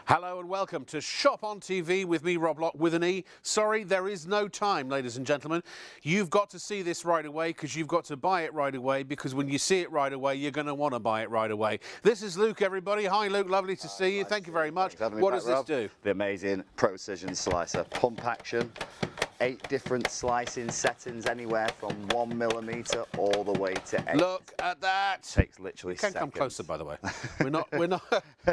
Hello and welcome to Shop on TV with me, Rob Lock, with an E. Sorry, there is no time, ladies and gentlemen. You've got to see this right away because you've got to buy it right away, because when you see it right away, you're going to want to buy it right away. This is Luke, everybody. Hi, Luke. Lovely to see you. Thank you very much. What does this do? The amazing precision slicer. Pump action. 8 different slicing settings, anywhere from 1mm all the way to 8. Look at that. Takes literally you can seconds. Come closer, by the way.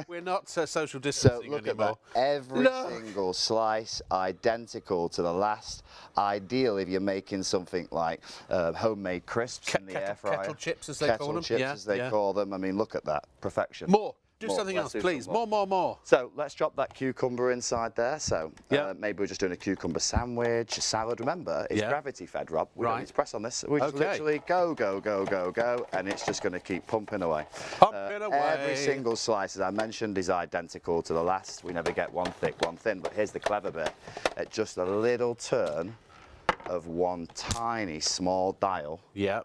We're not social distancing so look anymore. At that. Every single slice identical to the last. Ideal if you're making something like homemade crisps in the air fryer. Kettle chips, as they call them. Kettle chips, as they call them. I mean, look at that perfection. More. Do something else, please. More. So let's drop that cucumber inside there. So maybe we're just doing a cucumber sandwich, a salad. Remember, it's gravity fed, Rob. We don't need to press on this. We just literally go, and it's just going to keep pumping away. Every single slice, as I mentioned, is identical to the last. We never get one thick, one thin. But here's the clever bit. At just a little turn of one tiny small dial,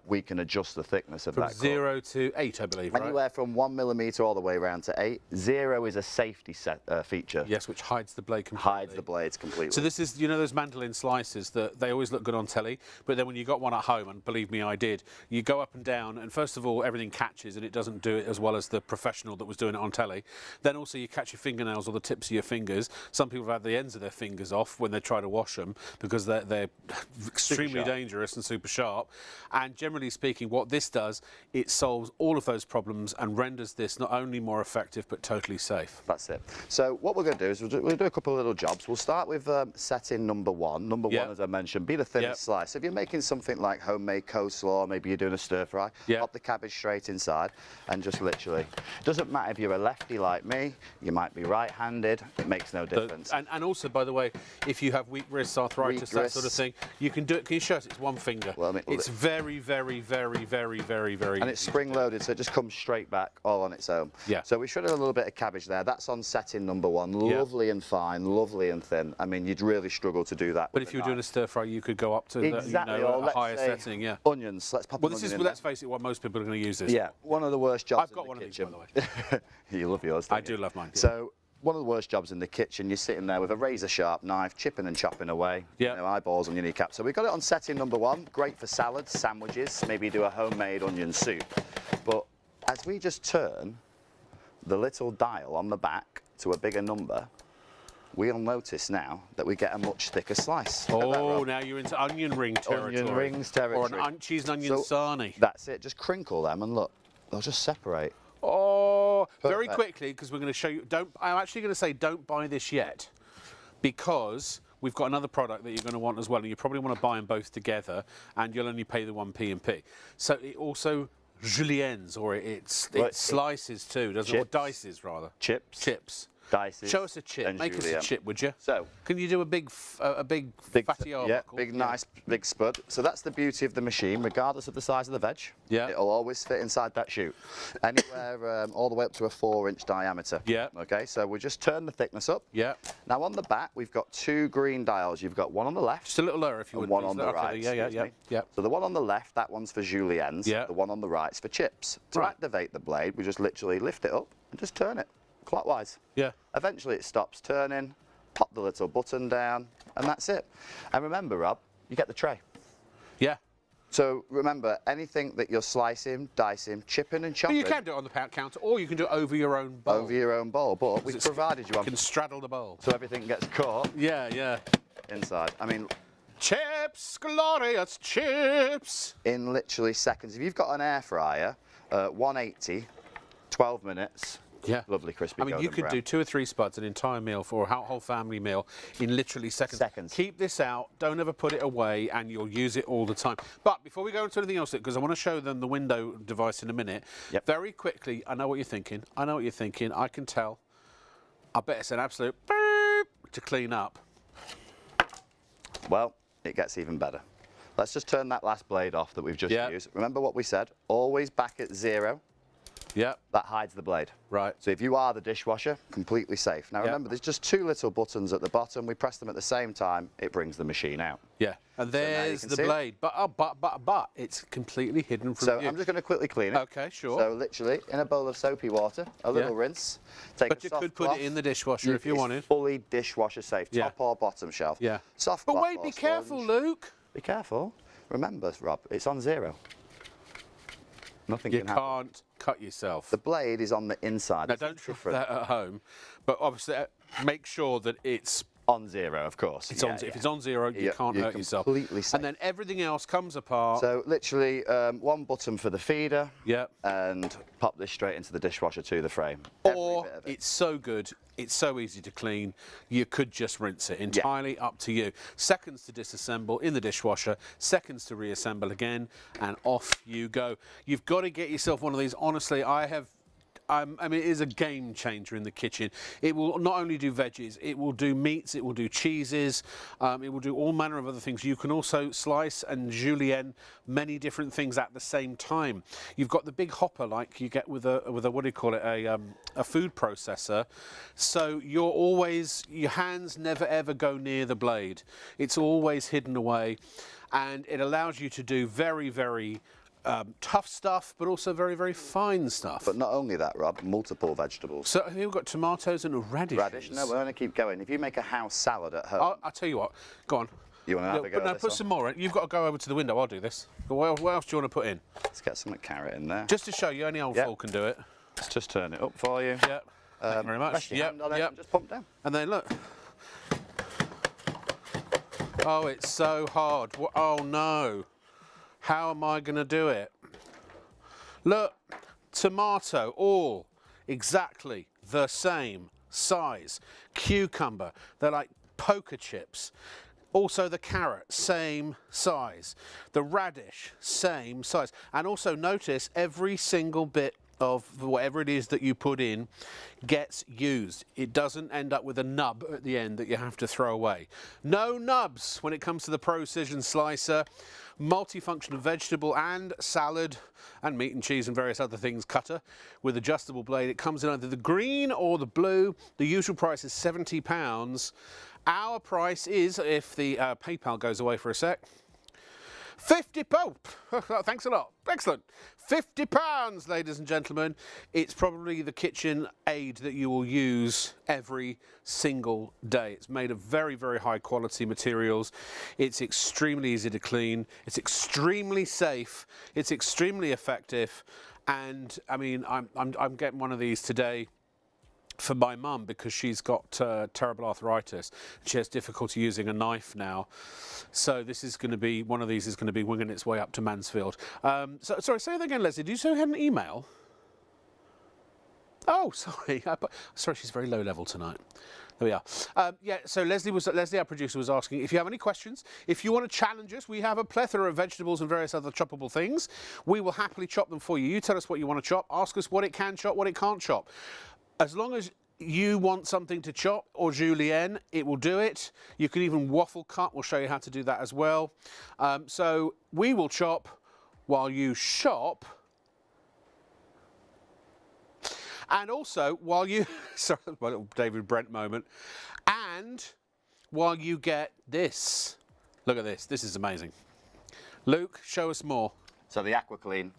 we can adjust the thickness of that. From 0 to 8, I believe, right? Anywhere from 1mm all the way around to 8. 0 is a safety feature. Yes, which hides the blade completely. Hides the blades completely. So this is, you know, those mandolin slices that they always look good on telly, but then when you got one at home, and believe me, I did, you go up and down, and first of all, everything catches, and it doesn't do it as well as the professional that was doing it on telly. Then also you catch your fingernails or the tips of your fingers. Some people have had the ends of their fingers off when they try to wash them because they're extremely dangerous and super sharp. And generally speaking, what this does, it solves all of those problems and renders this not only more effective but totally safe. That's it. So what we're going to do is we'll do a couple of little jobs. We'll start with setting number 1. Number 1, as I mentioned, be the thinnest slice. If you're making something like homemade coleslaw, maybe you're doing a stir fry, pop the cabbage straight inside and just literally, doesn't matter if you're a lefty like me, you might be right-handed, it makes no difference. And also, by the way, if you have weak wrists, arthritis, that sort of thing, you can do it. Can you show us? It's one finger. Well, I mean, it's very. And it's spring-loaded, so it just comes straight back all on its own. Yeah. So we shredded a little bit of cabbage there. That's on setting number 1. Lovely and fine, lovely and thin. I mean, you'd really struggle to do that. But if you were doing a stir fry, you could go up to a higher setting. Yeah. Onions. Let's pop. Well, this is. Let's face it. What most people are going to use this. Yeah. One of the worst jobs. I've got one kitchen. of these, by the way. You love yours. I do love mine. Yeah. So. One of the worst jobs in the kitchen, you're sitting there with a razor-sharp knife, chipping and chopping away, eyeballs on your kneecap. So we've got it on setting number 1, great for salads, sandwiches, maybe you do a homemade onion soup. But as we just turn the little dial on the back to a bigger number, we'll notice now that we get a much thicker slice. Oh, now you're into onion ring territory. Onion rings territory. Or an cheese and onion sarnie. That's it, just crinkle them and look, they'll just separate. Oh, very quickly, because we're going to show you. I'm actually going to say don't buy this yet, because we've got another product that you're going to want as well, and you probably want to buy them both together, and you'll only pay the 1p&p. So it also juliennes, or it slices too, doesn't it? Or dices rather. Chips. Dices. Show us a chip. Make us a chip, would you? So, can you do a big fatty arm? Yeah, nice big spud. So that's the beauty of the machine, regardless of the size of the veg. Yeah. It'll always fit inside that chute, anywhere all the way up to a 4-inch diameter. Yeah. Okay. So we just turn the thickness up. Yeah. Now on the back we've got 2 green dials. You've got one on the left. Just a little lower, if you would. And one on the right. Yeah. So the one on the left, that one's for juliennes. Yeah. The one on the right's for chips. To activate the blade, we just literally lift it up and just turn it clockwise. Yeah. Eventually it stops turning, pop the little button down, and that's it. And remember, Rob, you get the tray. Yeah. So remember, anything that you're slicing, dicing, chipping and chopping. But you can do it on the counter, or you can do it over your own bowl. Over your own bowl, but we've provided you one. You can straddle the bowl. So everything gets caught. Yeah. Inside. I mean, chips, glorious chips. In literally seconds. If you've got an air fryer, 180, 12 minutes. Yeah. Lovely crispy. I mean, you could do 2 or 3 spuds, an entire meal for a whole family meal in literally seconds. Keep this out, don't ever put it away, and you'll use it all the time. But before we go into anything else, because I want to show them the window device in a minute, very quickly, I know what you're thinking. I can tell. I bet it's an absolute beep to clean up. Well, it gets even better. Let's just turn that last blade off that we've just used. Remember what we said, always back at 0. Yep. That hides the blade. Right. So if you are the dishwasher, completely safe. Now remember, there's just 2 little buttons at the bottom. We press them at the same time, it brings the machine out. Yeah, and there's the blade. But it's completely hidden from you. So I'm just going to quickly clean it. Okay, sure. So literally, in a bowl of soapy water, a little rinse. Take but a you soft could put cloth. it in the dishwasher if you wanted. Fully dishwasher safe, top or bottom shelf. Yeah. Soft but cloth wait, or be sponge. careful, Luke. Be careful. Remember, Rob, it's on 0. Nothing You can happen. can't cut yourself. The blade is on the inside. Now, don't try that at home, but obviously make sure that it's on 0, of course. It's on. If it's on 0, you can't hurt yourself. Completely safe. And then everything else comes apart. So literally 1 button for the feeder. Yep. And pop this straight into the dishwasher to the frame. Or it's so good, it's so easy to clean, you could just rinse it. Entirely up to you. Seconds to disassemble in the dishwasher, seconds to reassemble again, and off you go. You've got to get yourself one of these. Honestly, I mean, it is a game changer in the kitchen. It will not only do veggies, it will do meats, it will do cheeses, it will do all manner of other things. You can also slice and julienne many different things at the same time. You've got the big hopper like you get with a what do you call it, a food processor. So your hands never ever go near the blade. It's always hidden away, and it allows you to do very, very tough stuff, but also very, very fine stuff. But not only that, Rob, multiple vegetables. So here we've got tomatoes and radishes. Radish? No, we're going to keep going. If you make a house salad at home... I'll tell you what. Go on. You want to have a go at this put some more in. You've got to go over to the window. I'll do this. What else do you want to put in? Let's get some carrot in there. Just to show you, only old fool can do it. Let's just turn it up for you. Yep. Thank you very much. Rest your hand on it and just pump down. And then look. Oh, it's so hard. Oh, no. How am I going to do it? Look, tomato, all exactly the same size. Cucumber, they're like poker chips. Also the carrot, same size. The radish, same size. And also notice every single bit of whatever it is that you put in gets used. It doesn't end up with a nub at the end that you have to throw away. No nubs when it comes to the Precision Slicer. Multifunction vegetable and salad and meat and cheese and various other things cutter with adjustable blade. It comes in either the green or the blue. The usual price is £70. Our price is, if the PayPal goes away for a sec, £50. Thanks a lot. Excellent. £50, ladies and gentlemen. It's probably the kitchen aid that you will use every single day. It's made of very, very high quality materials. It's extremely easy to clean. It's extremely safe. It's extremely effective. And I mean, I'm getting one of these today for my mum because she's got terrible arthritis. She has difficulty using a knife now. So this is going to be, one of these is going to be winging its way up to Mansfield. Sorry, say that again, Leslie. Did you say you had an email? Oh, sorry. Sorry, she's very low level tonight. There we are. Yeah, so Leslie, our producer, was asking if you have any questions. If you want to challenge us, we have a plethora of vegetables and various other choppable things. We will happily chop them for you. You tell us what you want to chop. Ask us what it can chop, what it can't chop. As long as you want something to chop or julienne, it will do it. You can even waffle cut. We'll show you how to do that as well. So we will chop while you shop. And also while you, sorry, my little David Brent moment. And while you get this. Look at this. This is amazing. Luke, show us more. So the AquaClean.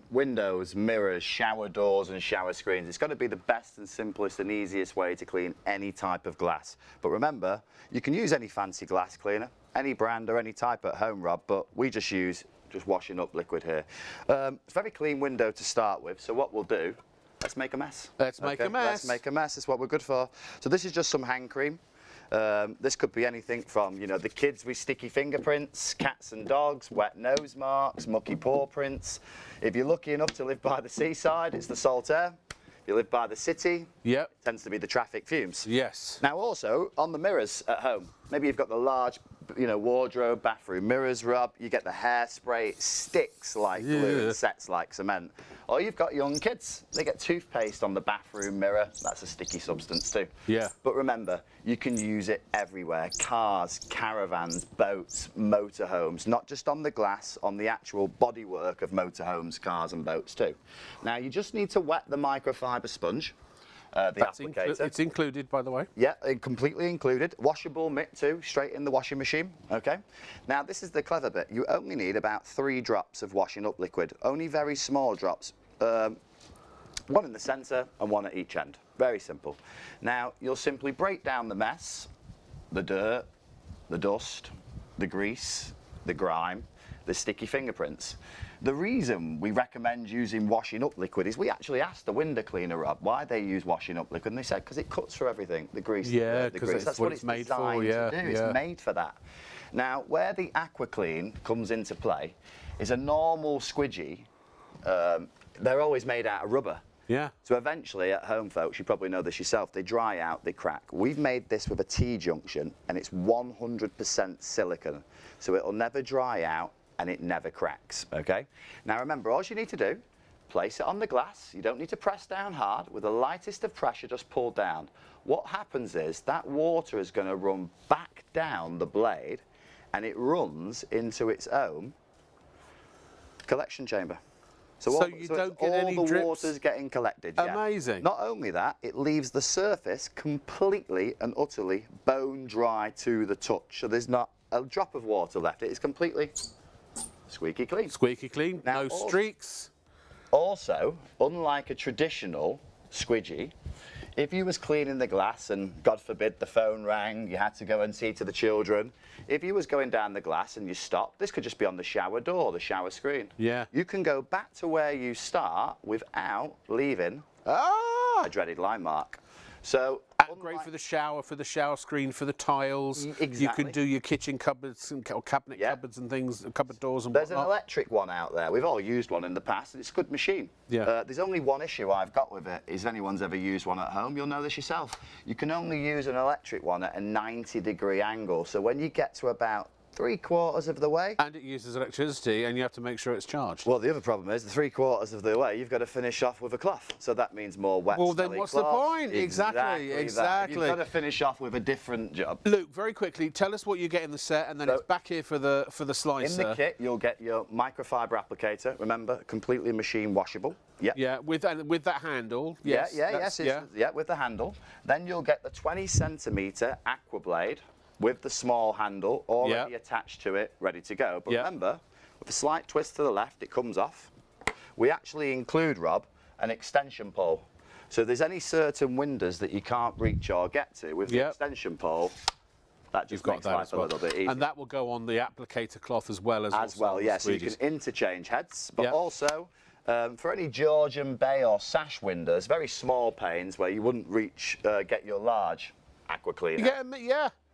Windows, mirrors, shower doors and shower screens. It's got to be the best and simplest and easiest way to clean any type of glass. But remember, you can use any fancy glass cleaner, any brand or any type at home, Rob, but we just use washing up liquid here. It's a very clean window to start with, so what we'll do, let's make a mess. Let's make a mess. Let's make a mess, that's what we're good for. So this is just some hand cream. This could be anything from, you know, the kids with sticky fingerprints, cats and dogs, wet nose marks, mucky paw prints. If you're lucky enough to live by the seaside, it's the salt air. If you live by the city, it tends to be the traffic fumes. Yes. Now also, on the mirrors at home, maybe you've got the large, you know, wardrobe, bathroom mirrors, Rob, you get the hairspray, it sticks like glue and sets like cement. Or you've got young kids. They get toothpaste on the bathroom mirror. That's a sticky substance too. Yeah. But remember, you can use it everywhere. Cars, caravans, boats, motorhomes, not just on the glass, on the actual bodywork of motorhomes, cars and boats too. Now you just need to wet the microfiber sponge. The applicator. It's included, by the way. Yeah, completely included. Washable mitt too, straight in the washing machine. Okay. Now this is the clever bit. You only need about 3 drops of washing up liquid. Only very small drops. 1 in the centre and 1 at each end. Very simple. Now you'll simply break down the mess, the dirt, the dust, the grease, the grime, the sticky fingerprints. The reason we recommend using washing up liquid is we actually asked the window cleaner, Rob, why they use washing up liquid, and they said because it cuts through everything, the grease. Yeah, the grease. That's what it's made for. Yeah, to do. It's made for that. Now, where the AquaClean comes into play is a normal squidgy. They're always made out of rubber. Yeah. So eventually, at home, folks, you probably know this yourself, they dry out, they crack. We've made this with a T-junction, and it's 100% silicone, so it'll never dry out, and it never cracks, okay? Now remember, all you need to do, place it on the glass. You don't need to press down hard. With the lightest of pressure, just pull down. What happens is that water is going to run back down the blade, and it runs into its own collection chamber. So all the water's getting collected. Amazing. Yeah. Not only that, it leaves the surface completely and utterly bone dry to the touch. So there's not a drop of water left. It is completely squeaky clean. Squeaky clean, now, no streaks. Also, unlike a traditional squidgy, if you was cleaning the glass and, God forbid, the phone rang, you had to go and see to the children, if you was going down the glass and you stopped, this could just be on the shower door, the shower screen. Yeah. You can go back to where you start without leaving a dreaded line mark. So great for the shower screen, for the tiles. Exactly. You can do your kitchen cupboards and or cabinet cupboards and things, cupboard doors and There's whatnot. an electric one out there. We've all used one in the past, and it's a good machine. Yeah. There's only one issue I've got with it, is if anyone's ever used one at home, you'll know this yourself. You can only use an electric one at a 90-degree angle. So when you get to about 3/4 of the way. And it uses electricity, and you have to make sure it's charged. Well, the other problem is, the 3/4 of the way, you've got to finish off with a cloth. So that means more wet, well, then what's cloth. the point? Exactly. You've got to finish off with a different job. Luke, very quickly, tell us what you get in the set, and then it's back here for the slicer. In the kit, you'll get your microfiber applicator. Remember, completely machine washable. Yeah. Yeah, with that handle. Yes. Yeah, with the handle. Then you'll get the 20cm aqua blade with the small handle already attached to it, ready to go. But remember, with a slight twist to the left, it comes off. We actually include, Rob, an extension pole. So if there's any certain windows that you can't reach or get to with the extension pole, that just makes life a little bit easier. And that will go on the applicator cloth as well. So you can interchange heads, but also for any Georgian bay or sash windows, very small panes where you wouldn't reach, get your large aqua cleaner.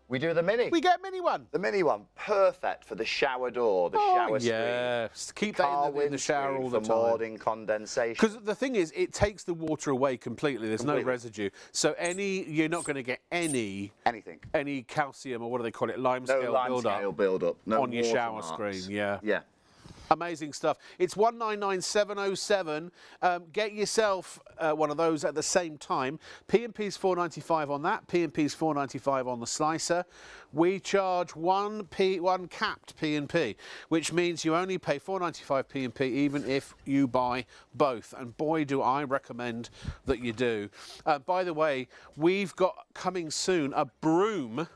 We do the mini. We get a mini one. The mini one, perfect for the shower door, the shower screen. Yeah, keep that in the shower all the time. For molding, condensation. Because the thing is, it takes the water away completely. There's no residue. So you're not going to get any calcium, or what do they call it, limescale build-up on your shower screen. Yeah. Amazing stuff. It's 199707. Get yourself one of those at the same time. P&P's $4.95 on that. P&P's $4.95 on the slicer. We charge one capped P&P, which means you only pay $4.95 P&P even if you buy both. And boy, do I recommend that you do. By the way, we've got coming soon a broom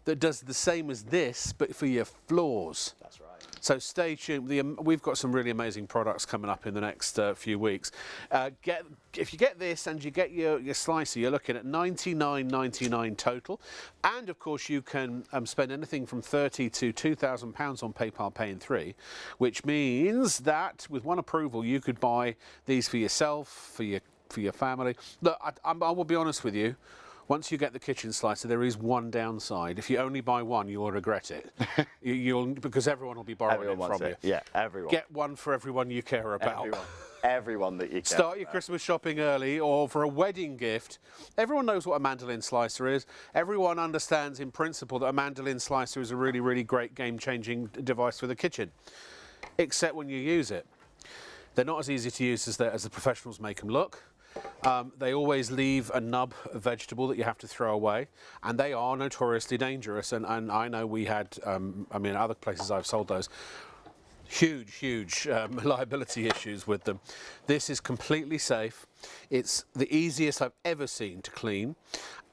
that does the same as this, but for your floors. That's right. So stay tuned. We've got some really amazing products coming up in the next few weeks. If you get this and you get your slicer, you're looking at $99.99 total. And of course, you can spend anything from £30 to £2,000 on PayPal Pay in 3, which means that with one approval, you could buy these for yourself, for your family. Look, I will be honest with you. Once you get the kitchen slicer, there is one downside. If you only buy one, you'll regret it. Because everyone will be borrowing it from you. Yeah, everyone. Get one for everyone you care about. Everyone that you care Start your Christmas shopping early, or for a wedding gift. Everyone knows what a mandolin slicer is. Everyone understands in principle that a mandolin slicer is a really, really great game-changing device for the kitchen. Except when you use it. They're not as easy to use as the professionals make them look. They always leave a nub of vegetable that you have to throw away, and they are notoriously dangerous. And I know we had, I mean, other places I've sold those, huge liability issues with them. This is completely safe. It's the easiest I've ever seen to clean,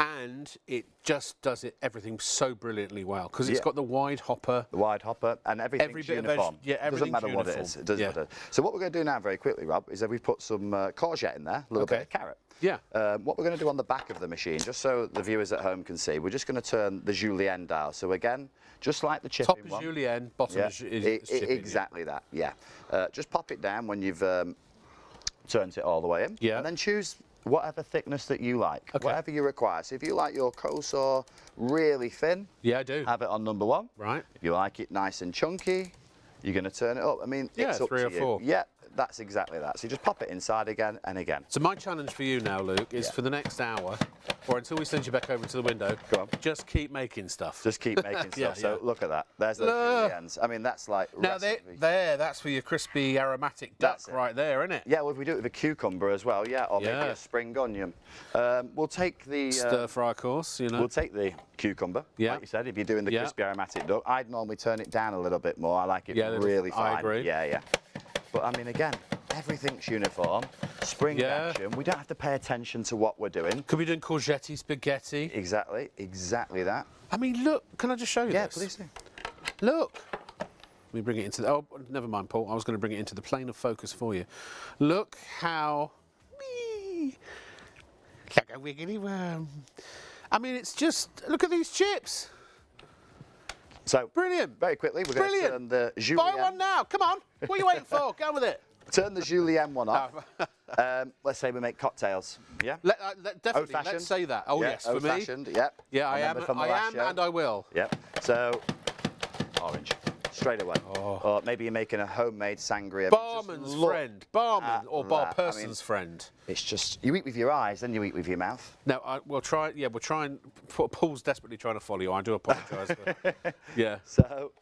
and it just does everything so brilliantly well because it's got the wide hopper. The wide hopper and everything's uniform. Everything's doesn't matter uniform. what it is. It doesn't matter. So what we're going to do now very quickly, Rob, is that we've put some courgette in there, a little bit of carrot. Yeah. What we're going to do on the back of the machine, just so the viewers at home can see, we're just going to turn the julienne dial. So again, just like the chipping Top is one. julienne, bottom is chipping. Exactly that, yeah. Just pop it down when you've turned it all the way in. Yeah. And then choose whatever thickness that you like, whatever you require. So if you like your coleslaw really thin, yeah, I do. have it on number 1. Right. If you like it nice and chunky, you're going to turn it up. I mean, it's up 3 to or you. 4. Yeah, that's exactly that. So you just pop it inside again and again. So my challenge for you now, Luke, is for the next hour, or until we send you back over to the window, just keep making stuff. Just keep making stuff. So look at that. There's those juliennes. I mean, that's like now that's for your crispy aromatic duck right there, isn't it? Yeah, well, if we do it with a cucumber as well, or maybe a spring onion. We'll take the stir fry course, you know. We'll take the cucumber, like you said, if you're doing the crispy aromatic duck. I'd normally turn it down a little bit more. I like it really fine. I agree. Yeah. But I mean, again, everything's uniform. Spring action. We don't have to pay attention to what we're doing. Could be doing courgette spaghetti. Exactly that. I mean, look, can I just show you this? Yeah, please do. Look. Let me bring it into the, oh, never mind, Paul. I was going to bring it into the plane of focus for you. Look how, like a wiggly worm. I mean, it's just, look at these chips. So, brilliant. Very quickly, we're going to turn the julienne. Buy one now. Come on. What are you waiting for? Go with it. Turn the julienne one off. Let's say we make cocktails. Yeah. Definitely. Let's say that. Oh yes, for me. Old-fashioned. Yep. Yeah, I am, and I will. Yep. So, orange. Straight away. Or maybe you're making a homemade sangria. Barman's friend. Barman or bar person's friend. It's just, you eat with your eyes, then you eat with your mouth. No, we'll try. Yeah, we'll try and. Paul's desperately trying to follow you. I do apologise. Yeah. So,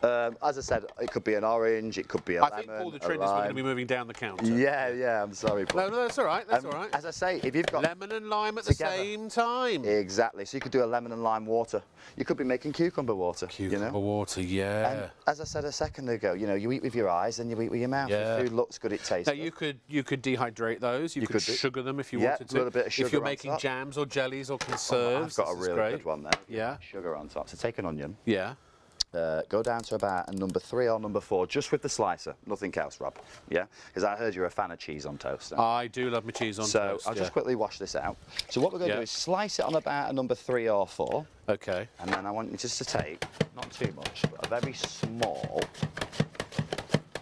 as I said, it could be an orange, it could be a lemon. I think, Paul, the trend is we're going to be moving down the counter. Yeah, I'm sorry, Paul. No, that's all right, that's all right. As I say, if you've got... lemon and lime at the same time. Exactly, so you could do a lemon and lime water. You could be making cucumber water. Cucumber water, yeah. And as I said a second ago, you know, you eat with your eyes and you eat with your mouth. Yeah. If food looks good, it tastes good. Now, you could dehydrate those, you could sugar them if you wanted to. A little bit of sugar if you're on making top. jams or jellies or conserves. I've got a really good one there. Yeah. Sugar on top. So take an onion. Yeah. Go down to about a number 3 or number 4, just with the slicer, nothing else, Rob. Yeah, because I heard you're a fan of cheese on toast. I do love my cheese on toast. So I'll just quickly wash this out. So what we're going to do is slice it on about a number 3 or 4. Okay. And then I want you just to take, not too much, but a very small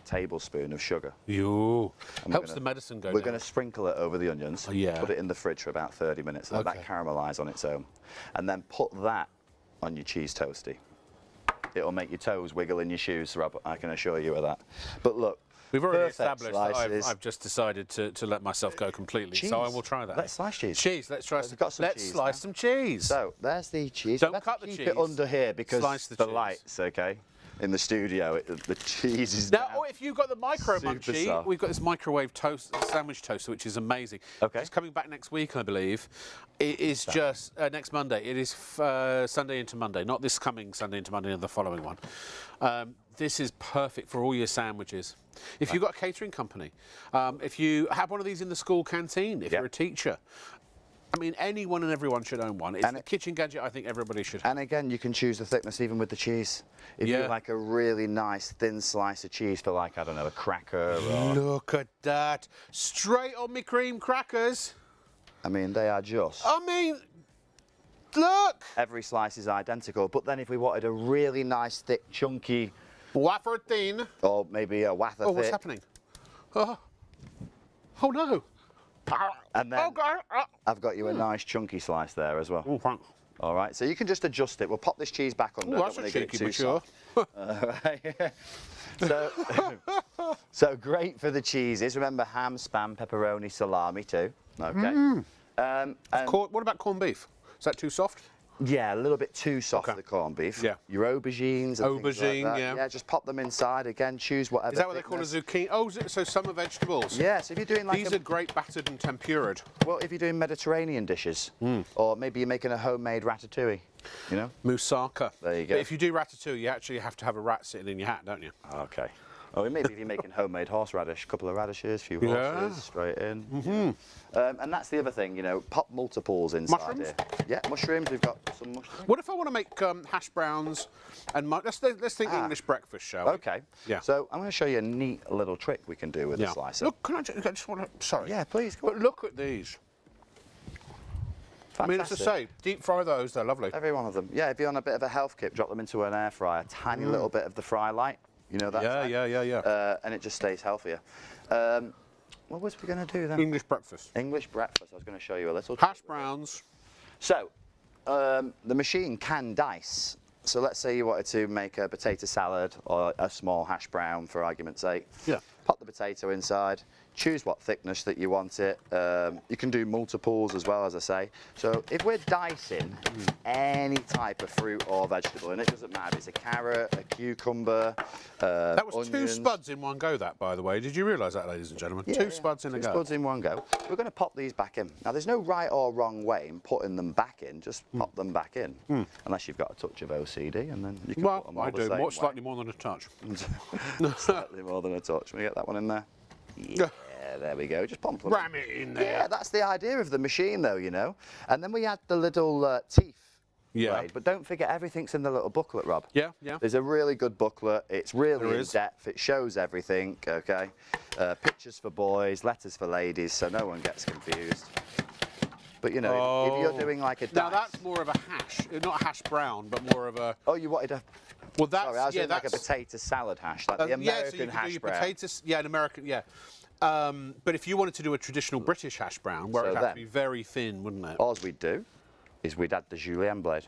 tablespoon of sugar. Helps the medicine go down. We're going to sprinkle it over the onions. Put it in the fridge for about 30 minutes, let that caramelise on its own. And then put that on your cheese toastie. It'll make your toes wiggle in your shoes, Rob, I can assure you of that. But look, we've already established that I've just decided to let myself go completely, so I will try that. Let's slice cheese. Cheese, let's try let's slice some cheese. So, there's the cheese. Don't cut the cheese. Keep it under here because the lights, okay? In the studio, the cheese is now. Or if you've got the micro munchie, we've got this microwave sandwich toaster, which is amazing. Okay. It's coming back next week, I believe. It is just next Monday. It is Sunday into Monday, not this coming Sunday into Monday, the following one. This is perfect for all your sandwiches. If you've got a catering company, if you have one of these in the school canteen, if you're a teacher. I mean, anyone and everyone should own one. It's a kitchen gadget I think everybody should have. And again, you can choose the thickness even with the cheese. If you like a really nice thin slice of cheese for, like, I don't know, a cracker or... Look at that. Straight on me cream crackers. I mean, they are just... I mean, look. Every slice is identical. But then if we wanted a really nice, thick, chunky... wafer thin. Or maybe a wafer thick... Oh, what's happening? Oh no. And then I've got you a nice chunky slice there as well. Oh, thanks. All right, so you can just adjust it. We'll pop this cheese back under. Oh, that's a cheeky mature. So great for the cheeses. Remember ham, spam, pepperoni, salami too. Okay. What about corned beef? Is that too soft? Yeah, a little bit too soft for the corned beef. Yeah. Your aubergines and things like that. Yeah. Yeah, just pop them inside again. Choose whatever. Is that what they call a zucchini? Oh, so summer vegetables. Yeah, so if you're doing like these are great battered and tempuraed. Well, if you're doing Mediterranean dishes, or maybe you're making a homemade ratatouille, you know? Moussaka. There you go. But if you do ratatouille, you actually have to have a rat sitting in your hat, don't you? Okay. Or maybe if you're making homemade horseradish, a couple of radishes, a few horses, straight in. And that's the other thing, you know, pop multiples inside Mushrooms? here. Yeah, mushrooms, we've got some mushrooms. What if I want to make hash browns and let's think English breakfast, shall we? Okay. Yeah. So I'm going to show you a neat little trick we can do with the slicer. Look, I just want to, sorry. Yeah, please. But look at these. Fantastic. I mean, as I say, deep fry those, they're lovely. Every one of them. Yeah, if you're on a bit of a health kick, drop them into an air fryer, tiny little bit of the fry light. You know that? Yeah. And it just stays healthier. What was we going to do then? English breakfast. English breakfast. I was going to show you a little. Hash browns. So, the machine can dice. So let's say you wanted to make a potato salad or a small hash brown, for argument's sake. Yeah. Pop the potato inside. Choose what thickness that you want it. You can do multiples as well, as I say. So if we're dicing any type of fruit or vegetable, and it doesn't matter if it's a carrot, a cucumber, that was onions. 2 spuds in one go, that, by the way. Did you realise that, ladies and gentlemen? Yeah, 2 spuds in a go. 2 spuds in one go. We're going to pop these back in. Now, there's no right or wrong way in putting them back in. Just pop them back in. Unless you've got a touch of OCD, and then you can put them all the same way. Slightly more than a touch. Slightly more than a touch. Can we get that one in there? Yeah, there we go. Just pump them. Ram it in there. Yeah, that's the idea of the machine, though, you know. And then we add the little teeth. Yeah. Blade. But don't forget, everything's in the little booklet, Rob. Yeah. There's a really good booklet. It's really in depth. It shows everything, okay? Pictures for boys, letters for ladies, so no one gets confused. But, you know, if you're doing like a dice. Now, that's more of a hash. Not a hash brown, but more of a... Oh, you wanted a... Well, that's... Sorry, I was doing like a potato salad hash, like the American yeah, so you hash do your brown. potatoes, yeah, an American, yeah. But if you wanted to do a traditional British hash brown, where it'd have to be very thin, wouldn't it? All we'd do is we'd add the julienne blade.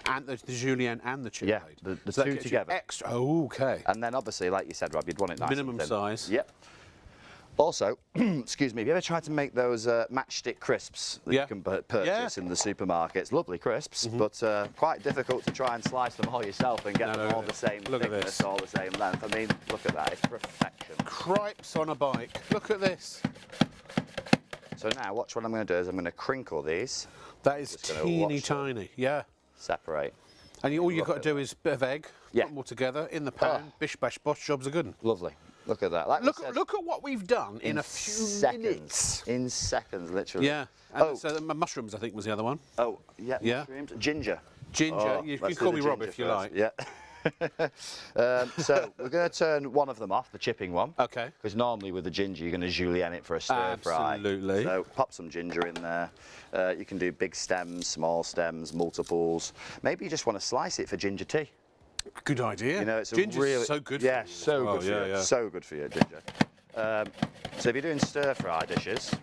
And the julienne and the chili blade. The so two that together. Extra. Oh, okay. And then obviously, like you said, Rob, you'd want it nice Minimum and thin. size. Yep. Also, excuse me, have you ever tried to make those matchstick crisps that you can purchase in the supermarkets? Lovely crisps, but quite difficult to try and slice them all yourself and get them all the same thickness, all the same length. I mean, look at that, it's perfection. Cripes on a bike. Look at this. So now, watch what I'm going to do is I'm going to crinkle these. That is teeny tiny, yeah. Separate. And all you've got to do is a bit of egg, put them all together in the pan, bish bash bosh, jobs are good 'un. Lovely. Look at that. Like look at what we've done in a few minutes. In seconds, literally. Yeah. And so the mushrooms, I think, was the other one. Oh, yeah. Mushrooms. Ginger. Ginger. You can call me Rob if you like. Yeah. So we're going to turn one of them off, the chipping one. Okay. Because normally with the ginger, you're going to julienne it for a stir fry. Absolutely. So pop some ginger in there. You can do big stems, small stems, multiples. Maybe you just want to slice it for ginger tea. Good idea. You know, it's Ginger's really, so good. Yeah, for you so good for you. Yeah. So good for you, ginger. So if you're doing stir fry dishes,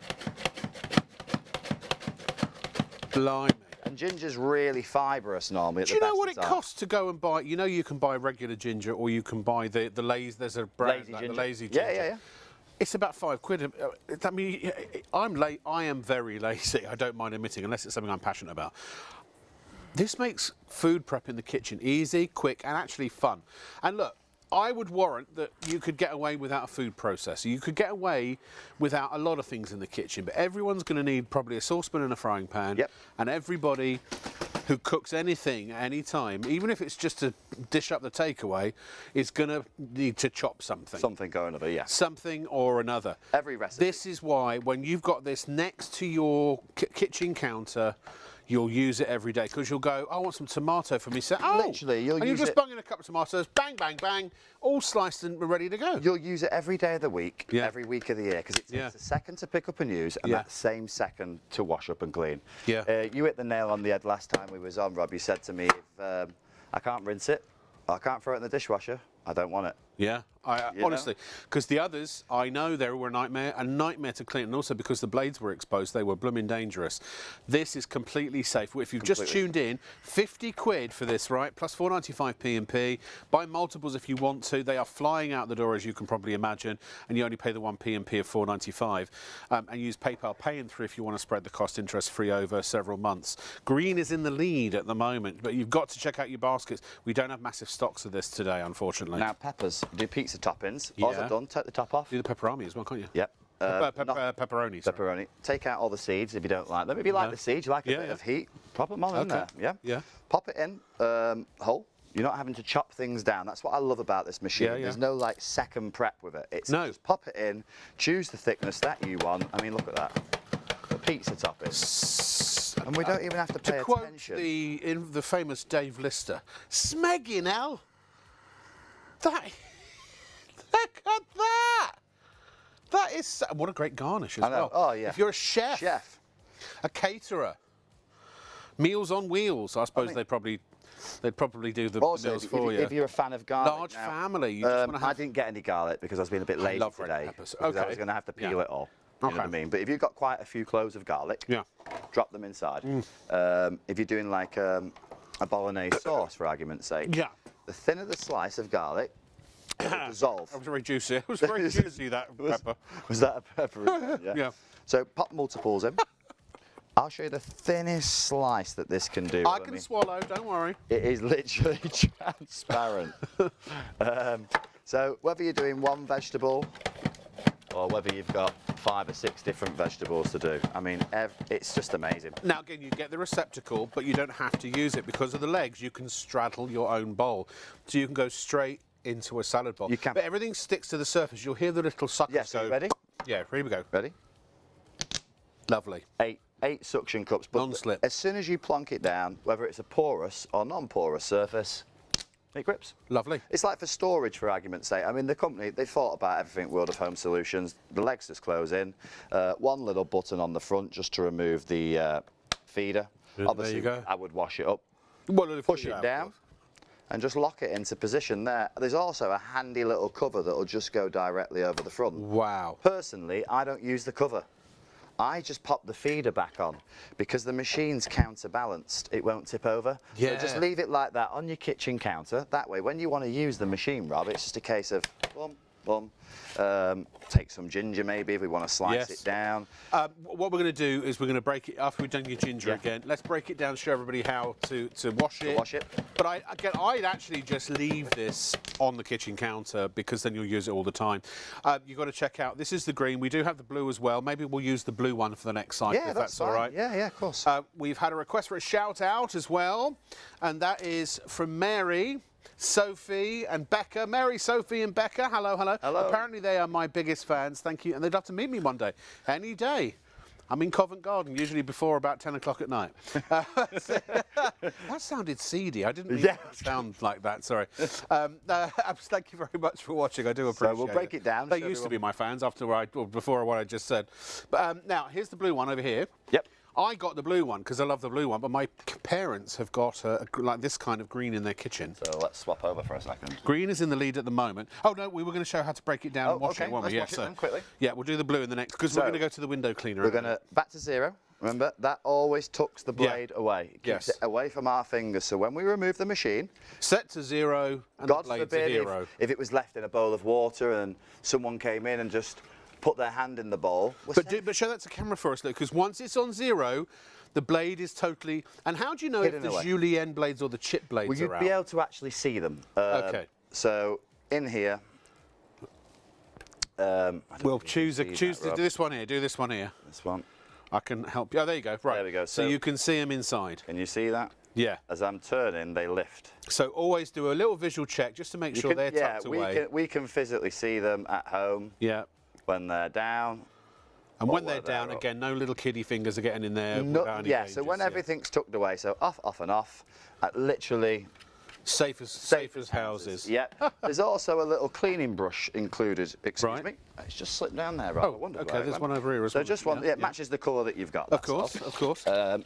blimey. and ginger's really fibrous normally. Do you know what it costs to go and buy? You know, you can buy regular ginger, or you can buy the lazy. There's a brand like the lazy ginger. Yeah. It's about £5. I mean, I am very lazy. I don't mind admitting, unless it's something I'm passionate about. This makes food prep in the kitchen easy, quick, and actually fun. And look, I would warrant that you could get away without a food processor. You could get away without a lot of things in the kitchen, but everyone's going to need probably a saucepan and a frying pan. Yep. And everybody who cooks anything at any time, even if it's just to dish up the takeaway, is going to need to chop something. Something or another, yeah. Something or another. Every recipe. This is why when you've got this next to your kitchen counter, you'll use it every day, because you'll go, I want some tomato for me. So, literally, you'll and use just it. bung in a couple of tomatoes, bang, bang, bang, all sliced and ready to go. You'll use it every day of the week, every week of the year, because it takes a second to pick up and use, and that same second to wash up and clean. Yeah. You hit the nail on the head last time we was on, Rob. You said to me, if I can't rinse it, I can't throw it in the dishwasher, I don't want it. Yeah, honestly, because the others, I know they were a nightmare to clean, and also because the blades were exposed, they were blooming dangerous. This is completely safe. If you've just tuned in, 50 quid for this, right? Plus 4.95 P&P. Buy multiples if you want to. They are flying out the door, as you can probably imagine, and you only pay the 1 P&P of 4.95. And use PayPal Pay in 3 if you want to spread the cost interest-free over several months. Green is in the lead at the moment, but you've got to check out your baskets. We don't have massive stocks of this today, unfortunately. Now, peppers. Do pizza toppings. All I've done, take the top off. Do the pepperoni as well, can't you? Yep. Pepperoni. Sorry. Pepperoni. Take out all the seeds if you don't like them. If you like the seeds, you like a bit of heat, pop them on in there. Yeah. Yeah. Pop it in whole. You're not having to chop things down. That's what I love about this machine. There's no like second prep with it. It's just pop it in, choose the thickness that you want. I mean, look at that. The pizza toppings. And we don't even have to pay attention. To quote the famous Dave Lister, "Smeggy now." Look at that! That is what a great garnish as well. Oh yeah. If you're a chef, a caterer, Meals on Wheels. I suppose they'd probably do the meals for you. If you're a fan of garlic, large family. You just I didn't get any garlic because I was being a bit lazy today. I was going to have to peel it all. You know what I mean? But if you've got quite a few cloves of garlic, drop them inside. If you're doing like a bolognese sauce, for argument's sake, the thinner the slice of garlic, dissolve. That was very juicy. It was very juicy, that pepper. Was that a pepper? Yeah. So pop multiples in. I'll show you the thinnest slice that this can do. I can swallow, don't worry. It is literally transparent. So whether you're doing one vegetable or whether you've got 5 or 6 different vegetables to do, I mean, it's just amazing. Now again, you get the receptacle, but you don't have to use it because of the legs. You can straddle your own bowl. So you can go straight into a salad bowl. You can. But everything sticks to the surface. You'll hear the little suckers go. Ready? Yeah, here we go. Ready? Lovely. 8 suction cups. But non-slip. As soon as you plonk it down, whether it's a porous or non-porous surface, it grips. Lovely. It's like for storage, for argument's sake. I mean, the company, they thought about everything World of Home Solutions. The legs just close in. One little button on the front just to remove the feeder. Obviously, there you go. I would wash it up. Well, push it down and just lock it into position there. There's also a handy little cover that will just go directly over the front. Wow. Personally, I don't use the cover. I just pop the feeder back on because the machine's counterbalanced. It won't tip over. Yeah. So just leave it like that on your kitchen counter. That way, when you want to use the machine, Rob, it's just a case of boom, boom. Take some ginger maybe if we want to slice it down. What we're going to do is we're going to break it, after we've done your ginger again, let's break it down, show everybody how to wash it. But I'd actually just leave this on the kitchen counter because then you'll use it all the time. You've got to check out, this is the green, we do have the blue as well. Maybe we'll use the blue one for the next cycle if that's all right. Yeah, of course. We've had a request for a shout out as well, and that is from Mary, Sophie and Becca. Mary, Sophie and Becca, hello, hello. Hello. Apparently they are my biggest fans, thank you. And they'd love to meet me one day, any day. I'm in Covent Garden, usually before about 10 o'clock at night. That sounded seedy. I didn't mean to sound like that, sorry. Thank you very much for watching. I do appreciate it. So we'll break it down. They used to be my fans before what I just said. But now, here's the blue one over here. Yep. I got the blue one because I love the blue one, but my parents have got like this kind of green in their kitchen. So let's swap over for a second. Green is in the lead at the moment. Oh no, we were going to show how to break it down and wash it, weren't we? Let's wash it then quickly. Yeah, we'll do the blue in the next because we're going to go to the window cleaner. We're going to back to 0. Remember, that always tucks the blade away. It keeps it away from our fingers. So when we remove the machine, set to 0 and God the blade's forbid a hero. If it was left in a bowl of water and someone came in and just put their hand in the bowl. But show that to camera for us, Luke, because once it's on 0, the blade is totally... And how do you know if the julienne blades or the chip blades are out? Well, you'd be able to actually see them. Okay. So, in here... we'll choose do this one here. Do this one here. This one. I can help you. Oh, there you go. Right. There we go. So you can see them inside. Can you see that? Yeah. As I'm turning, they lift. So always do a little visual check just to make sure they're tucked away. We can physically see them at home. Yeah. When they're down. And when they're down, again, no little kiddie fingers are getting in there. So when everything's tucked away, so off, and off, literally Safe as houses. Yep. There's also a little cleaning brush included. Excuse me. It's just slipped down there. Right? Oh, okay. There's one over here as well. So just one. It matches the colour that you've got. Of course.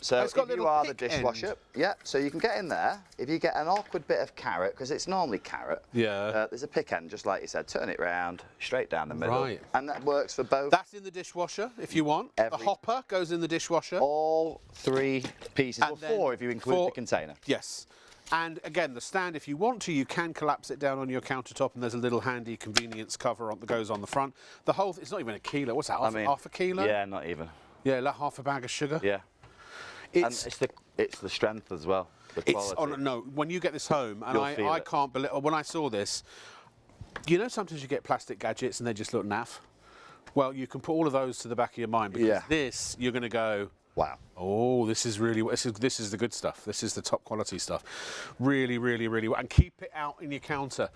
So if you are the dishwasher, so you can get in there. If you get an awkward bit of carrot, because it's normally carrot. Yeah. There's a pick end, just like you said. Turn it round, straight down the middle. Right. And that works for both. That's in the dishwasher if you want. The hopper goes in the dishwasher. All 3 pieces, or 4 if you include the container. Yes. And again, the stand, if you want to, you can collapse it down on your countertop, and there's a little handy convenience cover that goes on the front. The whole, it's not even a kilo. What's that? Half a kilo? Yeah, not even. Yeah, like half a bag of sugar. Yeah. And it's the strength as well. The quality. No, when you get this home, and I can't believe, when I saw this, you know, sometimes you get plastic gadgets and they just look naff. Well, you can put all of those to the back of your mind, because this, you're going to go, wow. Oh, this is really, this is the good stuff. This is the top quality stuff. Really, really, really well. And keep it out in your counter.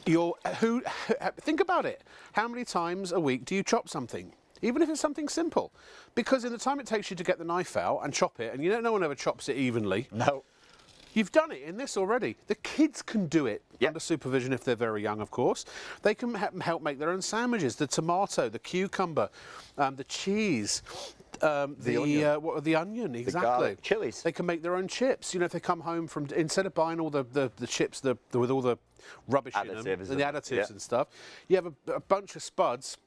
Think about it. How many times a week do you chop something? Even if it's something simple. Because in the time it takes you to get the knife out and chop it, and you know no one ever chops it evenly. No. You've done it in this already. The kids can do it under supervision if they're very young, of course. They can help make their own sandwiches. The tomato, the cucumber, the cheese, the onion, exactly. The garlic, chilies. They can make their own chips. You know, if they come home from, instead of buying all the chips with all the rubbish in them, and the additives and stuff, you have a bunch of spuds,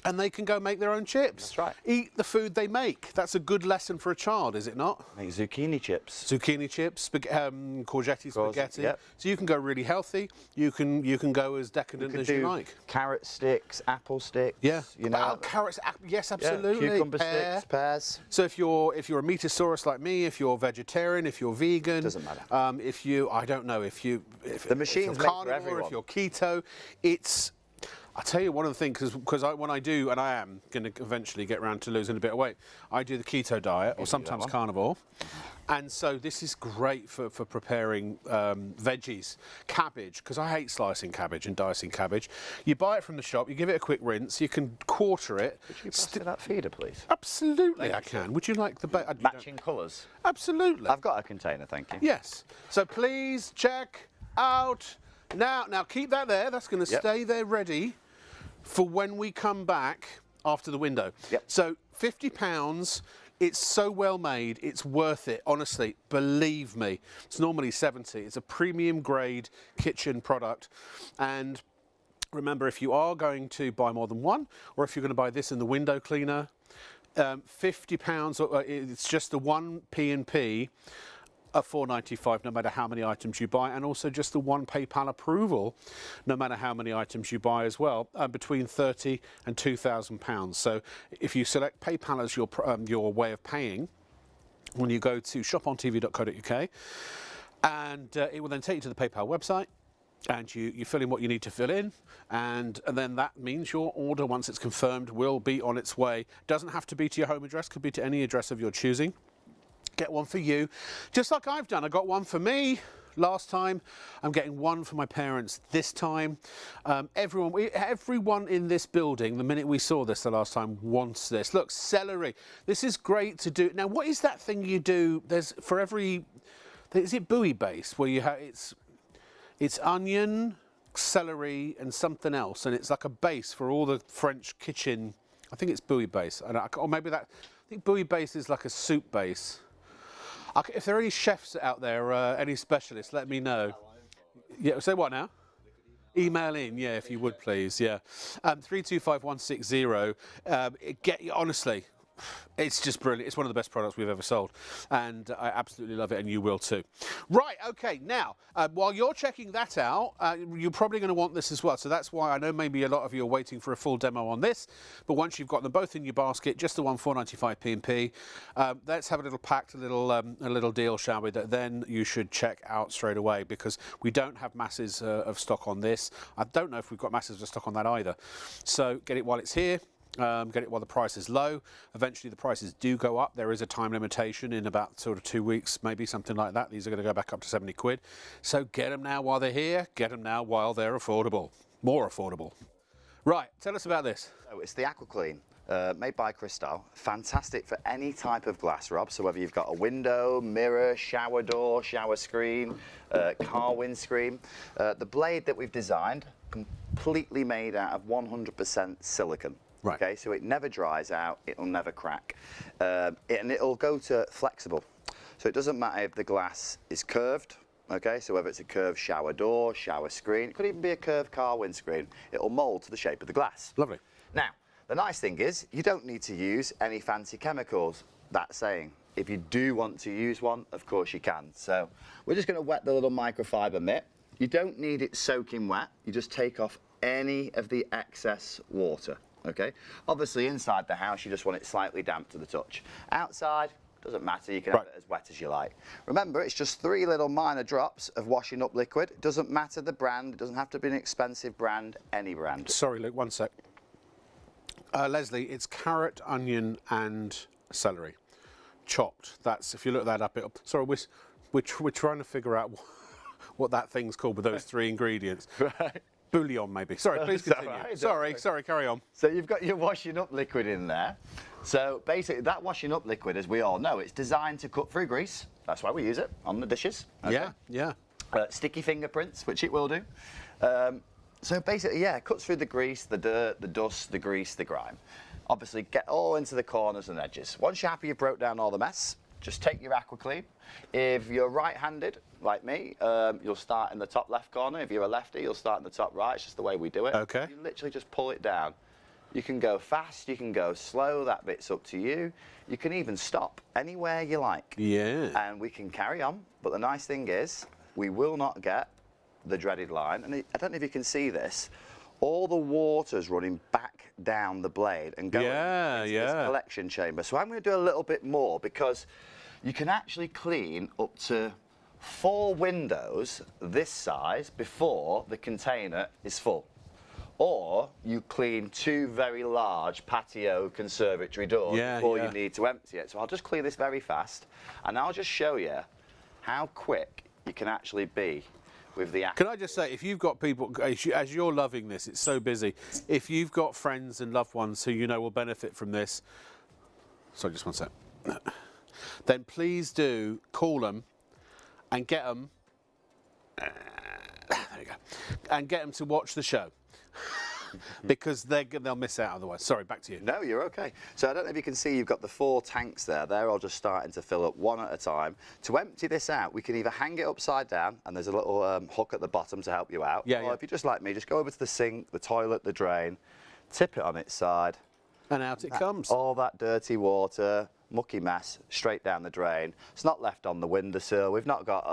and they can go make their own chips. That's right. Eat the food they make. That's a good lesson for a child, is it not? Make zucchini chips. Zucchini chips, courgette spaghetti. Yep. So you can go really healthy. You can go as decadent as you like. Carrot sticks, apple sticks. Yeah. You know. Carrots. Yes, absolutely. Yeah. Cucumber sticks, pears. So if you're a metasaurus like me, if you're vegetarian, if you're vegan, doesn't matter. If the machine's if you're carnivore, if you're keto, it's. I'll tell you one of the things, because when I do, and I am going to eventually get around to losing a bit of weight, I do the keto diet, or sometimes carnivore. And so this is great for preparing veggies, cabbage, because I hate slicing cabbage and dicing cabbage. You buy it from the shop, you give it a quick rinse, you can quarter it. Could you pass me that feeder, please? Absolutely, I can. Would you like the matching colours? Absolutely. I've got a container, thank you. Yes. So please check out. Now keep that there. That's going to stay there ready for when we come back after the window. Yep. So £50. It's so well made. It's worth it. Honestly, believe me. It's normally 70. It's a premium grade kitchen product. And remember, if you are going to buy more than one, or if you're going to buy this in the window cleaner, £50. It's just the one P&P. Of $4.95 no matter how many items you buy, and also just the one PayPal approval no matter how many items you buy as well, between £30 and £2,000. So if you select PayPal as your way of paying, when you go to ShopOnTV.co.uk, and it will then take you to the PayPal website, and you fill in what you need to fill in, and then that means your order, once it's confirmed, will be on its way. Doesn't have to be to your home address, could be to any address of your choosing. Get one for you, just like I've done. I got one for me last time. I'm getting one for my parents this time. Everyone in this building, the minute we saw this the last time, wants this. Look, celery. This is great to do. Now, what is that thing you do? There's for every. Is it buoy base where you have it's onion, celery, and something else, and it's like a base for all the French kitchen. I think it's buoy base, or maybe that. I think buoy base is like a soup base. If there are any chefs out there, any specialists, let me know. Yeah, say what now? Email in, yeah, if you would please, yeah. 325160. Honestly, it's just brilliant. It's one of the best products we've ever sold, and I absolutely love it, and you will too. Right, okay, now, while you're checking that out, you're probably going to want this as well, so that's why I know maybe a lot of you are waiting for a full demo on this, but once you've got them both in your basket, just the one $4.95 P&P, let's have a little pact, a little deal, shall we, that then you should check out straight away, because we don't have masses of stock on this. I don't know if we've got masses of stock on that either, so get it while it's here. Get it while the price is low. Eventually the prices do go up. There is a time limitation in about sort of 2 weeks, maybe something like that. These are going to go back up to 70 quid. So get them now while they're here. Get them now while they're affordable. More affordable. Right, tell us about this. So it's the AquaClean. made by Cristal. Fantastic for any type of glass, Rob. So whether you've got a window, mirror, shower door, shower screen, car windscreen. The blade that we've designed, completely made out of 100% silicon. Right. Okay, so it never dries out, it'll never crack. And it'll go to flexible. So it doesn't matter if the glass is curved, okay, so whether it's a curved shower door, shower screen, it could even be a curved car windscreen, it'll mould to the shape of the glass. Lovely. Now, the nice thing is, you don't need to use any fancy chemicals. That saying, if you do want to use one, of course you can. So we're just going to wet the little microfiber mitt. You don't need it soaking wet, you just take off any of the excess water. Okay, obviously inside the house you just want it slightly damp to the touch. Outside, doesn't matter, you can have it as wet as you like. Remember, it's just 3 little minor drops of washing up liquid. It doesn't matter the brand, it doesn't have to be an expensive brand, any brand. Sorry, Luke, one sec. Leslie, it's carrot, onion and celery. Chopped. That's, if you look that up, sorry, we're trying to figure out what that thing's called with those 3 ingredients. Right. Bouillon, maybe. Sorry, please continue. Right, sorry, carry on. So you've got your washing up liquid in there. So basically, that washing up liquid, as we all know, it's designed to cut through grease. That's why we use it on the dishes. Okay. Yeah. Sticky fingerprints, which it will do. So basically, yeah, it cuts through the grease, the dirt, the dust, the grease, the grime. Obviously, get all into the corners and edges. Once you're happy you've broke down all the mess, just take your aqua clean. If you're right-handed, like me, you'll start in the top left corner. If you're a lefty, you'll start in the top right. It's just the way we do it. Okay. You literally just pull it down. You can go fast, you can go slow, that bit's up to you. You can even stop anywhere you like. Yeah. And we can carry on, but the nice thing is, we will not get the dreaded line. And I don't know if you can see this, all the water's running back down the blade and going into this collection chamber. So I'm going to do a little bit more because you can actually clean up to 4 windows this size before the container is full. Or you clean 2 very large patio conservatory doors before you need to empty it. So I'll just clean this very fast and I'll just show you how quick you can actually be with the Can I just say, if you've got people, as you're loving this, it's so busy, if you've got friends and loved ones who you know will benefit from this, sorry, just one sec, then please do call them and get them, there you go, and get them to watch the show. Because they'll miss out otherwise. Sorry, back to you. No, you're okay. So I don't know if you can see, you've got the 4 tanks there. They're all just starting to fill up one at a time. To empty this out, we can either hang it upside down, and there's a little hook at the bottom to help you out. Or if you're just like me, just go over to the sink, the toilet, the drain, tip it on its side. And out it comes. All that dirty water, mucky mess, straight down the drain. It's not left on the windowsill. We've not got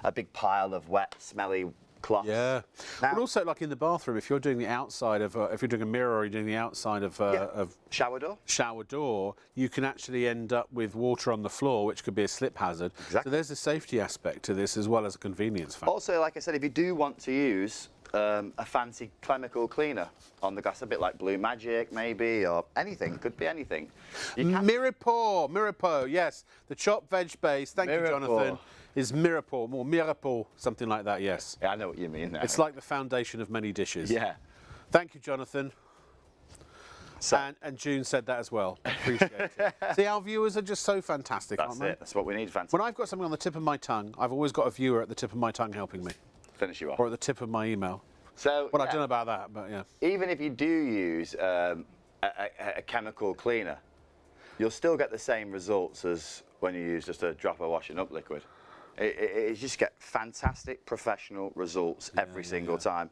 a big pile of wet, smelly cloths. Yeah. Now, but also, like in the bathroom, if you're doing the outside of, if you're doing a mirror or you're doing the outside of shower door, you can actually end up with water on the floor, which could be a slip hazard. Exactly. So there's a safety aspect to this as well as a convenience factor. Also, like I said, if you do want to use a fancy chemical cleaner on the glass, a bit like Blue Magic maybe, or anything, could be anything. Mirapo, yes. The chopped veg base, thank you, Jonathan, is Mirapo, more Mirapo, something like that, yes. Yeah, I know what you mean now. It's like the foundation of many dishes. Yeah. Thank you, Jonathan. So, and June said that as well. Appreciate it. See, our viewers are just so fantastic, aren't they? That's it. That's what we need, fantastic. When I've got something on the tip of my tongue, I've always got a viewer at the tip of my tongue helping me. Finish you off. Or at the tip of my email. So, well, I don't know about that, but yeah. Even if you do use a chemical cleaner, you'll still get the same results as when you use just a drop of washing up liquid. You just get fantastic professional results every single time.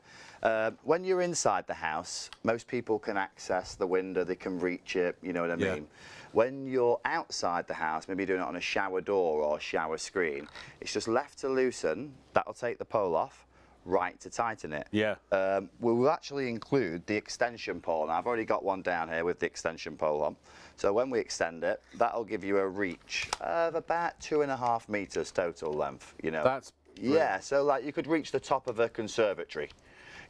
When you're inside the house, most people can access the window, they can reach it, you know what I mean? When you're outside the house, maybe doing it on a shower door or a shower screen, it's just left to loosen, that'll take the pole off, right to tighten it. Yeah. We'll actually include the extension pole. Now, I've already got one down here with the extension pole on. So when we extend it, that'll give you a reach of about 2.5 meters total length, you know. That's brilliant. Yeah, so like you could reach the top of a conservatory,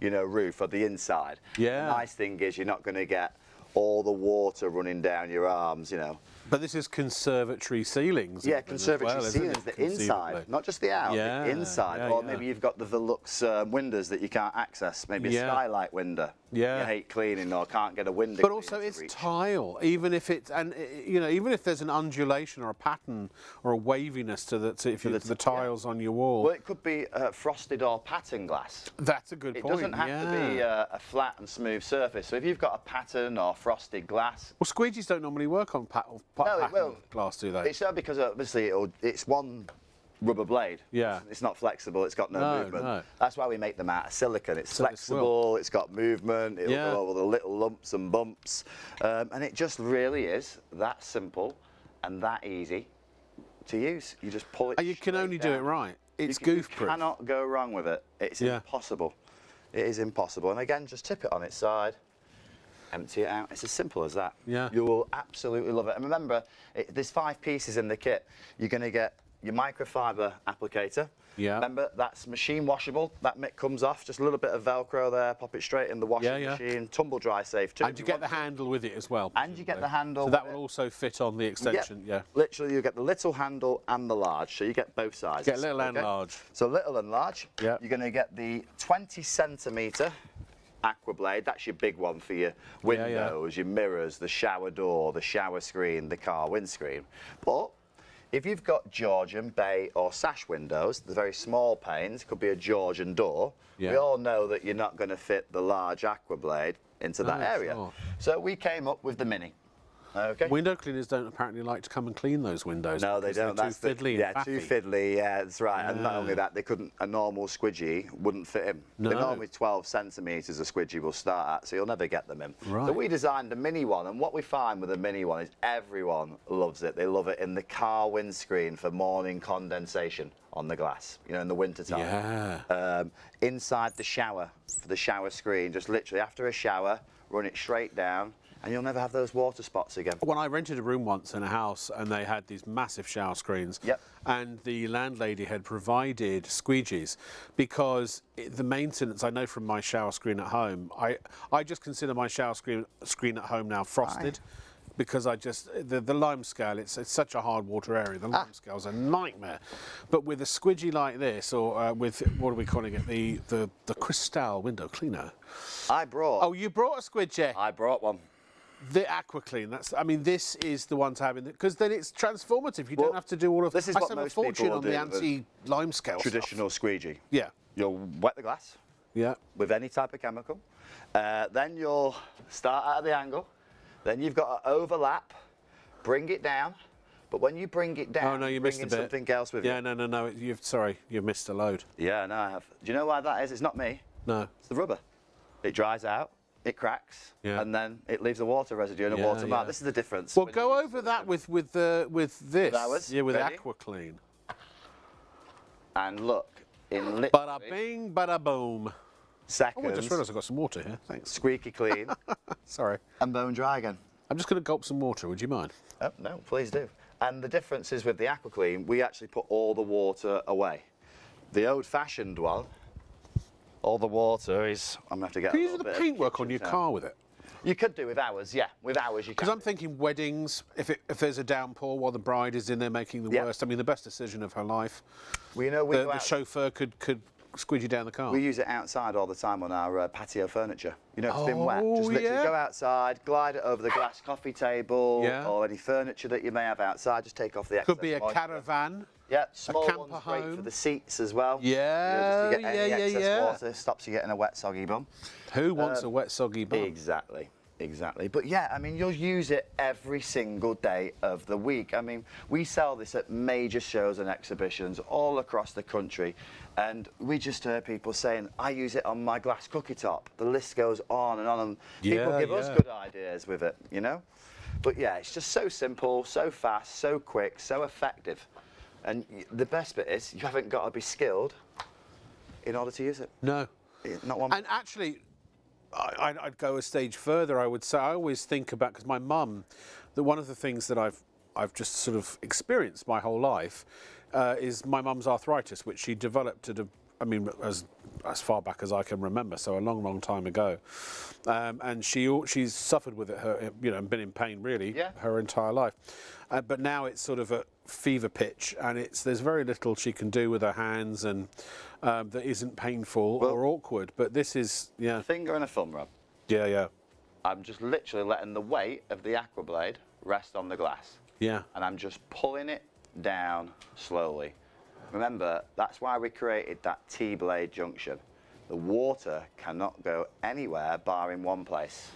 you know, roof or the inside. Yeah. The nice thing is you're not going to get all the water running down your arms, you know. But this is conservatory ceilings. Yeah, conservatory ceilings, the inside, not just the out, the inside. Or maybe you've got the Velux windows that you can't access, maybe a skylight window. You hate cleaning or can't get a window. But also it's tile, even if it's, and you know, even if there's an undulation or a pattern or a waviness to the tiles on your wall. Well, it could be frosted or pattern glass. That's a good point. It doesn't have to be a flat and smooth surface. So if you've got a pattern or frosted glass. Well, squeegees don't normally work on pattern glass, do they? It's because obviously it's one rubber blade. Yeah. It's not flexible, it's got no movement. No. That's why we make them out of silicone. It's flexible, it's got movement, it'll go over the little lumps and bumps. And it just really is that simple and that easy to use. You just pull it. And you can only do it right. It's goof-proof. You cannot go wrong with it. It's impossible. It is impossible. And again, just tip it on its side, empty it out. It's as simple as that. Yeah. You will absolutely love it. And remember, there's 5 pieces in the kit. You're going to get your microfiber applicator. Yeah. Remember, that's machine washable. That mitt comes off. Just a little bit of Velcro there. Pop it straight in the washing machine. Tumble dry safe too. And you get the handle with it as well. And you get the handle. So that will also fit on the extension. Yeah. Literally, you get the little handle and the large. So you get both sizes. Get little and large. So little and large. Yeah. You're going to get the 20 centimetre aqua blade. That's your big one for your windows, your mirrors, the shower door, the shower screen, the car windscreen. But if you've got Georgian, bay or sash windows, the very small panes, could be a Georgian door, we all know that you're not going to fit the large aqua blade into that area. Sure. So we came up with the mini. Okay. Window cleaners don't apparently like to come and clean those windows. No, they don't. That's too fiddly and too fiddly. Yeah, that's right. Yeah. And not only that, a normal squidgy wouldn't fit in. No. They're normally 12 centimetres a squidgy will start at, so you'll never get them in. Right. So we designed a mini one, and what we find with a mini one is everyone loves it. They love it in the car windscreen for morning condensation on the glass, you know, in the winter time. Yeah. Inside the shower, for the shower screen, just literally after a shower, run it straight down, and you'll never have those water spots again. When I rented a room once in a house and they had these massive shower screens, and the landlady had provided squeegees because the maintenance, I know from my shower screen at home, I just consider my shower screen at home now frosted. Because the lime scale, it's such a hard water area. The lime scale's a nightmare. But with a squidgy like this, or with, what are we calling it, the Cristal window cleaner. Oh, you brought a squidgy? I brought one. The Aqua Clean, this is the one to have in it, because then it's transformative. You don't have to do all of this. Is what most people on the anti-lime scale traditional squeegee. Yeah. You'll wet the glass. Yeah. With any type of chemical. Then you'll start out of the angle. Then you've got to overlap, bring it down. But when you bring it down, you missed a bit. Something else with you. No. You've missed a load. Yeah, no, I have. Do you know why that is? It's not me. No. It's the rubber. It dries out. It cracks, and then it leaves a water residue and a water mark. This is the difference. Well, go over that with this. With ready? Aqua Clean. And look, in literally bada bing, bada boom. Seconds. Oh, I just realised I've got some water here. Thanks. Squeaky clean. Sorry. And bone dry again. I'm just going to gulp some water. Would you mind? Oh, no, please do. And the difference is with the Aqua Clean, we actually put all the water away. The old-fashioned one. All the water is. I'm going to have to get. Can you use the paintwork on your car with it? You could do with ours, yeah. With ours, you can. Because I'm thinking weddings. If there's a downpour while the bride is in there making the worst, I mean, the best decision of her life. Well, you know, the chauffeur could squeegee down the car. We use it outside all the time on our patio furniture. You know, if it's been wet, just literally go outside, glide it over the glass coffee table or any furniture that you may have outside. Just take off the excess. Could be a caravan. Yeah, small ones, great for the seats as well. Yeah, just to get any excess water, stops you getting a wet, soggy bum. Who wants a wet, soggy bum? Exactly. But yeah, I mean, you'll use it every single day of the week. I mean, we sell this at major shows and exhibitions all across the country. And we just heard people saying, I use it on my glass cookie top. The list goes on and on. And people give us good ideas with it, you know? But yeah, it's just so simple, so fast, so quick, so effective. And the best bit is you haven't got to be skilled in order to use it. No. Not one. And actually, I'd go a stage further. I would say I always think about, because my mum, one of the things that I've just sort of experienced my whole life is my mum's arthritis, which she developed at I mean, as far back as I can remember, so a long, long time ago. And she's suffered with it, and been in pain really her entire life. But now it's sort of at fever pitch, and there's very little she can do with her hands, and that isn't painful or awkward. But this is, A finger and a thumb rub. Yeah, yeah. I'm just literally letting the weight of the aqua blade rest on the glass. Yeah. And I'm just pulling it down slowly. Remember, that's why we created that T-blade junction. The water cannot go anywhere bar in one place.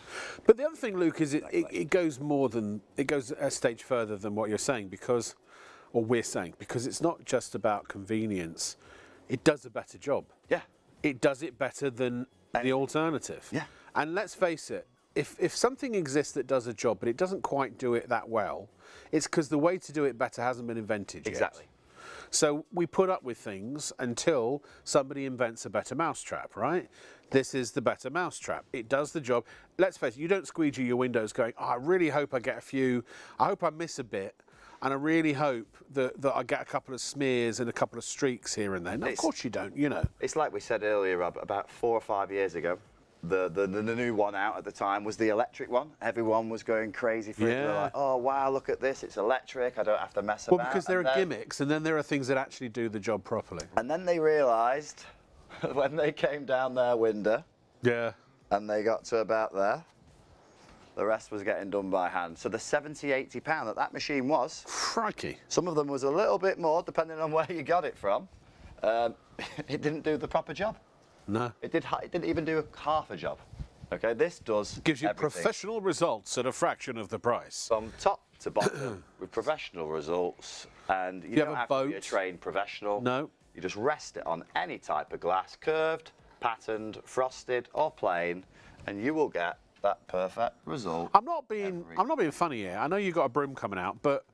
But the other thing, Luke, is it goes a stage further than what you're saying, because it's not just about convenience. It does a better job. Yeah. It does it better than the alternative. Yeah. And let's face it, if something exists that does a job but it doesn't quite do it that well, it's because the way to do it better hasn't been invented yet. Exactly. So we put up with things until somebody invents a better mousetrap, right? This is the better mousetrap. It does the job. Let's face it, you don't squeegee your windows going, I really hope I get a few, I hope I miss a bit, and I really hope that I get a couple of smears and a couple of streaks here and there. No, of course you don't, It's like we said earlier, Rob, about 4 or 5 years ago. The new one out at the time was the electric one. Everyone was going crazy for it. They were like, oh, wow, look at this. It's electric. I don't have to mess about. Well, because there are gimmicks, and then there are things that actually do the job properly. And then they realised, when they came down their window, and they got to about there, the rest was getting done by hand. So the 70, 80 pound that machine was, crikey. Some of them was a little bit more, depending on where you got it from. It didn't do the proper job. No. It didn't even do half a job. Okay, this gives you professional results at a fraction of the price. From top to bottom with professional results, and you don't have to be a trained professional. No. You just rest it on any type of glass, curved, patterned, frosted, or plain, and you will get that perfect result. I'm not being funny here. I know you've got a broom coming out, but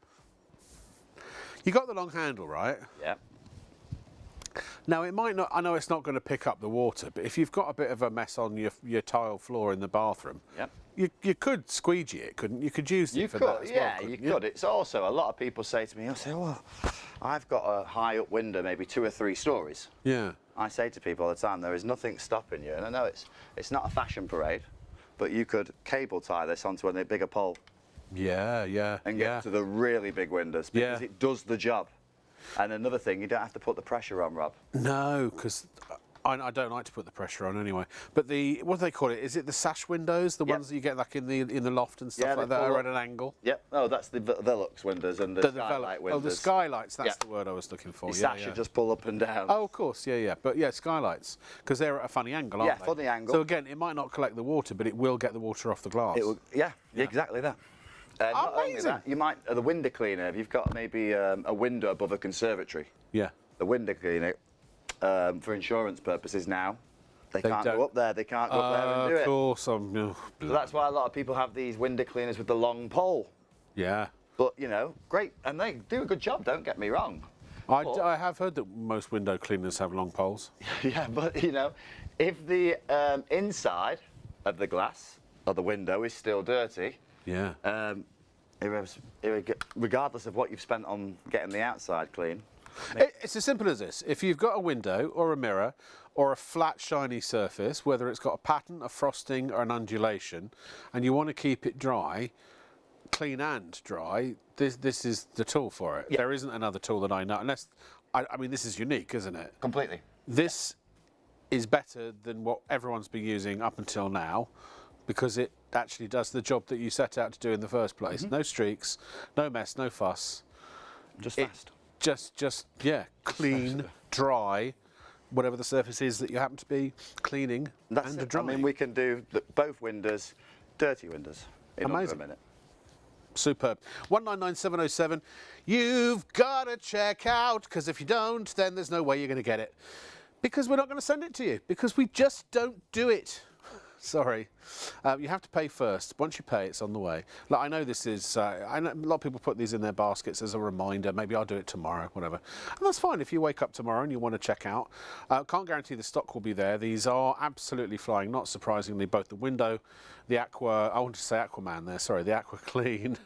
you got the long handle, right? Yeah. Now, it might not, I know it's not going to pick up the water, but if you've got a bit of a mess on your tile floor in the bathroom, you could squeegee it, couldn't you? You could use it for that as well. Yeah, you could. It's also, a lot of people say to me, well, I've got a high up window, maybe 2 or 3 stories. Yeah. I say to people all the time, there is nothing stopping you. And I know it's not a fashion parade, but you could cable tie this onto a bigger pole. Yeah, yeah, and get to the really big windows, because it does the job. And another thing, you don't have to put the pressure on, Rob. No, because I don't like to put the pressure on anyway. But what do they call it? Is it the sash windows, the ones that you get like in the loft and stuff like that, are at an angle? Yep. Oh, that's the Velux windows and the skylight windows. Oh, the skylights. That's the word I was looking for. The sash you just pull up and down. Oh, of course. Yeah, yeah. But yeah, skylights, because they're at a funny angle, aren't they? Yeah, funny angle. So again, it might not collect the water, but it will get the water off the glass. It will. Yeah, exactly that. Not only that, you might the window cleaner. If you've got maybe a window above a conservatory. Yeah. The window cleaner, for insurance purposes now, they can't go up there. They can't go up there and do it. Of course, so that's why a lot of people have these window cleaners with the long pole. Yeah. But great, and they do a good job. Don't get me wrong. I have heard that most window cleaners have long poles. Yeah, but if the inside of the glass or the window is still dirty. Yeah. Regardless of what you've spent on getting the outside clean. It's as simple as this. If you've got a window or a mirror or a flat shiny surface, whether it's got a pattern, a frosting or an undulation, and you want to keep it dry, clean and dry, this is the tool for it. Yeah. There isn't another tool that I know, unless, I mean, this is unique, isn't it? Completely. This is better than what everyone's been using up until now, because it actually does the job that you set out to do in the first place. Mm-hmm. No streaks, no mess, no fuss. Just fast. Just clean, dry, whatever the surface is that you happen to be cleaning and drying. I mean, we can do both windows, dirty windows, in under a minute. Superb. 199707. You've got to check out, because if you don't, then there's no way you're going to get it. Because we're not going to send it to you, because we just don't do it. Sorry. You have to pay first. Once you pay, it's on the way. Like, I know this is, I know a lot of people put these in their baskets as a reminder. Maybe I'll do it tomorrow, whatever. And that's fine if you wake up tomorrow and you want to check out. Can't guarantee the stock will be there. These are absolutely flying, not surprisingly, both the window, the Aqua, I wanted to say Aquaman there, sorry, the Aqua Clean.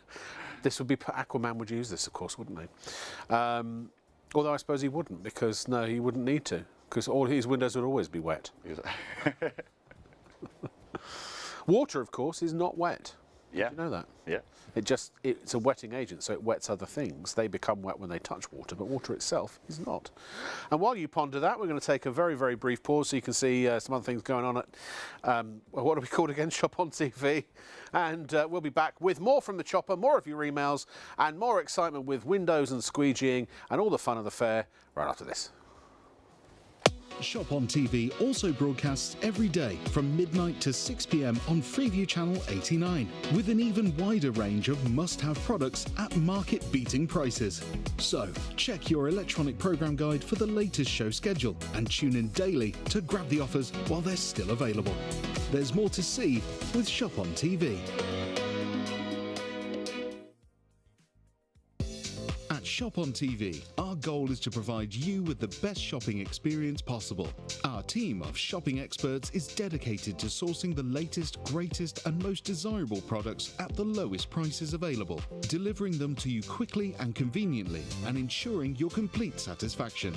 This would be, Aquaman would use this, of course, wouldn't he? Although I suppose he wouldn't, because no, he wouldn't need to, because all his windows would always be wet. Water, of course, is not wet. Yeah. Did you know that? Yeah. It's a wetting agent, so it wets other things. They become wet when they touch water, but water itself is not. And while you ponder that, we're going to take a very, very brief pause so you can see some other things going on at, what are we called again? Shop on TV. And we'll be back with more from the chopper, more of your emails, and more excitement with windows and squeegeeing and all the fun of the fair right after this. Shop on TV also broadcasts every day from midnight to 6 p.m. on Freeview Channel 89, with an even wider range of must-have products at market-beating prices. So, check your electronic program guide for the latest show schedule and tune in daily to grab the offers while they're still available. There's more to see with Shop on TV. At Shop on TV, our goal is to provide you with the best shopping experience possible. Our team of shopping experts is dedicated to sourcing the latest, greatest and most desirable products at the lowest prices available, delivering them to you quickly and conveniently and ensuring your complete satisfaction.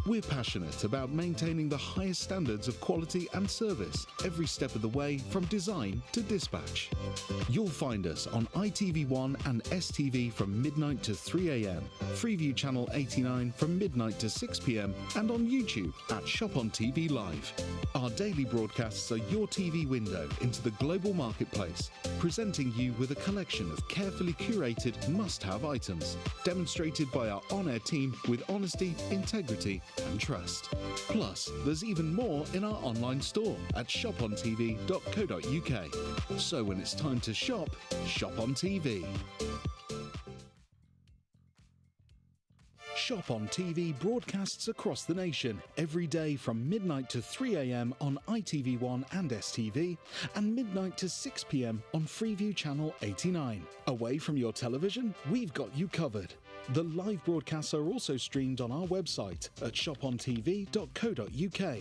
We're passionate about maintaining the highest standards of quality and service every step of the way from design to dispatch. You'll find us on ITV1 and STV from midnight to 3 a.m, Freeview Channel 89 from midnight to 6 p.m, and on YouTube at ShopOnTV Live. Our daily broadcasts are your TV window into the global marketplace, presenting you with a collection of carefully curated must-have items, demonstrated by our on-air team with honesty, integrity and trust. Plus, there's even more in our online store at shopontv.co.uk. So when it's time to shop, shop on TV. Shop on TV broadcasts across the nation every day from midnight to 3 a.m. on ITV1 and STV and midnight to 6 p.m. on Freeview Channel 89. Away from your television, we've got you covered. The live broadcasts are also streamed on our website at shopontv.co.uk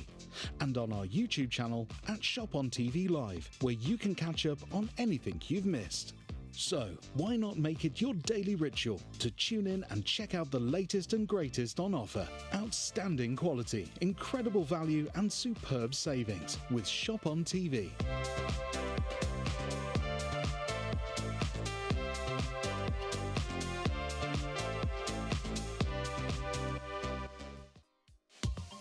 and on our YouTube channel at ShopOnTV Live, where you can catch up on anything you've missed. So, why not make it your daily ritual to tune in and check out the latest and greatest on offer? Outstanding quality, incredible value and superb savings with Shop on TV.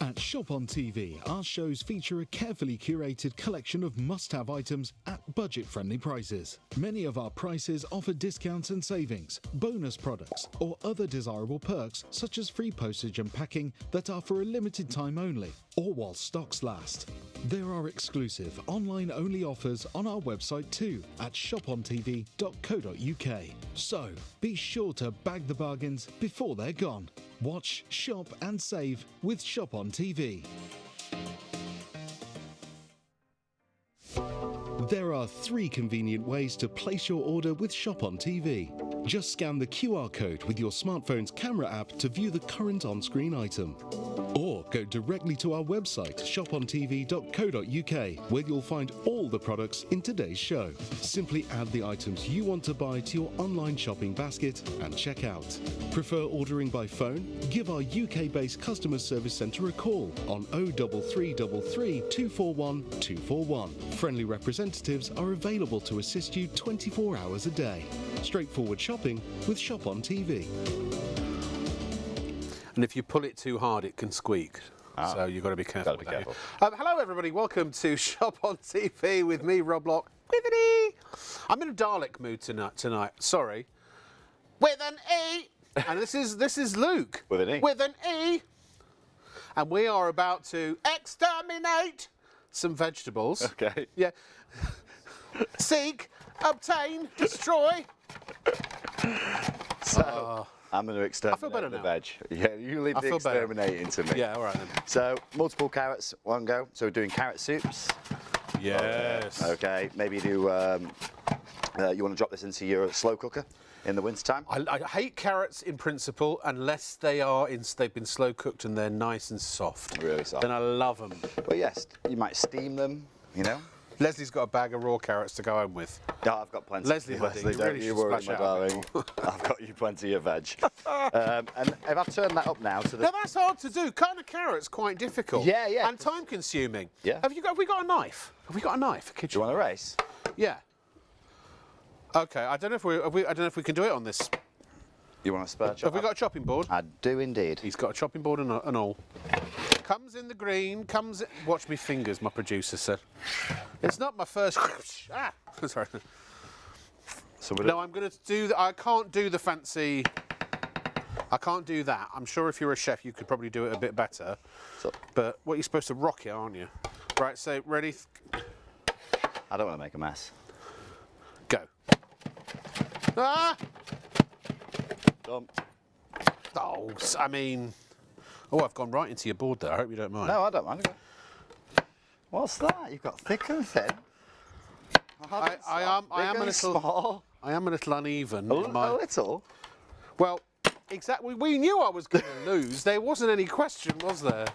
At Shop on TV, our shows feature a carefully curated collection of must-have items at budget-friendly prices. Many of our prices offer discounts and savings, bonus products, or other desirable perks such as free postage and packing that are for a limited time only, or while stocks last. There are exclusive online-only offers on our website too at shopontv.co.uk. So, be sure to bag the bargains before they're gone. Watch, shop and save with Shop on TV. There are 3 convenient ways to place your order with Shop on TV. Just scan the QR code with your smartphone's camera app to view the current on-screen item. Or go directly to our website, shopontv.co.uk, where you'll find all the products in today's show. Simply add the items you want to buy to your online shopping basket and check out. Prefer ordering by phone? Give our UK-based customer service centre a call on 03333 241 241. Friendly representatives are available to assist you 24 hours a day. Straightforward shopping with Shop on TV. And if you pull it too hard, it can squeak. So you've got to be careful. Hello, everybody. Welcome to Shop on TV with me, Rob Lock. I'm in a Dalek mood tonight. Sorry. With an E. And this is Luke. With an E. With an E. And we are about to exterminate some vegetables. Okay. Yeah. Seek, obtain, destroy. So, I'm going to exterminate the veg. Yeah, you leave the exterminating to me. Yeah, all right then. So, multiple carrots, one go. So we're doing carrot soups. Yes. Okay, maybe do, you want to drop this into your slow cooker in the wintertime? I hate carrots in principle unless they've been slow cooked and they're nice and soft. Really soft. Then I love them. Well, yes, you might steam them, you know. Leslie's got a bag of raw carrots to go home with. Yeah, I've got plenty. Leslie, Leslie, you don't really you should worry, splash my out darling. I've got you plenty of veg. And if I've turned that up now to the... Now that's hard to do. Cutting a carrot's quite difficult. Yeah, yeah. And time consuming. Yeah. Have we got a knife? Have we got a knife? Do you want a race? Yeah. Okay. I don't know if we can do it on this. You want a spare chop? Have we got a chopping board? I do indeed. He's got a chopping board and all. Comes in the green. Comes. Watch me fingers, my producer said. It's not my first. Ah, sorry. So no, I'm going to do. I can't do the fancy. I can't do that. I'm sure if you're a chef, you could probably do it a bit better. So, but what, you're supposed to rock it, aren't you? Right. So ready. I don't want to make a mess. Go. Ah! Done. Oh, I mean. Oh, I've gone right into your board there. I hope you don't mind. No, I don't mind. What's that? You've got thick and thin. I am a little small. I am a little uneven. A little. Well, exactly. We knew I was going to lose. There wasn't any question, was there?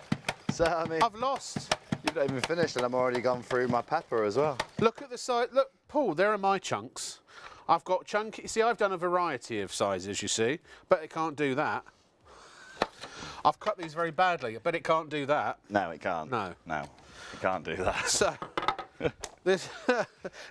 So I mean, I've lost. You've not even finished, and I'm already gone through my pepper as well. Look at the side. Look, Paul. There are my chunks. I've got chunky. See, I've done a variety of sizes. You see, but it can't do that. I've cut these very badly, but it can't do that. No, it can't. No. No, it can't do that. So, this.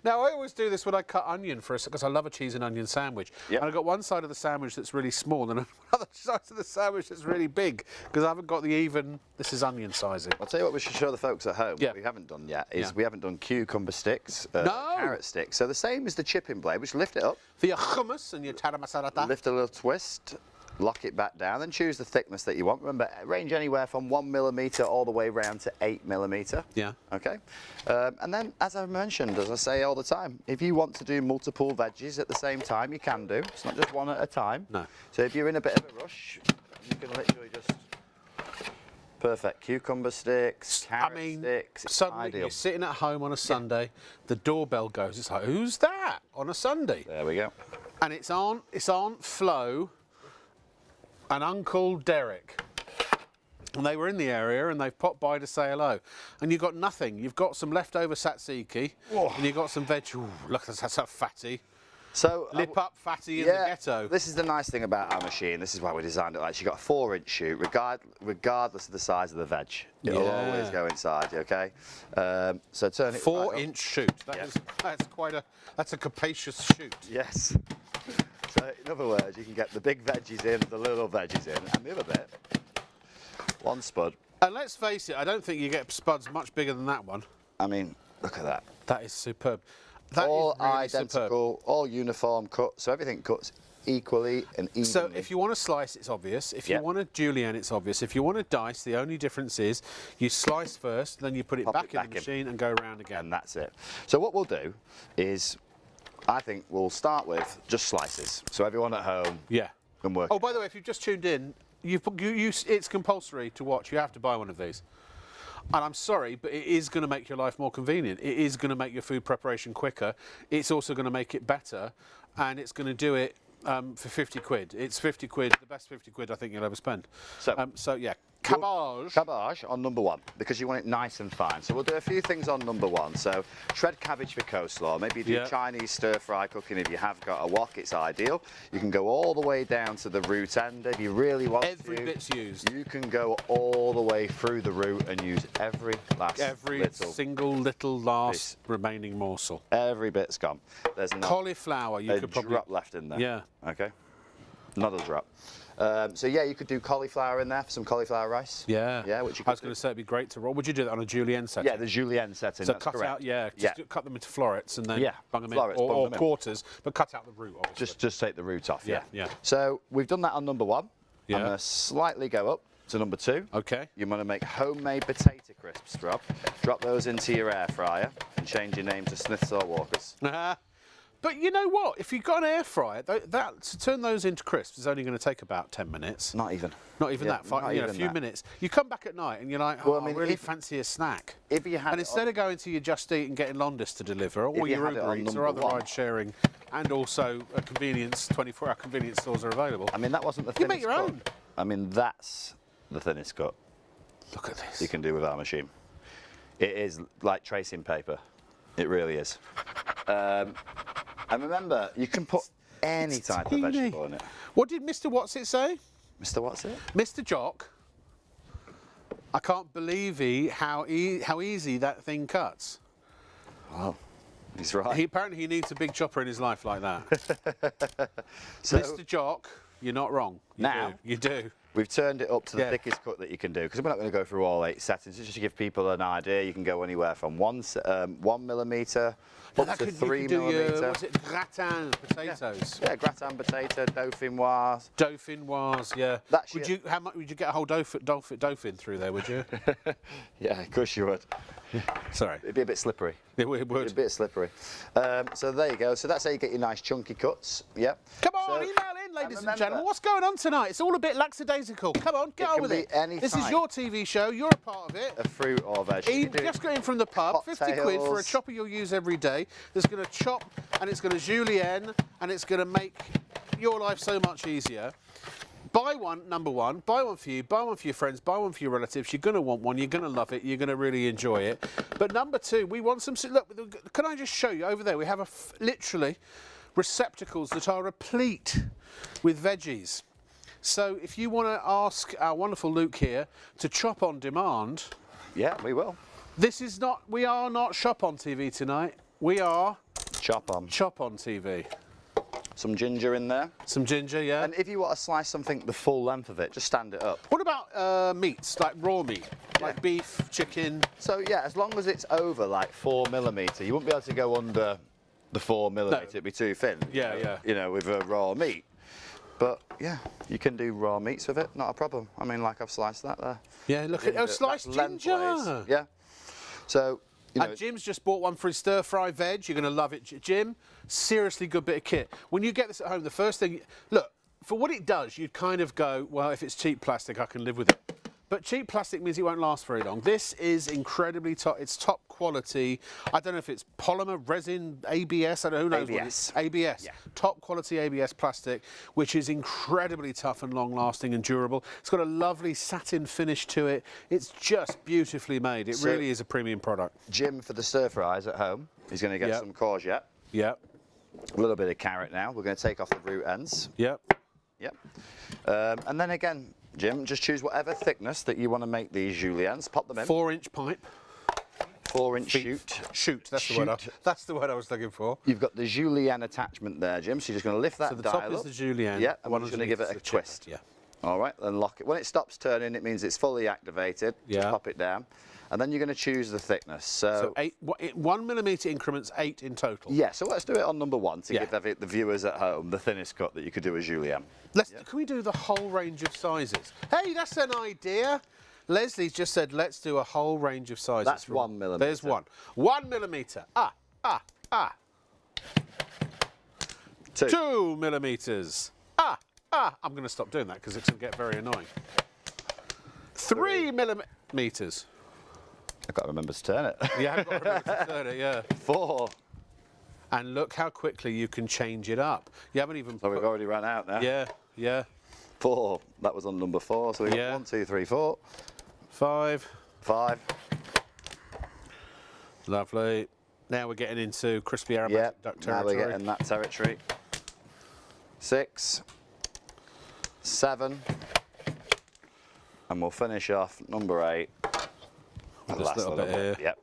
Now, I always do this when I cut onion for us, because I love a cheese and onion sandwich. Yep. And I've got one side of the sandwich that's really small and another side of the sandwich that's really big, because I haven't got the even. This is onion sizing. I'll tell you what we should show the folks at home. Yeah. What we haven't done yet is Yeah. we haven't done cucumber sticks, No. carrot sticks. So the same as the chipping blade, which lift it up, For your hummus and your tara masala. lift a little twist, lock it back down, and choose the thickness that you want. Remember, range anywhere from 1 millimetre all the way round to 8 millimetre. Yeah. Okay. And then, as I mentioned, as I say all the time, if you want to do multiple veggies at the same time, you can do. It's not just one at a time. No. So if you're in a bit of a rush, you can literally just... Perfect. Cucumber sticks, carrot sticks. It's suddenly ideal. you're sitting at home on a Sunday, the doorbell goes. It's like, who's that on a Sunday? There we go. And it's Aunt Flo and Uncle Derek. And they were in the area and they've popped by to say hello. And you've got nothing. You've got some leftover tzatziki and you've got some veg. Ooh, look, that's a fatty. So Lip up fatty in the ghetto. This is the nice thing about our machine. This is why we designed it like this. You've got a 4-inch chute, regardless of the size of the veg. It'll always go inside you, okay? So turn it 4-inch chute. That's a capacious chute. Yes. So in other words, you can get the big veggies in, the little veggies in, and the other bit, one spud. And let's face it, I don't think you get spuds much bigger than that one. I mean, look at that. That is superb. That all is really identical, superb. all uniform cut, so everything cuts equally and evenly. So if you want to slice, it's obvious. If you want to julienne, it's obvious. If you want to dice, the only difference is you slice first, then you put it back in the machine and go around again. And that's it. So what we'll do is, I think we'll start with just slices. So everyone at home can work. Oh, by the way, if you've just tuned in, it's compulsory to watch. You have to buy one of these. And I'm sorry, but it is going to make your life more convenient. It is going to make your food preparation quicker. It's also going to make it better. And it's going to do it for 50 quid. It's 50 quid, the best 50 quid I think you'll ever spend. So yeah, cabbage. Cabbage on number 1, because you want it nice and fine. So we'll do a few things on number 1. So shred cabbage for coleslaw. Maybe do Chinese stir-fry cooking. If you have got a wok, it's ideal. You can go all the way down to the root end if you really want to. Every bit's used. You can go all the way through the root and use every single little last remaining morsel. Every bit's gone. There's not cauliflower. You could probably drop left in there. Yeah. Okay. Not a drop. So yeah, you could do cauliflower in there for some cauliflower rice. Yeah. Yeah, which you could I was going to say it'd be great to roll. Would you do that on a julienne setting? Yeah, the julienne setting. So that's cut correct. out, cut them into florets and then bung them florets, in, or them in. quarters, but cut out the root. Obviously. Just take the root off. Yeah. Yeah. So we've done that on number 1. Yeah. I'm going to slightly go up to number 2. Okay. You want to make homemade potato crisps, Rob. Drop those into your air fryer and change your name to Smiths or Walkers. But you know what? If you've got an air fryer, to turn those into crisps is only going to take about 10 minutes. Not even. Not even that. A few minutes. You come back at night and you're like, I really fancy a snack. If you had and instead of going to your Just Eat and getting Londis to deliver, or your Uber Eats or other ride sharing, and also a convenience, 24-hour convenience stores are available. I mean, that wasn't the thinnest You make your own. I mean, that's the thinnest cut. Look at this. You can do with our machine. It is like tracing paper. It really is. And remember, you can put any type of vegetable in it. What did Mr. What's it say? Mr. What's it? Mr. Jock. I can't believe how easy that thing cuts. Wow, he's right. Apparently he needs a big chopper in his life like that. So, Mr. Jock, you're not wrong. You do. We've turned it up to the thickest cut that you can do, because we're not going to go through all 8 settings. Just to give people an idea, you can go anywhere from 1 millimetre up to 3 millimetre. Was it gratin potatoes? Yeah, gratin potato, dauphinoise. Dauphinoise, yeah. How much would you get a whole dauphin through there? Would you? Yeah, of course you would. Sorry. It'd be a bit slippery. It would. It'd be a bit slippery. So there you go. So that's how you get your nice chunky cuts. Yeah. Come on, email in, ladies and gentlemen. What's going on tonight? It's all a bit lackadaisical. Come on, get on with it. This is your TV show. You're a part of it. A fruit or veg. Just got in from the pub. 50 quid for a chopper you'll use every day. That's going to chop and it's going to julienne and it's going to make your life so much easier. Buy one, number one. Buy one for you. Buy one for your friends. Buy one for your relatives. You're going to want one. You're going to love it. You're going to really enjoy it. But number two, we want some. Look, can I just show you over there? We have literally receptacles that are replete with veggies. So if you want to ask our wonderful Luke here to chop on demand, yeah, we will. We are not Shop on TV tonight. We are Chop on TV. Some ginger in there. Some ginger, yeah. And if you want to slice something the full length of it, just stand it up. What about meats, like raw meat, like beef, chicken? So yeah, as long as it's over like 4 millimetre, you wouldn't be able to go under the 4 millimetre. It'd be too thin. Yeah. You know, with a raw meat. But yeah, you can do raw meats with it, not a problem. I mean, like I've sliced that there. Yeah, look at sliced ginger. Yeah. So. You know, and Jim's just bought one for his stir-fry veg. You're going to love it, Jim. Seriously good bit of kit. When you get this at home, the first thing... Look, for what it does, you'd kind of go, well, if it's cheap plastic, I can live with it. But cheap plastic means it won't last very long. This is incredibly top. It's top quality. I don't know if it's polymer, resin, ABS. I don't know. Who knows what it is. ABS. Yeah. Top quality ABS plastic, which is incredibly tough and long-lasting and durable. It's got a lovely satin finish to it. It's just beautifully made. It really is a premium product. Jim, for the stir-fries at home, he's going to get some courgette. Yep. A little bit of carrot now. We're going to take off the root ends. Yep. Yep. And then again, Jim, just choose whatever thickness that you want to make these juliennes. Pop them in. 4-inch pipe. 4-inch chute. Chute, that's the word I was looking for. You've got the julienne attachment there, Jim, so you're just going to lift that dial up. So the top is the julienne. Yeah, and we're just going to give it a twist. Yeah. All right, then lock it. When it stops turning, it means it's fully activated. Yeah. Just pop it down. And then you're going to choose the thickness. So 1 millimetre increments, 8 in total. Yeah, so let's do it on number 1 to give the viewers at home the thinnest cut that you could do a julienne. Can we do the whole range of sizes? Hey, that's an idea. Leslie's just said, let's do a whole range of sizes. That's 1 millimetre. There's one. 1 millimetre. 2 millimetres. I'm going to stop doing that because it's going to get very annoying. 3 millimetres. I've got to remember to turn it. Yeah, I've got to remember to turn it, yeah. 4. And look how quickly you can change it up. You haven't even... So we've already run out now. Yeah, yeah. 4. That was on number 4. So we've got 1, 2, 3, 4. 5. 5. Lovely. Now we're getting into crispy aromatic duck territory. Now we're getting that territory. 6. 7. And we'll finish off number 8. This little bit here. Yep.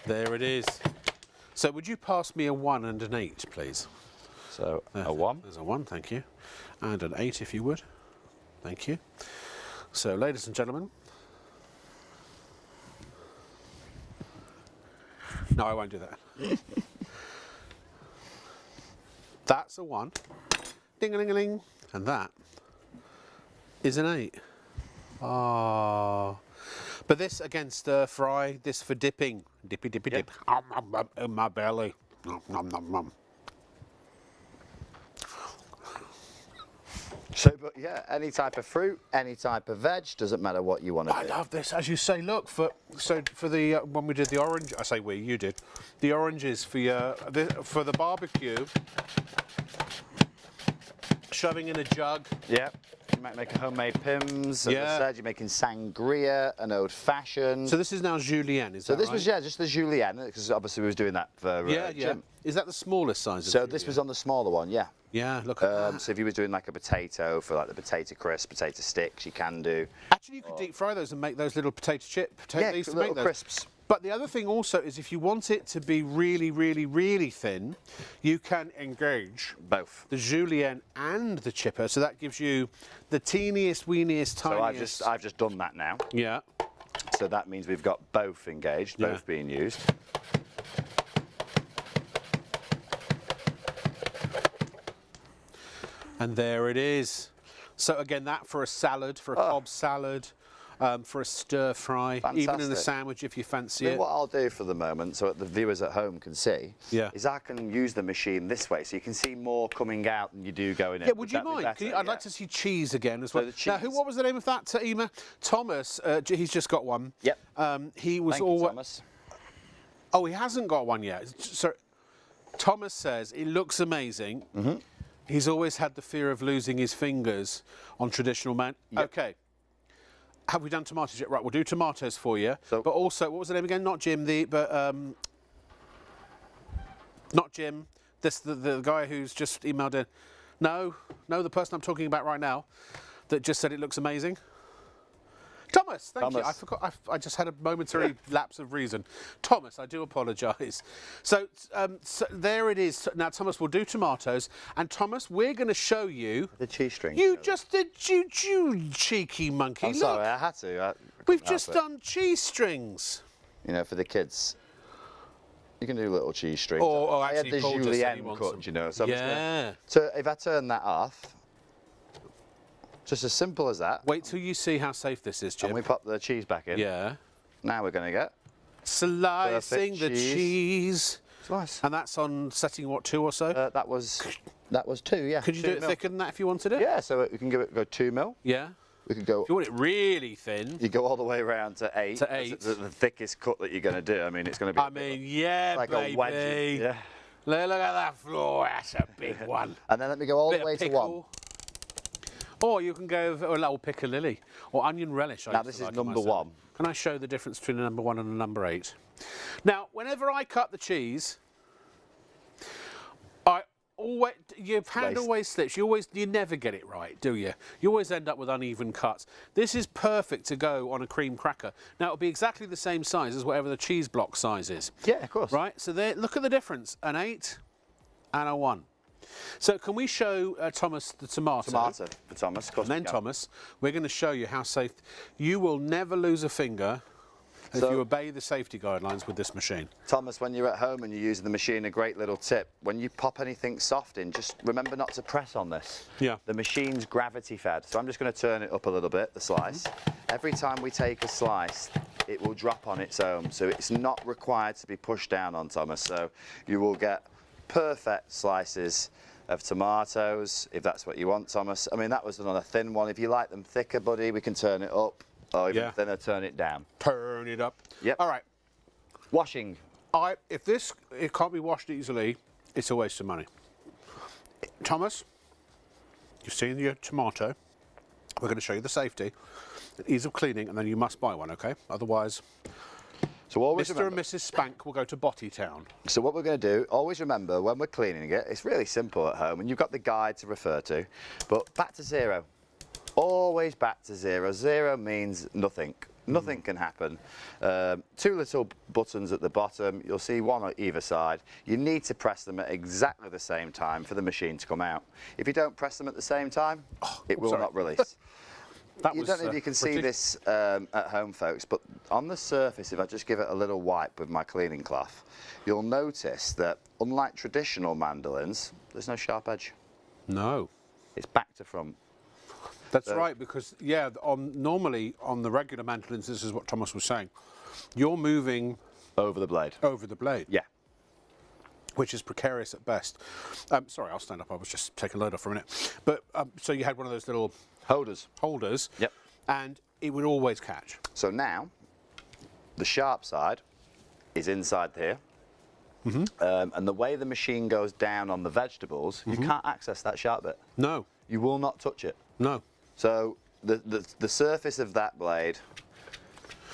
There it is. So would you pass me a 1 and an 8, please? So a 1. There's a 1, thank you. And an 8, if you would. Thank you. So, ladies and gentlemen. No, I won't do that. That's a 1. Ding-a-ling-a-ling. And that is an 8. Oh. But this, again, stir fry, this for dipping. Dippy, dippy, dip. In my belly. Nom, nom, nom, nom. So, but yeah, any type of fruit, any type of veg, doesn't matter what you want to do. I love this. As you say, look, for the when we did the orange, I say we, you did, the oranges for the barbecue, shoving in a jug. Yeah. You might make a homemade Pims. As Yeah. I said, you're making sangria, an old-fashioned. So this is now julienne, is that right? So this was, yeah, just the julienne, because obviously we was doing that for Jim. Is that the smallest size of So julienne? this was on the smaller one, yeah. Yeah, look at that. So if you were doing like a potato for like the potato crisp, potato sticks, you can do. Actually, you could deep fry those and make those little potato Yeah, leaves to little make those. crisps. But the other thing also is if you want it to be really, really, really thin, you can engage Both. the julienne and the chipper. So that gives you the teeniest, weeniest, tiniest. So I've just done that now. Yeah. So that means we've got both engaged, both being used. And there it is. So again, that for a salad, for a Cobb salad, for a stir fry, even in a Fantastic. sandwich if you fancy Then it. what I'll do for the moment, so that the viewers at home can see, is I can use the machine this way, so you can see more coming out than you do going in. Yeah, would you that be mind? better? I'd like to see cheese again as well. the Now, cheese. what was the name of that email? Thomas, he's just got one. Yep. He was Thank you, always. Thomas. Oh, he hasn't got one yet. So, Thomas says it looks amazing. He's always had the fear of losing his fingers on traditional man. Yep. Okay. Have we done tomatoes yet? Right, we'll do tomatoes for you. So- but also, what was the name again? Not Jim, not Jim. The guy who's just emailed in. No, the person I'm talking about right now that just said it looks amazing. Thomas, thank you. I Thomas. forgot. I just had a momentary lapse of reason. Thomas, I do apologise. So there it is. Now, Thomas, we'll do tomatoes. And Thomas, we're going to show you. The cheese string. You just did, you cheeky monkey. I'm Look, sorry, I had to. we've just done cheese strings. You know, for the kids. You can do little cheese strings. Oh, I had actually, the Paul just said he julienne wants cut, them. you know. So I'm just Yeah. gonna, so if I turn that off, just as simple as that, Wait till you see how safe this is, Jim. and we pop the cheese back in. Yeah. Now we're going to get Slicing Perfect the cheese. cheese. slice. And that's on setting, what, 2 or so? That was 2, yeah. Could you do 2 it mil. thicker than that if you wanted it? Yeah, so we can go 2 mil. Yeah. We could go. If you want it really thin. You go all the way around to 8. To 8. That's the thickest cut that you're going to do. I mean, it's going to be. I mean, yeah, like baby. a wedgie. Yeah. Look at that floor. That's a big one. And then let me go all Bit the way of to 1. pickle. Or you can go with a little piccalilli or onion relish. Now this is number 1. Can I show the difference between a number 1 and a number 8? Now, whenever I cut the cheese, your hand always slips. You never get it right, do you? You always end up with uneven cuts. This is perfect to go on a cream cracker. Now it'll be exactly the same size as whatever the cheese block size is. Yeah, of course. Right. So there, look at the difference: an 8 and a 1. So can we show Thomas the tomato? Tomato for Thomas. Of course And then we can. Thomas, we're going to show you how safe. You will never lose a finger if So- you obey the safety guidelines with this machine. Thomas, when you're at home and you're using the machine, a great little tip, when you pop anything soft in, just remember not to press on this. Yeah. The machine's gravity fed. So I'm just going to turn it up a little bit, the slice. Every time we take a slice, it will drop on its own. So it's not required to be pushed down on, Thomas. So you will get perfect slices of tomatoes, if that's what you want, Thomas. I mean, that was on a thin one. If you like them thicker, buddy, we can turn it up. Or even thinner, turn it down. Turn it up. Yep. All right. Washing. If it can't be washed easily, it's a waste of money. Thomas, you've seen your tomato. We're going to show you the safety, the ease of cleaning, and then you must buy one, okay? Otherwise, So always Mr. remember, and Mrs. Spank will go to Botty Town. So what we're going to do, always remember when we're cleaning it, it's really simple at home and you've got the guide to refer to, but back to 0. Always back to 0. 0 means nothing. Nothing can happen. 2 little buttons at the bottom. You'll see 1 on either side. You need to press them at exactly the same time for the machine to come out. If you don't press them at the same time, it will not release. You don't know if you can see this at home, folks, but on the surface, if I just give it a little wipe with my cleaning cloth, you'll notice that unlike traditional mandolins, there's no sharp edge. No. It's back to front. That's right, because, yeah, normally on the regular mandolins, this is what Thomas was saying, you're moving Over the blade. over the blade. Yeah. Which is precarious at best. Sorry, I'll stand up. I was just taking a load off for a minute. But so you had one of those little holders. Yep. And it would always catch. So now, the sharp side is inside here. And the way the machine goes down on the vegetables, you can't access that sharp bit. No. You will not touch it. No. So the surface of that blade,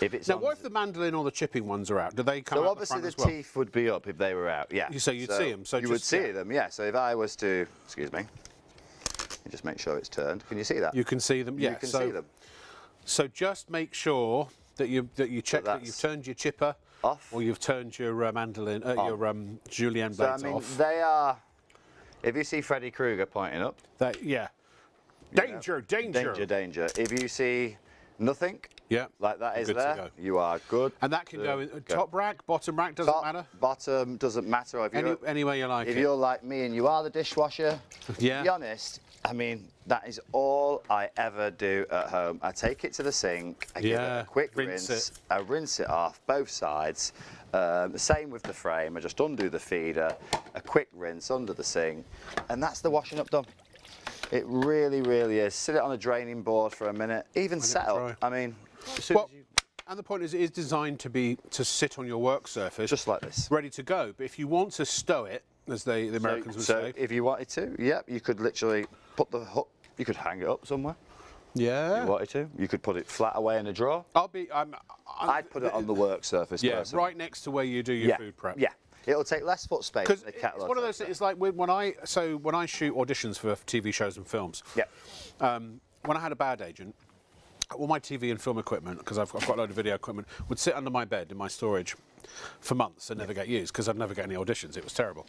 if it's now, what if the mandolin or the chipping ones are out? Do they come out? So obviously the teeth would be up if they were out. Yeah. So you'd see them. So you would see them. Yeah. So if I was to, excuse me, just make sure it's turned. Can you see that? You can see them. Yeah. You can see them. So just make sure that you check that you've turned your chipper off, or you've turned your mandolin, your julienne blades so, I mean, off. They are. If you see Freddy Krueger pointing up, yeah. Danger, danger, danger, danger. If you see nothing, like that is there, you are good. And that can go in top rack, bottom rack, doesn't matter. Bottom doesn't matter. Or if any way you like if you're like me and you are the dishwasher, to be honest, I mean, that is all I ever do at home. I take it to the sink, I give it a quick rinse, I rinse it off both sides. The same with the frame. I just undo the feeder, a quick rinse under the sink, and that's the washing up done. It really, really is. Sit it on a draining board for a minute, even set up. I mean, as soon as you... And the point is, it is designed to sit on your work surface, just like this, ready to go. But if you want to stow it, as the Americans would say, if you wanted to, you could literally put the hook. You could hang it up somewhere. Yeah. If you wanted to. You could put it flat away in a drawer. I'd put it on the work surface. Yeah, right next to where you do your food prep. Yeah. It'll take less foot space. Because it's one of those things. It's like when I shoot auditions for TV shows and films. Yeah. When I had a bad agent, all my TV and film equipment, because I've got a load of video equipment, would sit under my bed in my storage for months and never get used because I'd never get any auditions. It was terrible.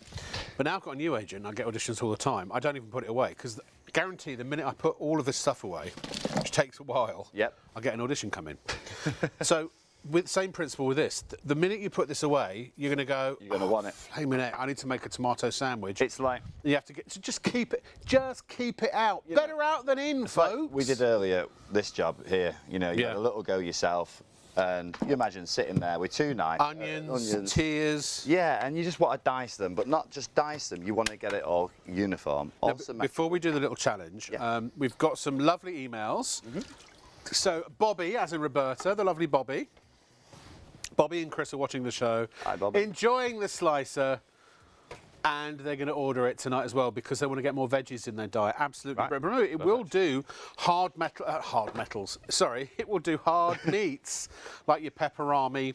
But now I've got a new agent. I get auditions all the time. I don't even put it away because guarantee the minute I put all of this stuff away, which takes a while, I get an audition coming. So. With same principle with this, the minute you put this away, you're going to go. You're going to want it. Hey, minute, I need to make a tomato sandwich. It's like you have to just keep it out. Better out than in, folks. Like we did earlier this job here. You know, you had a little go yourself, and you imagine sitting there with two knives, onions, tears. Yeah, and you just want to dice them, but not just dice them. You want to get it all uniform. Now, before we do the little challenge, we've got some lovely emails. So Bobby, as in Roberta, the lovely Bobby. Bobby and Chris are watching the show, Hi, Bobby. enjoying the slicer, and they're going to order it tonight as well because they want to get more veggies in their diet. Absolutely. Right. Remember, it will do hard metals. Sorry, it will do hard meats like your pepperami.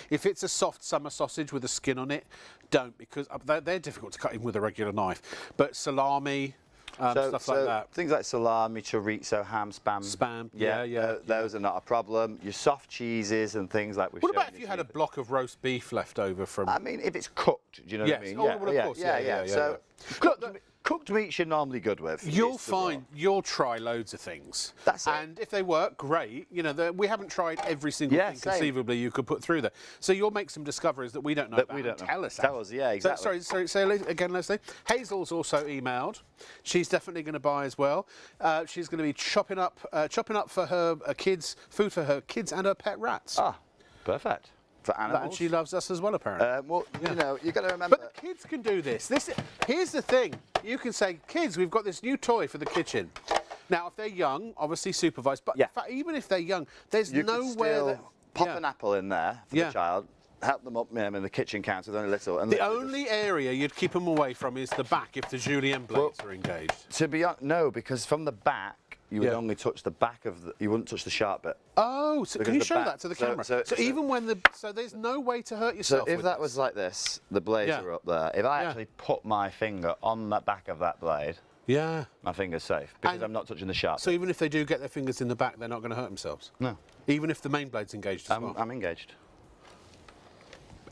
If it's a soft summer sausage with a skin on it, don't, because they're difficult to cut even with a regular knife. But salami. Stuff like that. Things like salami, chorizo, ham, spam. Those are not a problem. Your soft cheeses and things like we've What about if you had a block of roast beef left over from... I mean, if it's cooked, do you know what I mean? Of course. Yeah. So, cooked meats you're normally good with. You'll try loads of things. That's it. And if they work, great. You know, we haven't tried every single thing conceivably you could put through there. So you'll make some discoveries that we don't know about. We don't know. Tell us. Yeah, exactly. So, sorry, say again, Leslie. Hazel's also emailed. She's definitely going to buy as well. She's going to be chopping up for her kids, food for her kids and her pet rats. Ah, perfect. For animals. And she loves us as well, apparently. You know, you've got to remember... But the kids can do this. Here's the thing. You can say, kids, we've got this new toy for the kitchen. Now, if they're young, obviously supervised. But in fact, even if they're young, there's nowhere that... Pop an apple in there for the child. Help them up in the kitchen counter, only little. And the only area you'd keep them away from is the back if the julienne blades are engaged. To be honest, no, because from the back, you would only touch the back of the... You wouldn't touch the sharp bit. Oh, so can you show that to the camera? So even when so there's no way to hurt yourself. So if that was like this, the blades are up there. If I actually put my finger on the back of that blade, my finger's safe because I'm not touching the sharp. So even if they do get their fingers in the back, they're not going to hurt themselves. No. Even if the main blade's engaged as well. I'm engaged.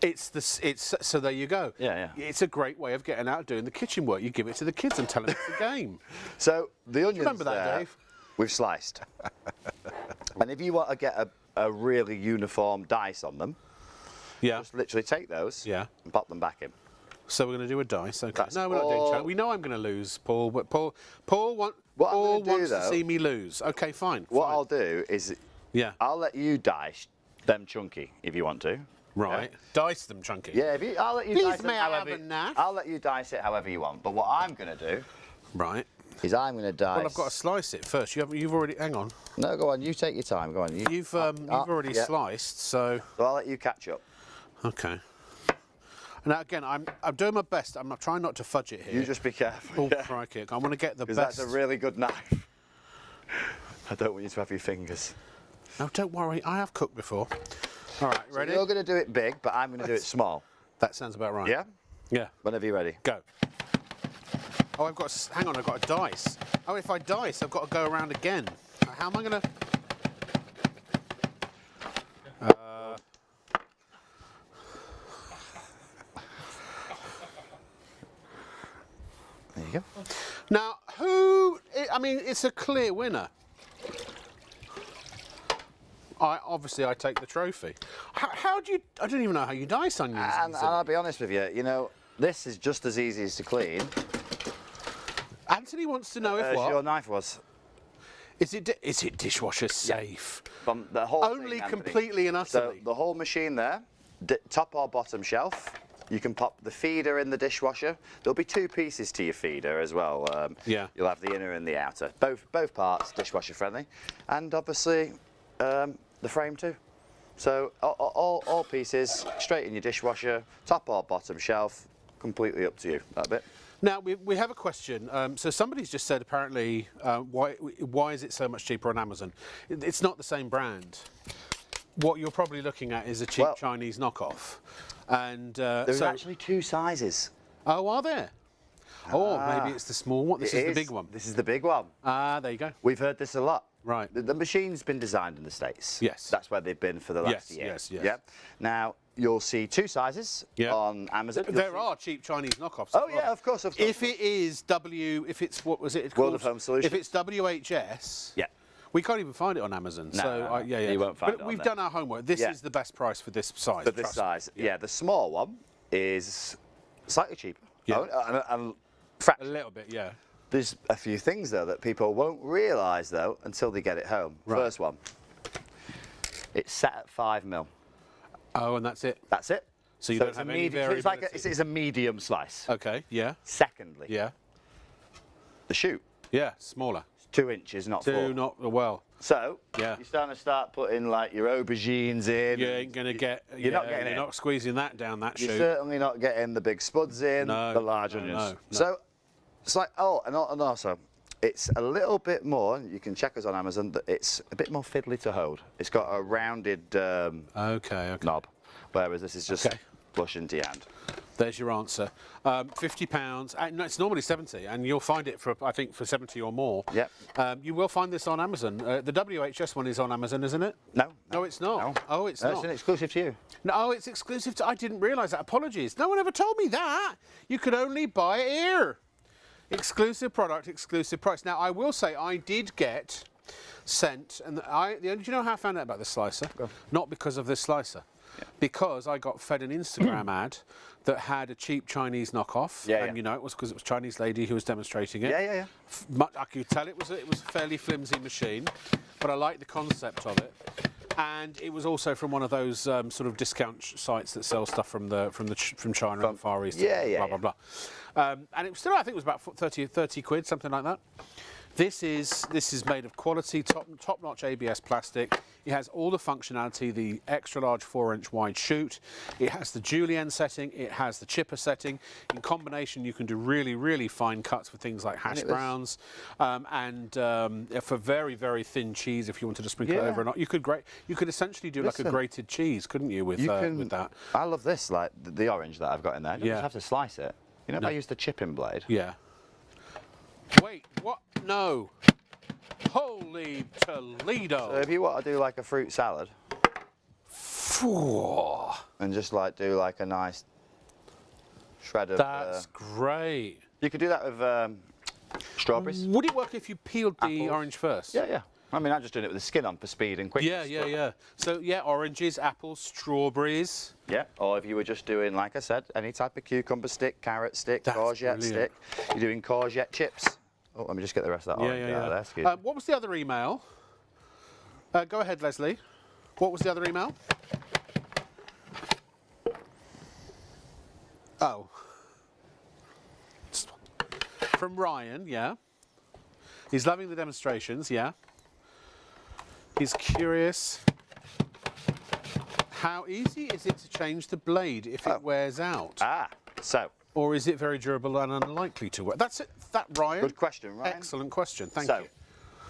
So there you go. Yeah. It's a great way of getting out doing the kitchen work. You give it to the kids and tell them it's a game. So the onions remember that, Dave? We've sliced. And if you want to get a really uniform dice on them, just literally take those and pop them back in. So we're going to do a dice. Okay. No, we're not doing challenge. We know I'm going to lose, Paul. But Paul wants to see me lose. Okay, fine. What I'll do is, I'll let you dice them chunky if you want to. Right. Dice them chunky. Yeah, I'll let you Please dice them may I however. have a knife? I'll let you dice it however you want. But what I'm going to do, is I'm going to dice. Well, I've got to slice it first. You've already. Hang on. No, go on. You take your time. Go on. You've already sliced, so. So I'll let you catch up. Okay. Now again, I'm doing my best. I'm not trying not to fudge it here. You just be careful. Oh, crikey! I want to get the best. Because that's a really good knife. I don't want you to have your fingers. No, don't worry. I have cooked before. All right, ready? So you're going to do it big, but I'm going to do it small. That sounds about right. Yeah? Yeah. Whenever you're ready. Go. Oh, hang on, I've got a dice. Oh, if I dice, I've got to go around again. How am I going to... There you go. Now, I mean, it's a clear winner. Obviously, I take the trophy. How do you... I don't even know how you dice onions. And I'll be honest with you, you know, this is just as easy as to clean. Anthony wants to know if as what? your knife was. Is it dishwasher safe? From the whole Only thing, Anthony. completely and So utterly. the whole machine there, top or bottom shelf. You can pop the feeder in the dishwasher. There'll be 2 pieces to your feeder as well. Yeah. You'll have the inner and the outer. Both parts dishwasher friendly, and obviously the frame too. So all pieces straight in your dishwasher, top or bottom shelf, completely up to you. That bit. Now, we have a question. So somebody's just said, apparently, why is it so much cheaper on Amazon? It's not the same brand. What you're probably looking at is a cheap Chinese knockoff. And There's actually 2 sizes. Oh, are there? Oh, maybe it's the small one. This is the big one. This is the big one. Ah, there you go. We've heard this a lot. Right. The machine's been designed in the States. Yes. That's where they've been for the last year. Yes. Yeah. Now, you'll see 2 sizes on Amazon. There are cheap Chinese knockoffs. Oh, yeah, of course. If it is what was it called? World of Home Solutions. If it's WHS. Yeah. We can't even find it on Amazon. No, yeah. You won't find it But on we've there. done our homework. This is the best price for this size. For this size. Yeah, the small one is slightly cheaper. Yeah. And a little bit, yeah. There's a few things, though, that people won't realise, though, until they get it home. Right. First one. It's set at 5mm. Oh, and that's it? That's it. So you don't have any variability. It's a medium slice. Okay, yeah. Secondly. Yeah. The chute. Yeah, smaller. 2 inches, not 4. Not well. So, Yeah. you're starting to start putting like your aubergines in. You ain't going to get... You're not getting it. You're not squeezing that down that You're chute. certainly not getting the big spuds in, the large onions. No. So, it's like, and also, it's a little bit more, you can check us on Amazon, that it's a bit more fiddly to hold. It's got a rounded Okay. knob, whereas this is just flush into your hand. There's your answer. £50. No, it's normally 70, and you'll find it for, I think, for 70 or more. Yep. You will find this on Amazon. The WHS one is on Amazon, isn't it? No. No, it's not. No. Oh, it's No, not. it's an exclusive to you. No, it's exclusive to... I didn't realise that. Apologies. No one ever told me that. You could only buy it here. Exclusive product, exclusive price. Now, I will say I did get sent... and do you know how I found out about this slicer? Not because of this slicer. Yeah. Because I got fed an Instagram ad that had a cheap Chinese knockoff, and you know it was because it was a Chinese lady who was demonstrating it. Yeah. I could tell it was a fairly flimsy machine, but I liked the concept of it. And it was also from one of those sort of discount sites that sell stuff from China and the Far East. Blah blah. And it was still, I think, it was about 30 quid, something like that. This is made of quality, top-notch ABS plastic. It has all the functionality, the extra large 4-inch wide chute. It has the julienne setting. It has the chipper setting. In combination, you can do really, really fine cuts for things like hash browns, and for very, very thin cheese. If you wanted to sprinkle it over or not, you could essentially do like a grated cheese, couldn't you? With that. I love this, like the orange that I've got in there. You just have to slice it. You know, if I use the chipping blade. Yeah. Wait, what? No. Holy Toledo. So if you want to do like a fruit salad and just like do like a nice shred of... That's great. You could do that with strawberries. Would it work if you peeled the Apples. orange first? Yeah. I mean, I'm just doing it with the skin on for speed and quickness. Yeah. So, oranges, apples, strawberries. Yeah, or if you were just doing, like I said, any type of cucumber stick, carrot stick, courgette stick. You're doing courgette chips. Oh, let me just get the rest of that orange out of there. Excuse me. What was the other email? Go ahead, Leslie. What was the other email? Oh. From Ryan, yeah. He's loving the demonstrations, yeah. He's curious. How easy is it to change the blade if it wears out? So. Or is it very durable and unlikely to wear? That's it. That, Ryan. Good question, Ryan. Excellent question. Thank you.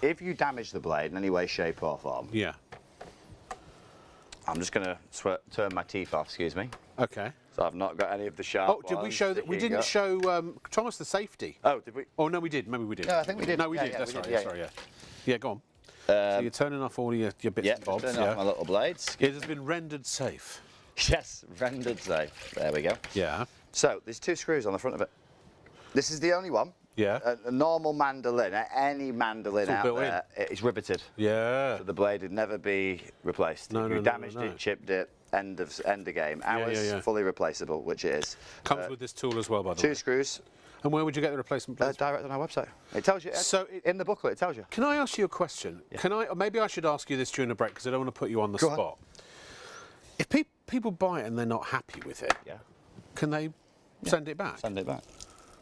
if you damage the blade in any way, shape or form, yeah. I'm just going to turn my teeth off, excuse me. Okay. So I've not got any of the sharp Oh, did we show that? We sticking didn't up. show Thomas the safety. Oh, did we? Oh, no, we did. Maybe we did. No, I think we did. No, we Yeah, did. yeah, That's we right. did, Yeah, yeah. sorry, yeah. Yeah, go on. So you're turning off all your bits Yeah, and bobs. turning off my little blades. It has been rendered safe. Yes, rendered safe. There we go. Yeah. So there's 2 screws on the front of it. This is the only one. Yeah. A normal mandolin, any mandolin out built there, it's riveted. Yeah. So the blade would never be replaced. No, if no, you no, damaged no, no. it, chipped it, end of game. Ours fully replaceable, which it is. Comes with this tool as well, by the 2 way. screws. And where would you get the replacement blades? Direct on our website. It tells you. So in the booklet, it tells you. Can I ask you a question? Yeah. Can I? Or maybe I should ask you this during the break because I don't want to put you on the Go on. spot. If people buy it and they're not happy with it, Yeah. can they send it back? Send it back.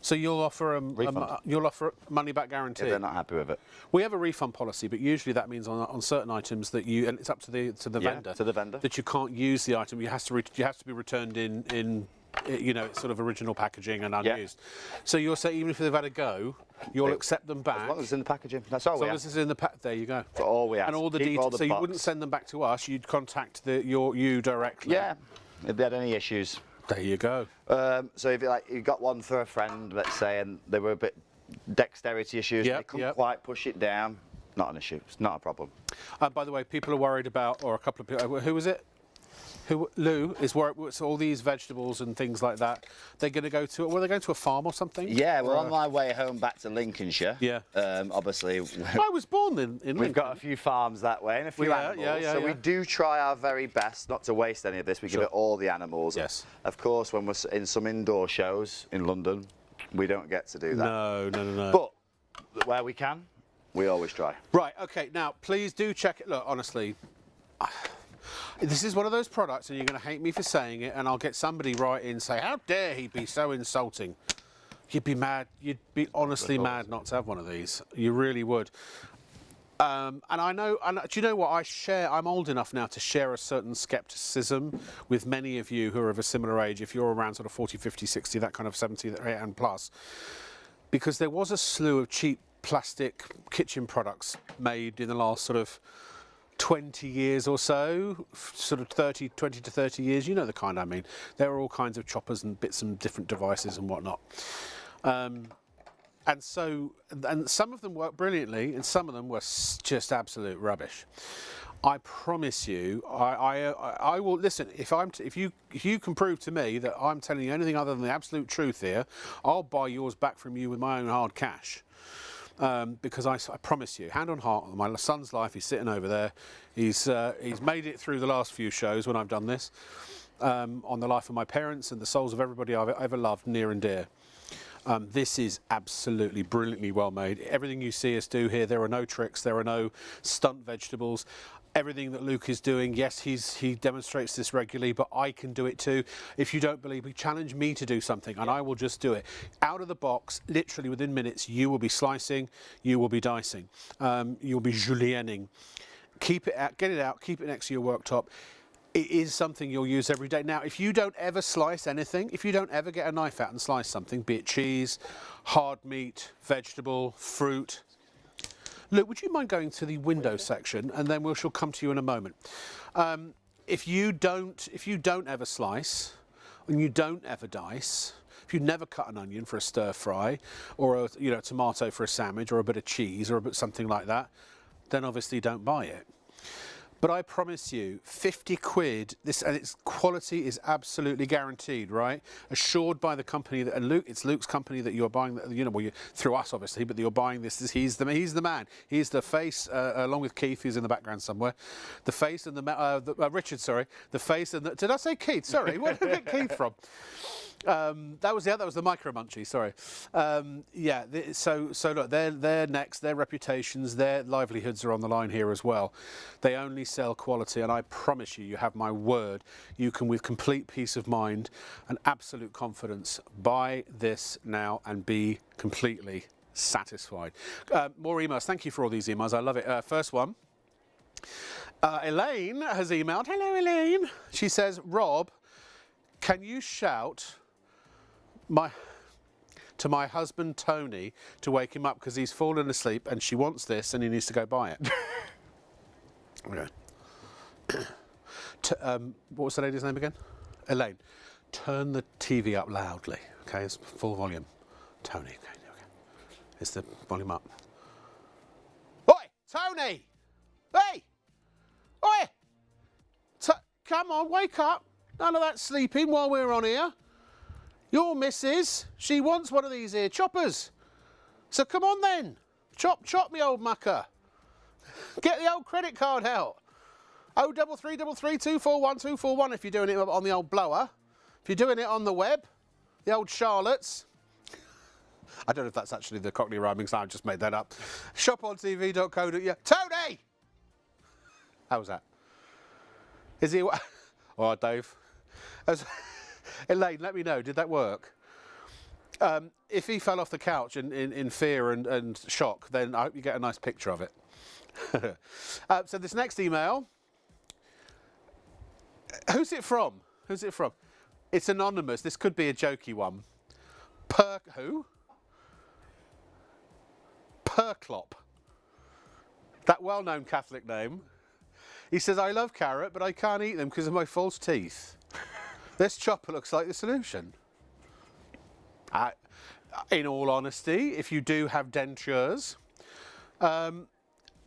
So you'll offer Refund. you'll offer a money back guarantee. If they're not happy with it. We have a refund policy, but usually that means on certain items that you, and it's up to the vendor, to the vendor. that you can't use the item. You have to be returned in you know, sort of original packaging and unused. So you'll say even if they've had a go, you'll accept them back. As long as it's in the package. That's all As we long ask. as it's in the pack, there you go. That's all we ask. And all the Keep details. So you box. wouldn't send them back to us. You'd contact you directly. Yeah. If they had any issues. There you go. So if you got one for a friend, let's say, and they were a bit dexterity issues, Yep, they couldn't yep. quite push it down. Not an issue. It's not a problem. By the way, people are worried about, or a couple of people. Who was it? Lou is worried. So all these vegetables and things like that. They're going to go to. Were they going to a farm or something? Yeah, we're on my way home back to Lincolnshire. Yeah. Obviously. I was born in Lincoln. We've got a few farms that way and a few animals. So we do try our very best not to waste any of this. We give it all the animals. Yes. Of course, when we're in some indoor shows in London, we don't get to do that. No. But where we can, we always try. Right, okay, now please do check it. Look, honestly, this is one of those products, and you're going to hate me for saying it, and I'll get somebody right in and say, how dare he be so insulting? You'd be mad, you'd be honestly mad not to have one of these. You really would. And I know, and do you know what, I'm old enough now to share a certain scepticism with many of you who are of a similar age, if you're around sort of 40, 50, 60, that kind of 70 and plus. Because there was a slew of cheap plastic kitchen products made in the last sort of 20 years or so, sort of 20 to 30 years, you know the kind I mean. There were all kinds of choppers and bits and different devices and whatnot. And some of them worked brilliantly and some of them were just absolute rubbish. I promise you, I will listen. If you can prove to me that I'm telling you anything other than the absolute truth here, I'll buy yours back from you with my own hard cash. Because I promise you, hand on heart, my son's life, he's sitting over there. He's made it through the last few shows when I've done this, on the life of my parents and the souls of everybody I've ever loved, near and dear. This is absolutely brilliantly well made. Everything you see us do here, there are no tricks, there are no stunt vegetables. Everything that Luke is doing, yes, he demonstrates this regularly, but I can do it too. If you don't believe me, challenge me to do something, and I will just do it. Out of the box, literally within minutes, you will be slicing, you will be dicing, you'll be julienning. Keep it out, get it out, keep it next to your worktop. It is something you'll use every day. Now, if you don't ever slice anything, if you don't ever get a knife out and slice something, be it cheese, hard meat, vegetable, fruit, Luke, would you mind going to the window section, and then she'll come to you in a moment. If you don't ever slice, and you don't ever dice, if you never cut an onion for a stir fry, or a tomato for a sandwich, or a bit of cheese, or a bit something like that, then obviously don't buy it. But I promise you, 50 quid, and its quality is absolutely guaranteed, right? Assured by the company, it's Luke's company that you're buying, through us obviously, but you're buying this, he's the man. He's the face, along with Keith, who's in the background somewhere. The face and Richard, sorry. The face and did I say Keith? Sorry, where did I get Keith from? That was the micro munchie, sorry. So look, their necks, their reputations, their livelihoods are on the line here as well. They only sell quality, and I promise you have my word, you can with complete peace of mind and absolute confidence buy this now and be completely satisfied. More emails. Thank you for all these emails. I love it. First one. Elaine has emailed. Hello, Elaine. She says, Rob, can you shout to my husband Tony to wake him up because he's fallen asleep and she wants this and he needs to go buy it. Okay. What was the lady's name again? Elaine. Turn the TV up loudly. Okay, it's full volume. Tony. Okay. Is the volume up? Oi, Tony! Hey! Oi! Come on, wake up. None of that sleeping while we're on here. Your missus, she wants one of these here choppers. So come on then. Chop, me old mucker. Get the old credit card out. 03333 241 241 if you're doing it on the old blower. If you're doing it on the web, the old Charlottes. I don't know if that's actually the Cockney rhyming sound, I just made that up. ShopOnTV.co.uk. Tony! How was that? Is he... All right, Dave. Elaine, let me know, did that work? If he fell off the couch in fear and shock, then I hope you get a nice picture of it. So this next email... Who's it from? Who's it from? It's anonymous. This could be a jokey one. Who? Perklop. That well-known Catholic name. He says, I love carrot, but I can't eat them because of my false teeth. This chopper looks like the solution. In all honesty, if you do have dentures,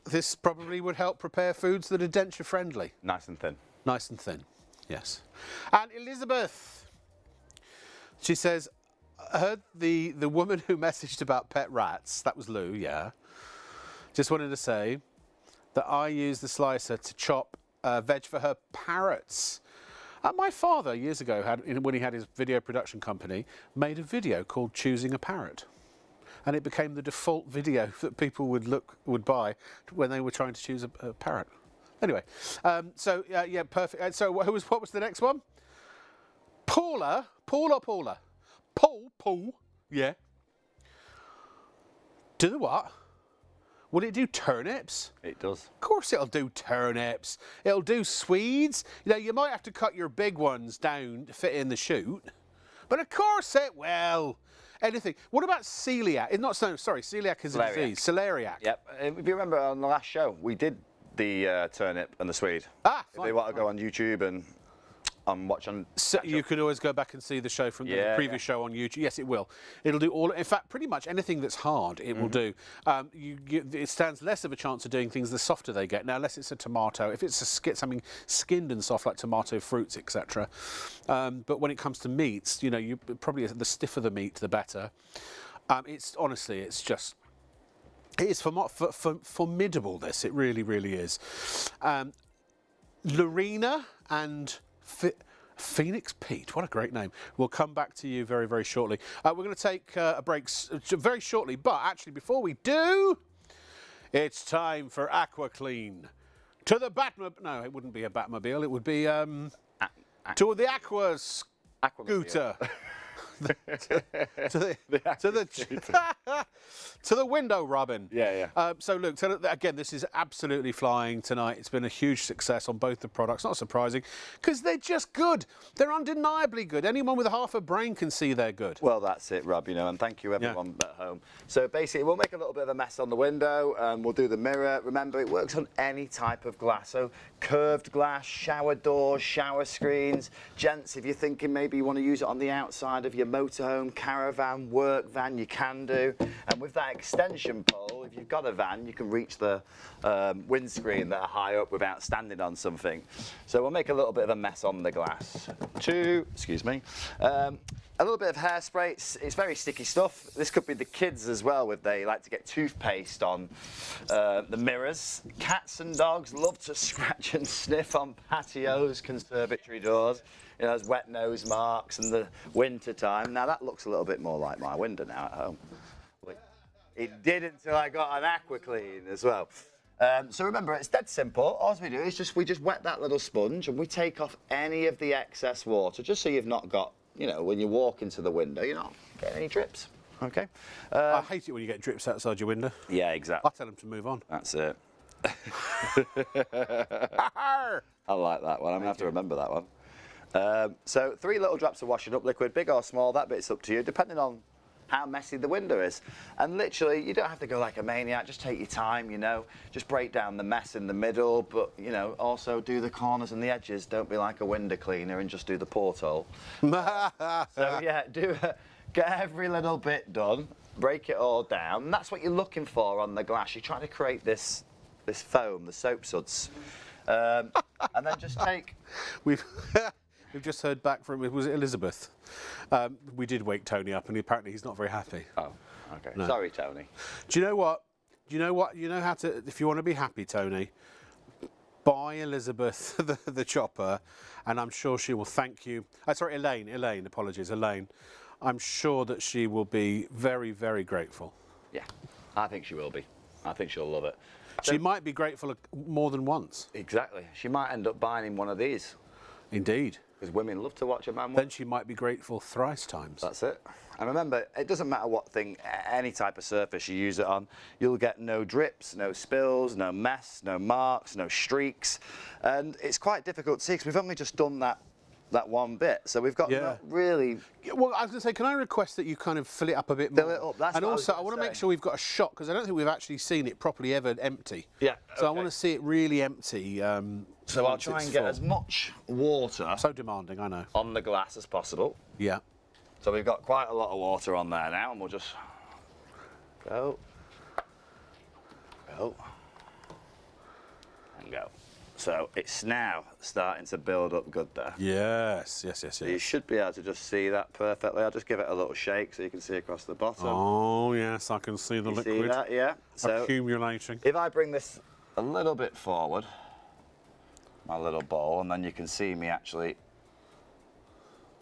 this probably would help prepare foods that are denture-friendly. Nice and thin. Nice and thin, yes. And Elizabeth, she says, I heard the woman who messaged about pet rats, that was Lou, yeah. Just wanted to say that I use the slicer to chop veg for her parrots. My father, years ago, when he had his video production company, made a video called Choosing a Parrot. And it became the default video that people would buy when they were trying to choose a parrot. Anyway, yeah, perfect. So what was the next one? Paul, yeah. Do the what? Will it do turnips? It does. Of course it'll do turnips. It'll do Swedes. You know, you might have to cut your big ones down to fit in the chute. But of course it will. Anything. What about celiac? Celiac is a disease. Celeriac. Yep. If you remember on the last show, we did the turnip and the Swede. Ah, if they want to go on YouTube and watch on... So you can always go back and see the show from the previous show on YouTube. Yes, it will. It'll do all... In fact, pretty much anything that's hard, it will do. It stands less of a chance of doing things the softer they get. Now, unless it's a tomato. If it's something skinned and soft, like tomato fruits, etc. But when it comes to meats, you know, probably the stiffer the meat, the better. Honestly, it's just... It is formidable, this. It really, really is. Lorena and... Phoenix Pete, what a great name. We'll come back to you very, very shortly. We're going to take a break very shortly, but actually before we do, it's time for Aqua-Clean. To the Batmobile. No, it wouldn't be a Batmobile. It would be to the Aqua Scooter. to the window, Robin. Yeah. So look, again, this is absolutely flying tonight. It's been a huge success on both the products. Not surprising, because they're just good. They're undeniably good. Anyone with half a brain can see they're good. Well, that's it, Rob. You know, and thank you everyone at home. So basically, we'll make a little bit of a mess on the window. We'll do the mirror. Remember, it works on any type of glass. So curved glass, shower doors, shower screens. Gents, if you're thinking maybe you want to use it on the outside of your motorhome, caravan, work van, you can do. And with that extension pole, if you've got a van, you can reach the windscreen that are high up without standing on something. So we'll make a little bit of a mess on the glass. Excuse me. A little bit of hairspray. It's very sticky stuff. This could be the kids as well, if they like to get toothpaste on the mirrors. Cats and dogs love to scratch and sniff on patios, conservatory doors. You know, those wet nose marks in the winter time. Now that looks a little bit more like my window now at home. It did until I got an Aqua-Clean as well. So remember, it's dead simple. All we do is we just wet that little sponge and we take off any of the excess water, just so you've not got, you know, when you walk into the window, you're not getting any drips. Okay. I hate it when you get drips outside your window. Yeah, exactly. I tell them to move on. That's it. I like that one. I'm going to have to remember that one. So 3 little drops of washing up liquid, big or small, that bit's up to you, depending on how messy the window is. And literally, you don't have to go like a maniac, just take your time, you know, just break down the mess in the middle, but, you know, also do the corners and the edges. Don't be like a window cleaner and just do the porthole. So, yeah, get every little bit done, break it all down. And that's what you're looking for on the glass. You're trying to create this foam, the soap suds. And then just take... We've just heard back from, was it Elizabeth? We did wake Tony up, and apparently he's not very happy. Oh, okay. No. Sorry, Tony. Do you know what? You know how to, if you want to be happy, Tony, buy Elizabeth the chopper, and I'm sure she will thank you. Sorry, Elaine, apologies, Elaine. I'm sure that she will be very, very grateful. Yeah, I think she will be. I think she'll love it. She might be grateful more than once. Exactly. She might end up buying him one of these. Indeed. Because women love to watch a man. Then she might be grateful thrice times. That's it. And remember, it doesn't matter what thing, any type of surface you use it on, you'll get no drips, no spills, no mess, no marks, no streaks. And it's quite difficult to see because we've only just done that one bit. So we've got not really... Well, I was going to say, can I request that you kind of fill it up a bit more? Fill it up, that's and what also, I want to say. make sure we've got a shot, because I don't think we've actually seen it properly ever empty. Yeah. So I want to see it really empty. So I'll try and get as much water... So demanding, I know. ...on the glass as possible. Yeah. So we've got quite a lot of water on there now, and we'll just go, and go. So it's now starting to build up good there. Yes. So you should be able to just see that perfectly. I'll just give it a little shake so you can see across the bottom. Oh, yes, I can see the liquid. See that, yeah? So accumulating. if I bring this a little bit forward, my little bowl, and then you can see me actually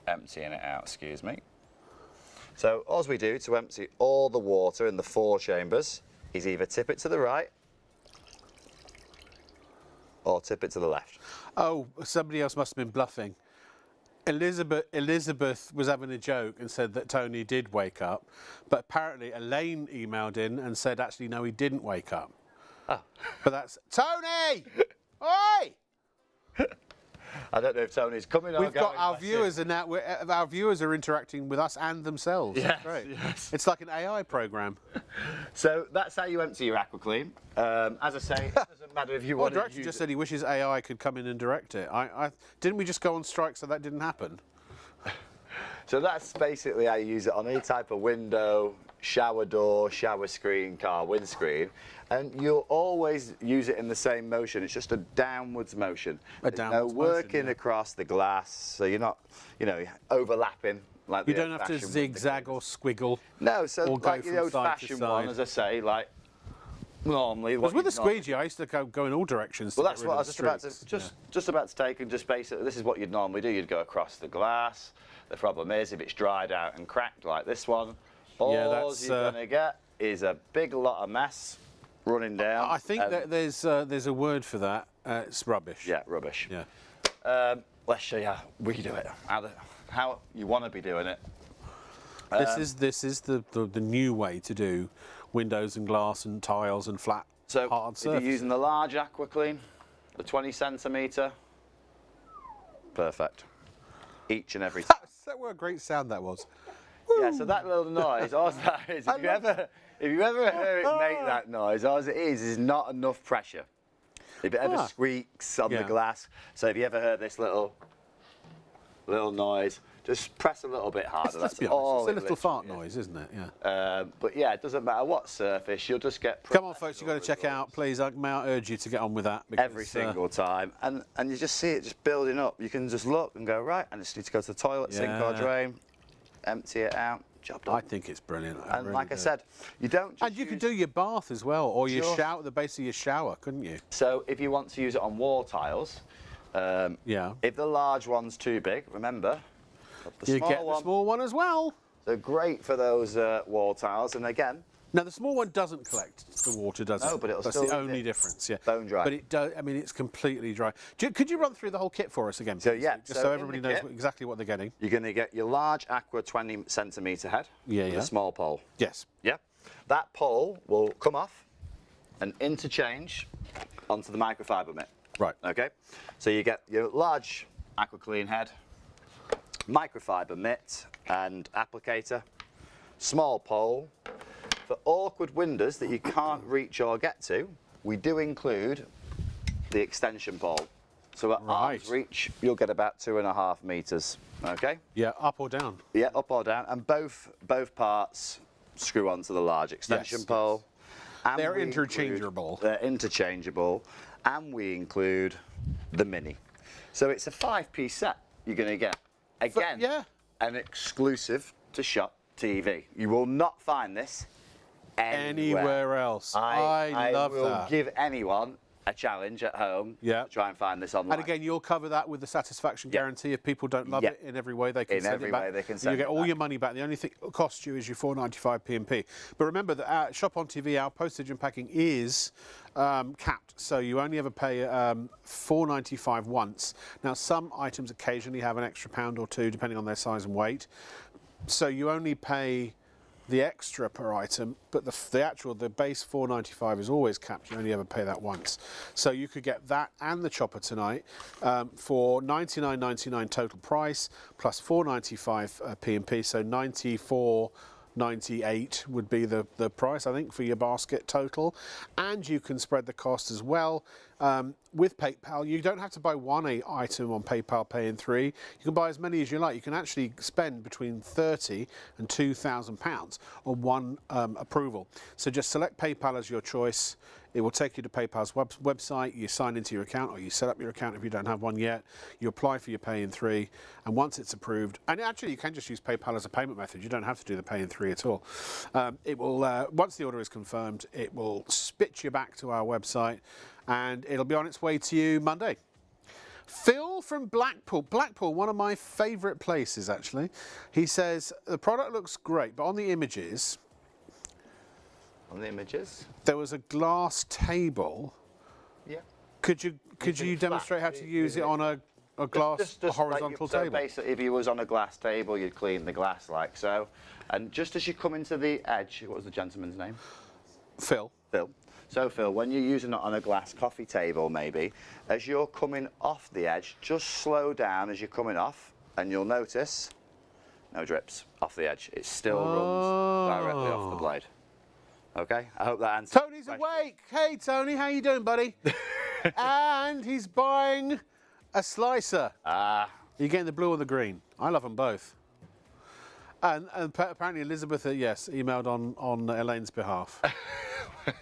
emptying it out, excuse me. So all we do to empty all the water in the 4 chambers is either tip it to the right or tip it to the left. Oh, somebody else must have been bluffing. Elizabeth was having a joke and said that Tony did wake up, but apparently Elaine emailed in and said actually no, he didn't wake up. Oh. But that's Tony! Oi! I don't know if Tony's coming or We've got going, our viewers, and now our viewers are interacting with us and themselves. Yes, Great. yes. It's like an AI program. So that's how you empty your AquaClean. As I say, it doesn't matter if you Well, want the to director use just it. said he wishes AI could come in and direct it. Didn't we just go on strike so that didn't happen? So that's basically how you use it on any type of window, shower door, shower screen, car windscreen. And you'll always use it in the same motion. It's just a downwards motion. A downwards no working motion, yeah. across the glass, so you're not, you know, overlapping like You the don't have to old-fashioned zigzag window or squiggle. No, so or go like the from old-fashioned side to one, side. as I say, like normally. Because with the squeegee, I used to go in all directions. Well, to that's get what rid I of was the just about to take, and just basically, this is what you'd normally do. You'd go across the glass. The problem is, if it's dried out and cracked like this one, all you're going to get is a big lot of mess running down. I think that there's a word for that. It's rubbish. Yeah, rubbish. Yeah. Let's show you how we do it. How you want to be doing it. This is the new way to do windows and glass and tiles and flat hard if surfaces. you're using the large AquaClean, the 20 centimetre, perfect. Each and every time. What a great sound that was. Yeah, so that little noise, all that is, if you ever hear it make that noise, all it is not enough pressure. If it ever squeaks on the glass, so if you ever heard this little noise, just press a little bit harder. That's all. It's a little fart noise, isn't it? Yeah. But yeah, it doesn't matter what surface, you'll just get. Come on, folks, you've got to check out, please. May I urge you to get on with that? Because, every single time, and you just see it just building up. You can just look and go, right, I just need to go to the toilet, sink or drain, empty it out, job done. I think it's brilliant. And really like do. I said, you don't just And you could do your bath as well, or your Sure. shower, the base of your shower, couldn't you? So if you want to use it on wall tiles, if the large one's too big, remember, the You small get one. the small one as well. They're great for those wall tiles, and again, Now the small one doesn't collect the water, does it? No, but it'll That's still the leave only it difference. Yeah. bone dry. But it does. I mean, it's completely dry. Could you run through the whole kit for us again? So, please? yeah, just so so in everybody the knows kit- exactly what they're getting. you're going to get your large Aqua 20 centimetre head with a small pole. Yes. Yeah. That pole will come off and interchange onto the microfiber mitt. Right. Okay. So you get your large AquaClean head, microfiber mitt and applicator. small pole. For awkward windows that you can't reach or get to, we do include the extension pole. So at arm's reach, you'll get about 2.5 metres, okay? Yeah, up or down? Yeah, up or down, and both parts screw onto the large extension pole. And they're interchangeable. They're interchangeable, and we include the mini. So it's a 5-piece set you're going to get. Again, an exclusive to Shop TV. You will not find this anywhere else. I love that. I will give anyone a challenge at home to try and find this online. And again, you'll cover that with the satisfaction guarantee. If people don't love it in every way, they can send it back. You get all your money back. The only thing it will cost you is your £4.95 P&P. But remember that at Shop on TV, our postage and packing is capped, so you only ever pay £4.95 once. Now, some items occasionally have an extra £1 or £2 depending on their size and weight. So you only pay the extra per item, but the base £4.95 is always capped. You only ever pay that once. So you could get that and the chopper tonight for $99.99 total price plus £4.95 P&P, so $94.98 would be the price, I think, for your basket total. And you can spread the cost as well. With PayPal, you don't have to buy one item on PayPal Pay in 3. You can buy as many as you like. You can actually spend between £30 and £2,000 on one approval. So just select PayPal as your choice. It will take you to PayPal's website. You sign into your account, or you set up your account if you don't have one yet. You apply for your Pay in 3, and once it's approved, and actually you can just use PayPal as a payment method. You don't have to do the Pay in 3 at all. It will once the order is confirmed, it will spit you back to our website, and it'll be on its way to you Monday. Phil from Blackpool. Blackpool, one of my favourite places, actually. He says, the product looks great, but on the images... On the images? There was a glass table. Yeah. Could you demonstrate how to use it on a glass horizontal table? So basically, if you was on a glass table, you'd clean the glass like so. And just as you come into the edge, what was the gentleman's name? Phil. Phil. So Phil, when you're using it on a glass coffee table maybe, as you're coming off the edge, just slow down as you're coming off, and you'll notice no drips off the edge. It still runs directly off the blade. Okay, I hope that answers. Tony's awake. Hey Tony, how you doing, buddy? And he's buying a slicer. Are you getting the blue or the green? I love them both. And apparently Elizabeth, yes, emailed on Elaine's behalf.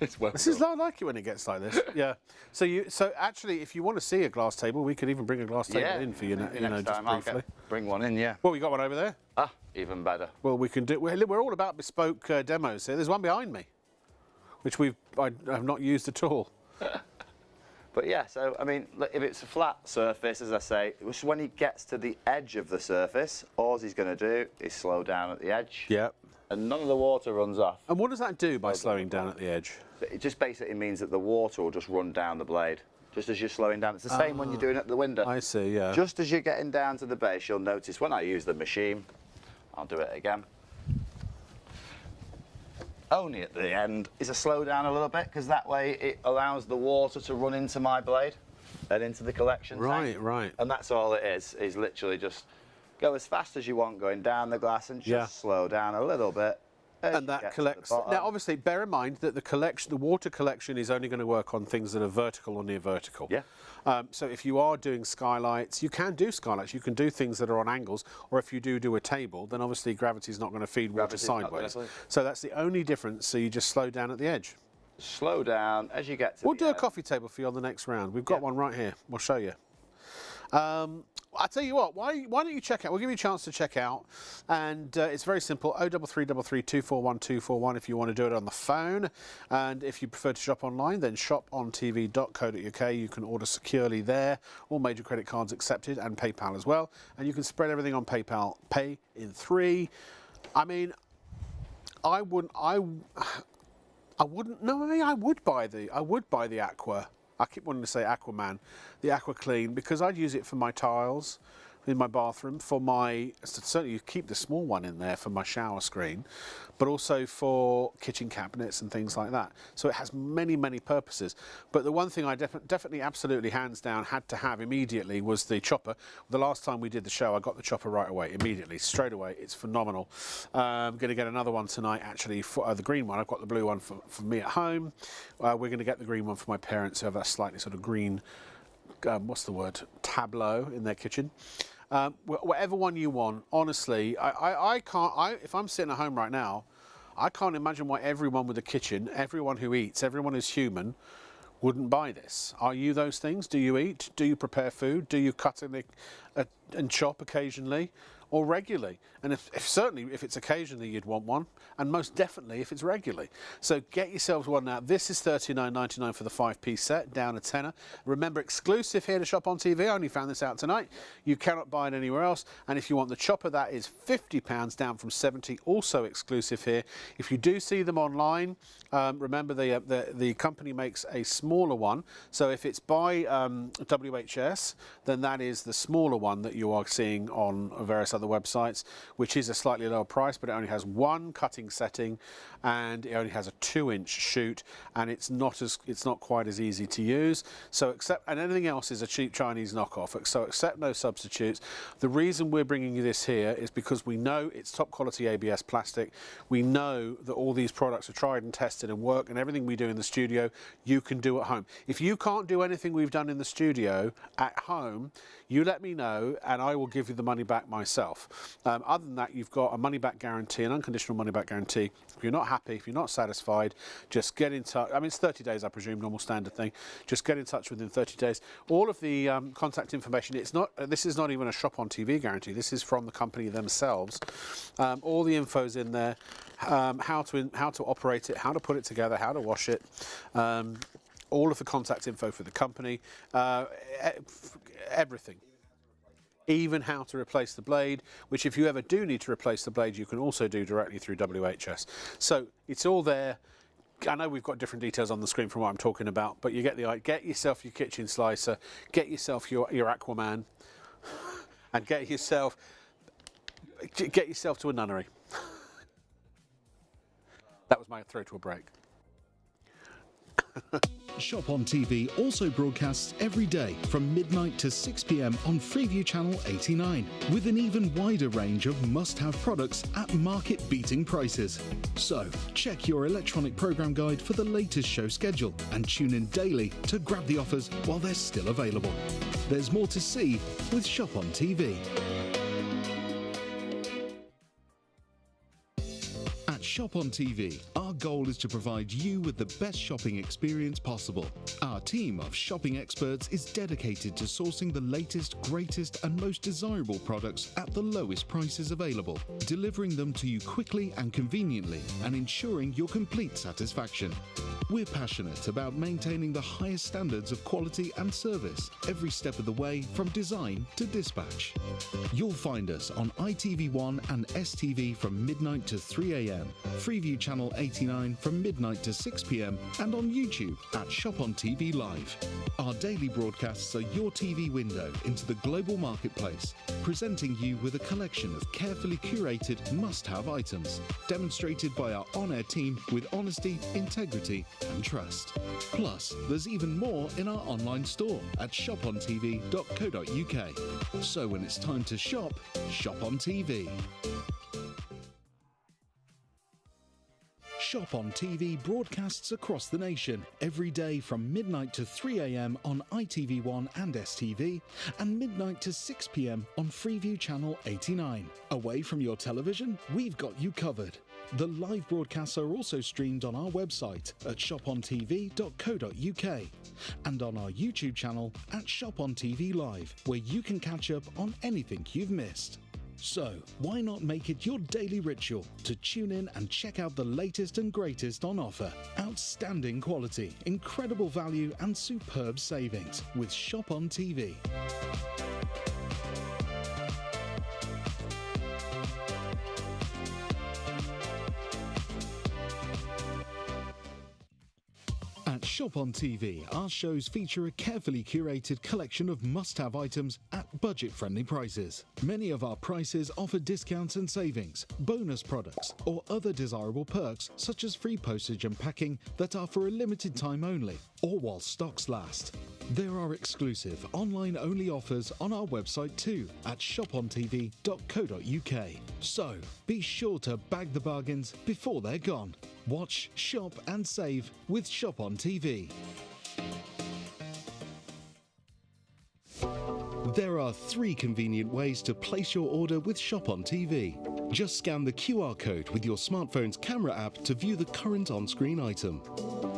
This is I like it when it gets like this. Yeah. So actually, if you want to see a glass table, we could even bring a glass table in for you. Just briefly. Bring one in, yeah. Well, we got one over there. Ah, even better. Well, we can do. We're all about bespoke demos here. There's one behind me, which I have not used at all. But yeah, so I mean, if it's a flat surface, as I say, when he gets to the edge of the surface, all he's going to do is slow down at the edge. Yeah. And none of the water runs off. And what does that do by slowing down at the edge? It just basically means that the water will just run down the blade, just as you're slowing down. It's the same when you're doing it at the window. I see, yeah. Just as you're getting down to the base, you'll notice when I use the machine, I'll do it again. Only at the end is a slow down a little bit, because that way it allows the water to run into my blade and into the collection tank. Right. And that's all it is literally just go as fast as you want going down the glass and just slow down a little bit. And that collects. Now, obviously, bear in mind that the water collection is only going to work on things that are vertical or near vertical. Yeah. So if you are doing skylights, you can do skylights. You can do things that are on angles, or if you do a table, then obviously gravity's not going to feed water sideways. So that's the only difference. So you just slow down at the edge. Slow down as you get to. We'll do a coffee table for you on the next round. We've got one right here. We'll show you. I'll tell you what, why don't you check out, we'll give you a chance to check out, and it's very simple, 0333 241 241 if you want to do it on the phone, and if you prefer to shop online, then shopontv.co.uk, you can order securely there, all major credit cards accepted, and PayPal as well, and you can spread everything on PayPal Pay in 3. I mean, I would buy the Aqua. I keep wanting to say Aquaman, the Aqua Clean, because I'd use it for my tiles, in my bathroom for my, certainly you keep the small one in there for my shower screen, but also for kitchen cabinets and things like that. So it has many, many purposes. But the one thing I definitely, absolutely, hands down, had to have immediately was the chopper. The last time we did the show, I got the chopper right away, immediately, straight away. It's phenomenal. I'm going to get another one tonight, actually, for the green one. I've got the blue one for me at home. We're going to get the green one for my parents, who have that slightly sort of green, what's the word, tableau in their kitchen. Whatever one you want, honestly, I can't, if I'm sitting at home right now, I can't imagine why everyone with a kitchen, everyone who eats, everyone who's human, wouldn't buy this. Are you those things? Do you eat? Do you prepare food? Do you cut and chop occasionally or regularly? And certainly if it's occasionally, you'd want one, and most definitely if it's regularly. So get yourselves one now. This is $39.99 for the 5-piece set, down a tenner. Remember, exclusive here to Shop on TV. I only found this out tonight. You cannot buy it anywhere else. And if you want the chopper, that is £50, down from $70, also exclusive here. If you do see them online, remember the company makes a smaller one. So if it's by WHS, then that is the smaller one that you are seeing on various other websites, which is a slightly lower price, but it only has one cutting setting and it only has a 2-inch shoot, and it's not quite as easy to use. So and anything else is a cheap Chinese knockoff. So accept no substitutes. The reason we're bringing you this here is because we know it's top quality ABS plastic. We know that all these products are tried and tested and work, and everything we do in the studio you can do at home. If you can't do anything we've done in the studio at home, you let me know and I will give you the money back myself. Other than that, you've got a money back guarantee, an unconditional money back guarantee. If you're not happy, if you're not satisfied, just get in touch. I mean, it's 30 days, I presume, normal standard thing. Just get in touch within 30 days. All of the contact information, this is not even a Shop on TV guarantee. This is from the company themselves. All the info's in there, how to operate it, how to put it together, how to wash it. All of the contact info for the company, everything. Even how to replace the blade, which if you ever do need to replace the blade, you can also do directly through WHS. So it's all there. I know we've got different details on the screen from what I'm talking about, but you get the idea. Get yourself your kitchen slicer, get yourself your Aquaman, and get yourself to a nunnery. That was my throw to a break. Shop on TV also broadcasts every day from midnight to 6 p.m. on Freeview Channel 89, with an even wider range of must-have products at market-beating prices. So, check your electronic program guide for the latest show schedule and tune in daily to grab the offers while they're still available. There's more to see with Shop on TV. At Shop on TV, our goal is to provide you with the best shopping experience possible. Our team of shopping experts is dedicated to sourcing the latest, greatest and most desirable products at the lowest prices available, delivering them to you quickly and conveniently, and ensuring your complete satisfaction. We're passionate about maintaining the highest standards of quality and service every step of the way, from design to dispatch. You'll find us on ITV1 and STV from midnight to 3 a.m, Freeview Channel 89 from midnight to 6 p.m, and on YouTube at ShopOnTV Live. Our daily broadcasts are your TV window into the global marketplace, presenting you with a collection of carefully curated must-have items, demonstrated by our on-air team with honesty, integrity and trust. Plus, there's even more in our online store at shopontv.co.uk. So when it's time to shop, shop on TV. Shop on TV broadcasts across the nation every day from midnight to 3 a.m. on ITV1 and STV, and midnight to 6 p.m. on Freeview Channel 89. Away from your television, we've got you covered. The live broadcasts are also streamed on our website at shopontv.co.uk and on our YouTube channel at ShopOnTV Live, where you can catch up on anything you've missed. So, why not make it your daily ritual to tune in and check out the latest and greatest on offer? Outstanding quality, incredible value and superb savings with Shop on TV. At ShopOnTV, our shows feature a carefully curated collection of must-have items at budget-friendly prices. Many of our prices offer discounts and savings, bonus products, or other desirable perks such as free postage and packing that are for a limited time only, or while stocks last. There are exclusive online-only offers on our website too at shopontv.co.uk. So, be sure to bag the bargains before they're gone. Watch, shop and save with ShopOnTV. There are 3 convenient ways to place your order with ShopOnTV. Just scan the QR code with your smartphone's camera app to view the current on-screen item.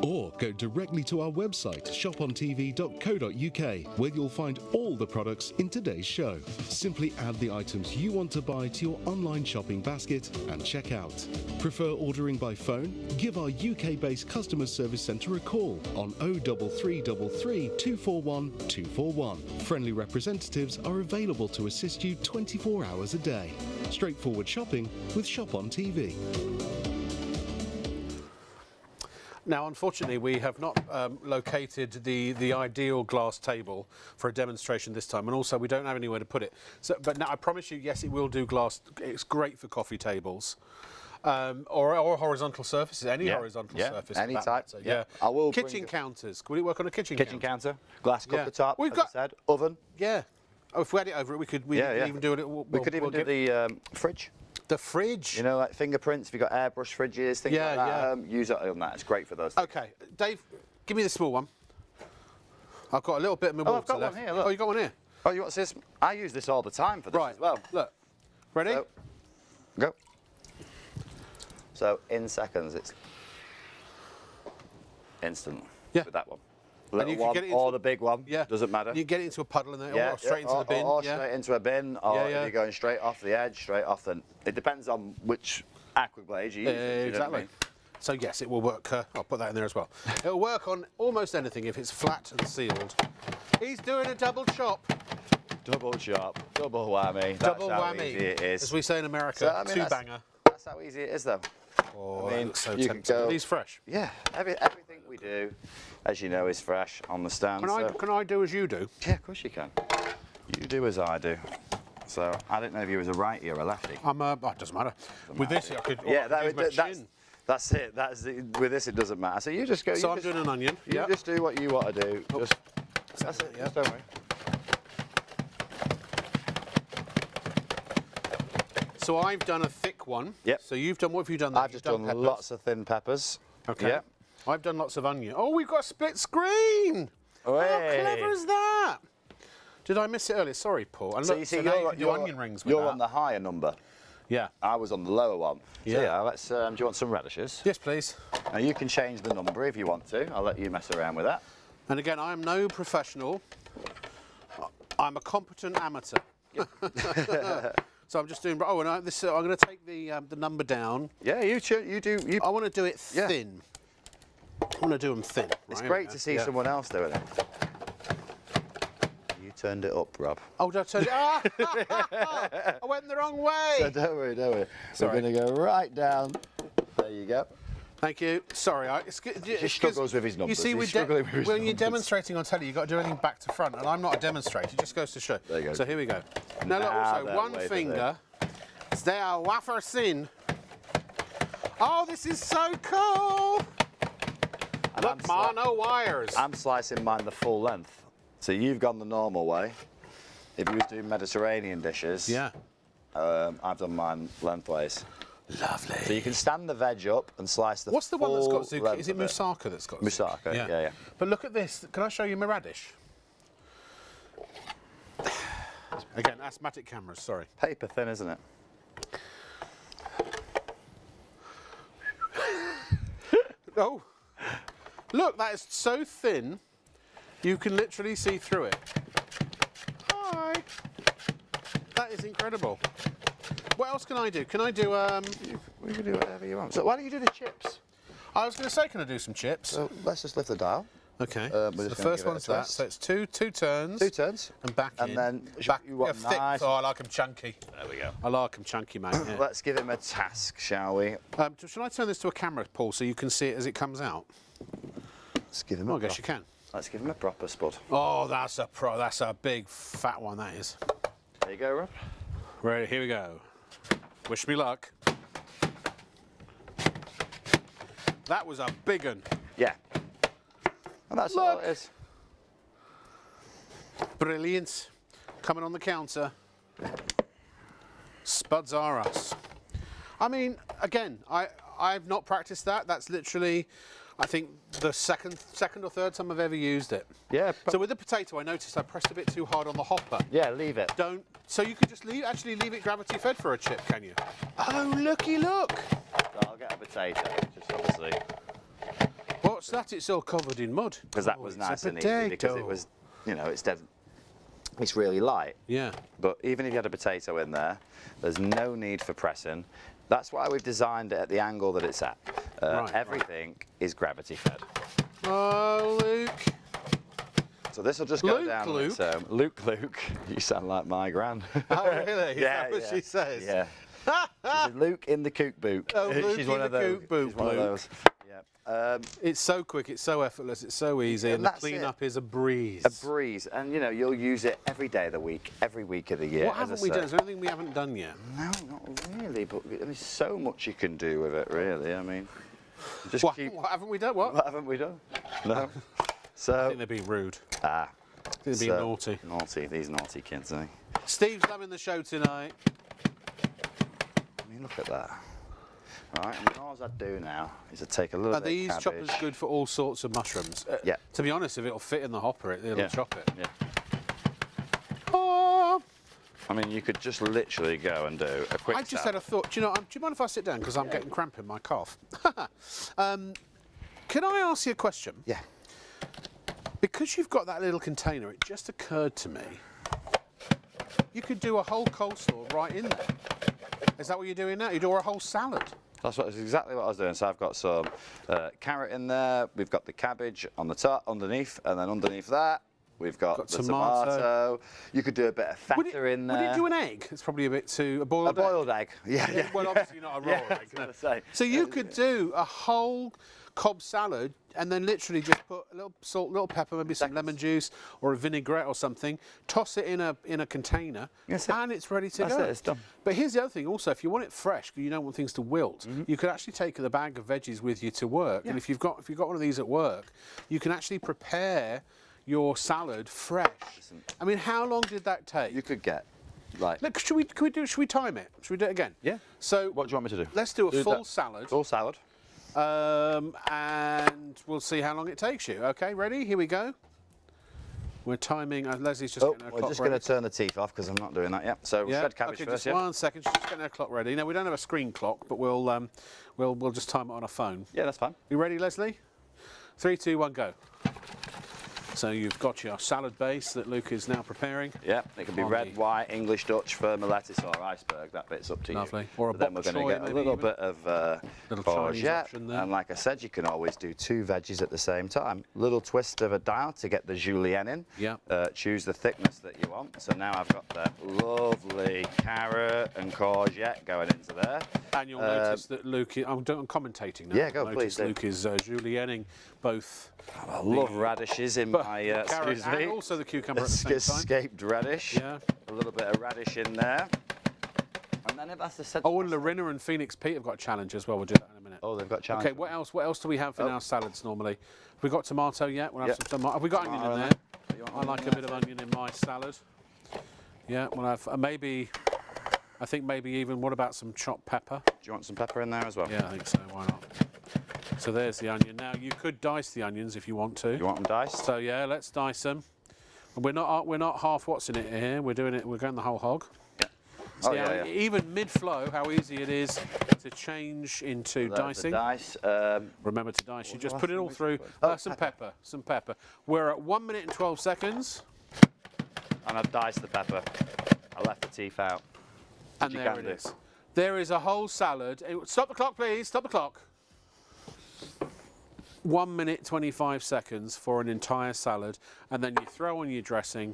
Or go directly to our website, shopontv.co.uk, where you'll find all the products in today's show. Simply add the items you want to buy to your online shopping basket and check out. Prefer ordering by phone? Give our UK-based customer service centre a call on 03333 241 241. Friendly representatives are available to assist you 24 hours a day. Straightforward shopping with ShopOnTV. Now, unfortunately, we have not located the ideal glass table for a demonstration this time, and also we don't have anywhere to put it. So, but now I promise you, yes, it will do glass. It's great for coffee tables. Or horizontal surfaces, any horizontal surface. Any type. Yeah. I will kitchen counters. Could we work on a kitchen counter? Glass cooktop, We've as got, I said, oven. Yeah. Oh, if we had it over it, we could even do it. We could even do the fridge. The fridge? You know, like fingerprints, if you've got airbrush fridges, things like that, use it on that. It's great for those things. Okay, Dave, give me the small one. I've got a little bit of my water I've got left. one here, look. Oh, you got one here? Oh, you want this? I use this all the time for this as well. Look. Ready? So, go. So, in seconds, it's instant with that one. Little one or the big one, doesn't matter. You get it into a puddle and then or straight into the bin. Or straight into a bin, or if you're going straight off the edge, straight off the... It depends on which aquablade you use. Exactly. You know what I mean? So yes, it will work. I'll put that in there as well. It'll work on almost anything if it's flat and sealed. He's doing a double chop. Double chop, double whammy. Double That's whammy, how easy it is. as we say in America. So, I mean, two-banger. That's how easy it is, though. Oh, I mean, looks so you tempting. can go, He's fresh. Yeah, everything we do, as you know, is fresh on the stand. Can I do as you do? Yeah, of course you can. You do as I do. So I didn't know if you was a righty or a lefty. It doesn't matter. With this, I could. That's it. With this, it doesn't matter. So you just go. So I'm doing an onion. You just do what you want to do. That's it. Just don't worry. So I've done a thick one. Yep. So you've done, what have you done there? I've just done lots of thin peppers. Okay. Yep. I've done lots of onion. Oh, we've got a split screen. Oh, how clever is that? Did I miss it earlier? Sorry, Paul. And so look, you see, you're onion rings with you're that. on the higher number. Yeah. I was on the lower one. Yeah. So yeah, let's, do you want some radishes? Yes, please. Now you can change the number if you want to. I'll let you mess around with that. And again, I am no professional. I'm a competent amateur. So I'm just doing. Oh, and I'm going to take the number down. Yeah, you do. I want to do it thin. I want to do them thin. It's great to see someone else doing it. You turned it up, Rob. Oh, did I turn it? I went the wrong way. So don't worry. Sorry. We're going to go right down. There you go. Thank you. Sorry, he struggles with his numbers. You see, when you're demonstrating on telly, you've got to do everything back to front, and I'm not a demonstrator. It just goes to show. There you go. So here we go. Now look, also one finger. They are wafer thin. Oh, this is so cool! And look, Ma, no wires. I'm slicing mine the full length. So you've gone the normal way. If you was doing Mediterranean dishes, I've done mine lengthways. Lovely. So you can stand the veg up and slice the. What's the one that's got zucchini? Is it moussaka moussaka that's got? Moussaka, yeah. But look at this. Can I show you my radish? Again, asthmatic cameras. Sorry. Paper thin, isn't it? Oh, look! That is so thin, you can literally see through it. Hi. That is incredible. What else can I do? Can I do? We can do whatever you want. So why don't you do the chips? I was going to say, can I do some chips? So let's just lift the dial. Okay. So the first one's that. So it's two turns. 2 turns. And back in. And then back. You want thick. nice. Oh, I like them chunky. There we go. I like them chunky, mate. Yeah. Let's give him a task, shall we? Should I turn this to a camera, Paul, so you can see it as it comes out? Let's give him I guess you can. Let's give him a proper spud. Oh, that's a big fat one, that is. There you go, Rob. Right, here we go. Wish me luck. That was a big one. Yeah. And that's all it is. Brilliant. Coming on the counter. Spuds are us. I mean, again, I've not practiced that. That's literally, I think, the second or third time I've ever used it. Yeah. So with the potato, I noticed I pressed a bit too hard on the hopper. Yeah, leave it. Don't. So you could just actually leave it gravity fed for a chip, can you? Oh, looky look. So I'll get a potato, just obviously. What's that? It's all covered in mud. Because that was nice and easy, because it was, you know, it's really light. Yeah. But even if you had a potato in there, there's no need for pressing. That's why we've designed it at the angle that it's at. Everything is gravity fed. Oh, Luke. So this will just go down on its own. Luke, you sound like my gran. Oh, really? Is that what she says? Yeah. She said, Luke in the kook boot. Oh, Luke She's in one the of those. kook boot, She's one of those. Yeah. It's so quick, it's so effortless, it's so easy, and the clean-up is a breeze. A breeze, and you know, you'll use it every day of the week, every week of the year. What haven't we done? Is there anything we haven't done yet? No, not really, but there's so much you can do with it, really. I mean, just What haven't we done? What haven't we done? No. So. I think they're being rude. I think they're being naughty. Naughty, these naughty kids, eh? Steve's loving the show tonight. I mean, look at that. Right, and all I do now is I take a little bit of These cabbage. choppers good for all sorts of mushrooms. Yeah. To be honest, if it'll fit in the hopper, it'll chop it. Yeah. Oh. I mean, you could just literally go and do a quick I just had a thought. Do you mind if I sit down? Because I'm getting cramp in my calf. Can I ask you a question? Yeah. Because you've got that little container, it just occurred to me, you could do a whole coleslaw right in there. Is that what you're doing now? You do a whole salad? That's exactly what I was doing. So I've got some carrot in there. We've got the cabbage on the top, underneath, and then underneath that, we've got the tomato. You could do a bit of feta in there. Would you do an egg? It's probably a bit too... A boiled egg? Yeah. Well, obviously not a raw egg. No. Say. So you could do a whole Cobb salad and then literally just put a little salt, little pepper, maybe some lemon juice or a vinaigrette or something, toss it in a container, and it's ready to go. That's it, it's done. But here's the other thing also, if you want it fresh, you don't want things to wilt, you could actually take the bag of veggies with you to work. And if you've got one of these at work, you can actually prepare your salad fresh. I mean, how long did that take? You could get like... Look, should we time it? Should we do it again? Yeah. So what do you want me to do? Let's do a full salad. Full salad. And we'll see how long it takes you. Okay, ready? Here we go. We're timing. Leslie's just getting her clock we're just going to turn the teeth off because I'm not doing that yet. So shred cabbage first. Just 1 second. She's just getting her clock ready. Now we don't have a screen clock, but we'll just time it on a phone. Yeah, that's fine. You ready, Leslie? 3, 2, 1, go. So you've got your salad base that Luke is now preparing. Yeah, it can be red, white, English, Dutch, firm lettuce or iceberg. That bit's up to you. Lovely. Or a then we're going to get a little bit of courgette. And like I said, you can always do 2 veggies at the same time. Little twist of a dial to get the julienne in. Yeah. Choose the thickness that you want. So now I've got the lovely carrot and courgette going into there. And you'll notice that Luke is... I'm commentating now. Yeah, go, please. Luke is julienning both... I love radishes in my, excuse me. And also the cucumber at the same time. Escaped radish. Yeah. A little bit of radish in there. And then if that's the set. Oh, and Lorena and Phoenix Pete have got a challenge as well. We'll do that in a minute. Oh, they've got challenge. Okay, what else do we have in our salads normally? Have we got tomato yet? We'll have some tomato. Have we got onion in there? I like a bit of onion in my salad. Yeah, we'll have maybe... I think maybe even... What about some chopped pepper? Do you want some pepper in there as well? Yeah, I think so. Why not? So there's the onion. Now you could dice the onions if you want to. You want them diced? So yeah, let's dice them. And we're not half what's in it here. We're doing it. We're going the whole hog. Yeah. See even mid-flow, how easy it is to change into dicing. Dice. Remember to dice. You just put it all through. Some pepper. Some pepper. We're at 1 minute and 12 seconds. And I've diced the pepper. I left the teeth out. And there it is. There is a whole salad. Stop the clock, please. Stop the clock. 1 minute 25 seconds for an entire salad, and then you throw on your dressing.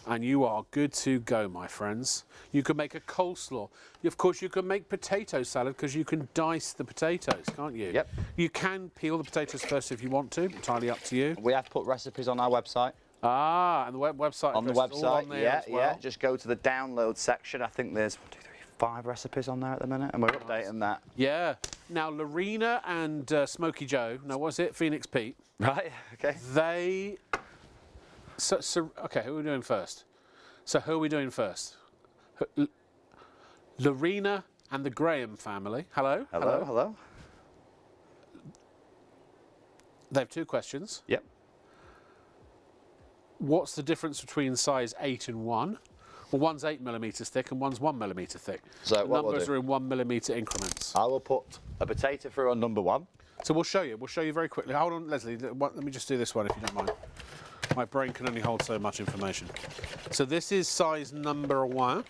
and you are good to go, my friends. You can make a coleslaw. Of course, you can make potato salad because you can dice the potatoes, can't you? Yep. You can peel the potatoes first if you want to. Entirely up to you. We have put recipes on our website. Ah, and the website. On the website, all on there as well. yeah. Just go to the download section. I think there's 1, 2, 3, 5 recipes on there at the minute, and we're updating that. Yeah. Now, Lorena and Smokey Joe. No, what was it? Phoenix Pete. Right. Okay. They. So, okay, who are we doing first? So who are we doing first? Lorena and the Graham family. Hello. Hello. Hello. They have 2 questions. Yep. What's the difference between size 8 and 1? Well, one's 8mm thick and one's 1mm thick. So the what numbers we'll are in 1mm increments. I will put a potato through on number 1. So we'll show you. We'll show you very quickly. Hold on, Leslie. Let me just do this one if you don't mind. My brain can only hold so much information. So this is size number 1.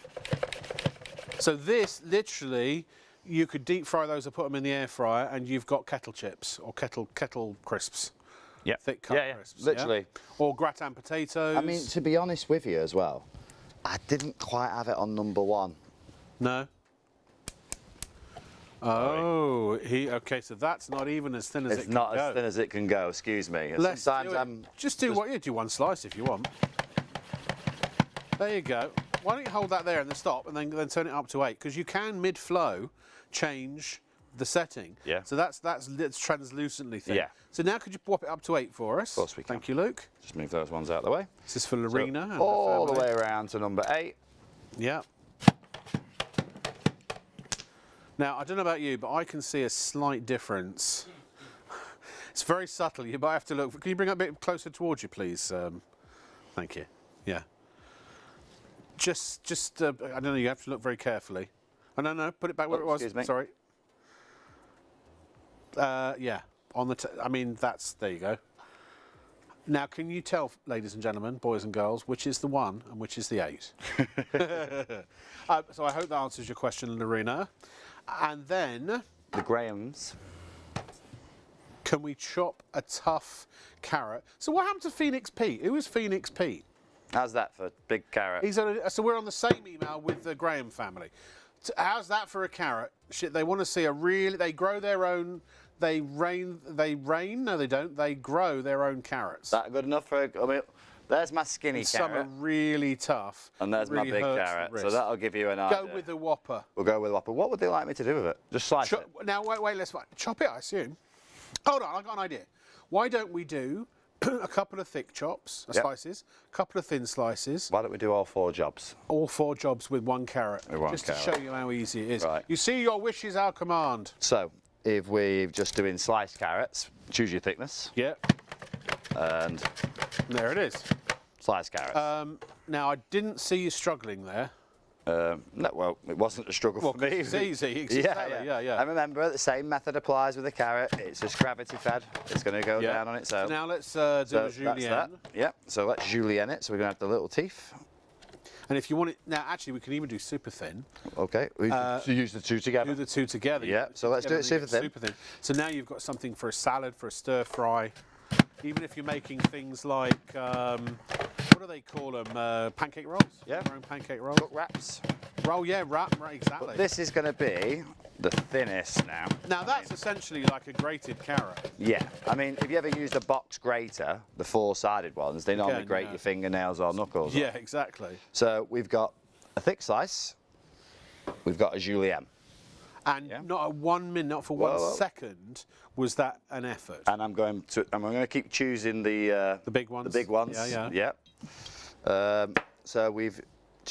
So this, literally, you could deep fry those or put them in the air fryer, and you've got kettle chips or kettle crisps. Yeah. Thick cut crisps. Literally. Yeah? Or gratin potatoes. I mean, to be honest with you as well, I didn't quite have it on number 1. No. Oh, okay. So that's not even as thin as it can go. It's not as thin as it can go. Excuse me. Sometimes just do what you do. One slice if you want. There you go. Why don't you hold that there and then stop and then turn it up to 8, because you can mid-flow change the setting. Yeah. So that's translucently thin. Yeah. So now could you pop it up to 8 for us? Of course we can. Thank you, Luke. Just move those ones out of the way. This is for Lorena. So and all her the family. way around to number 8. Yeah. Now, I don't know about you, but I can see a slight difference. It's very subtle. You might have to look. Can you bring it a bit closer towards you, please? Thank you. Yeah. Just I don't know. You have to look very carefully. Oh, no. Put it back where it was. Excuse me. Sorry. Yeah. On the. I mean, there you go. Now, can you tell, ladies and gentlemen, boys and girls, which is the 1 and which is the 8? So I hope that answers your question, Lorena. And then... The Grahams. Can we chop a tough carrot? So what happened to Phoenix Pete? Who is Phoenix Pete? How's that for big carrot? So we're on the same email with the Graham family. How's that for a carrot? Shit, they want to see they grow their own... They rain? No, they don't. They grow their own carrots. That good enough for? I mean, there's my skinny and carrot. Some are really tough. And there's my big carrot. So that'll give you an idea. Go with the Whopper. We'll go with the Whopper. What would they like me to do with it? Just slice it. Now wait. Let's chop it. I assume. Hold on. I got an idea. Why don't we do a couple of thick chops, slices, a couple of thin slices? Why don't we do all 4 jobs? All 4 jobs with 1 carrot. Just to show you how easy it is. Right. You see, your wish is our command. So, if we're just doing sliced carrots, choose your thickness. Yeah. And there it is. Sliced carrots. Now, I didn't see you struggling there. No, well, it wasn't a struggle for me. It's easy. Exactly. Yeah. And remember, the same method applies with the carrot. It's just gravity fed. It's going to go down on its own. So now let's do a julienne. Yep. So let's julienne it. So we're going to have the little teeth. And if you want it, now actually we can even do super thin. Okay, we use the 2 together. Do the 2 together. Yeah, so let's do it super thin. So now you've got something for a salad, for a stir fry. Even if you're making things like, what do they call them? Pancake rolls? Yeah. Your own pancake rolls? Cook wraps. Roll, yeah, wrap, right, exactly. But this is going to be the thinnest now. Now that's essentially like a grated carrot. Yeah, I mean, if you ever used a box grater, the 4-sided ones, they normally grate your fingernails or knuckles. Yeah, exactly. So we've got a thick slice, we've got a julienne. And not a 1 minute, not for 1 second, was that an effort. And I'm going to keep choosing the big ones. The big ones. Yeah. So we're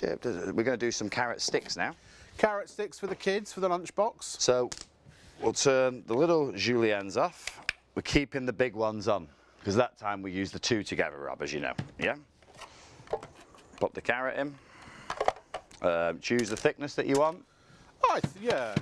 going to do some carrot sticks now. Carrot sticks for the kids for the lunchbox. So we'll turn the little juliennes off. We're keeping the big ones on because that time we use the 2 together, Rob, as you know. Yeah. Pop the carrot in. Choose the thickness that you want. Yeah.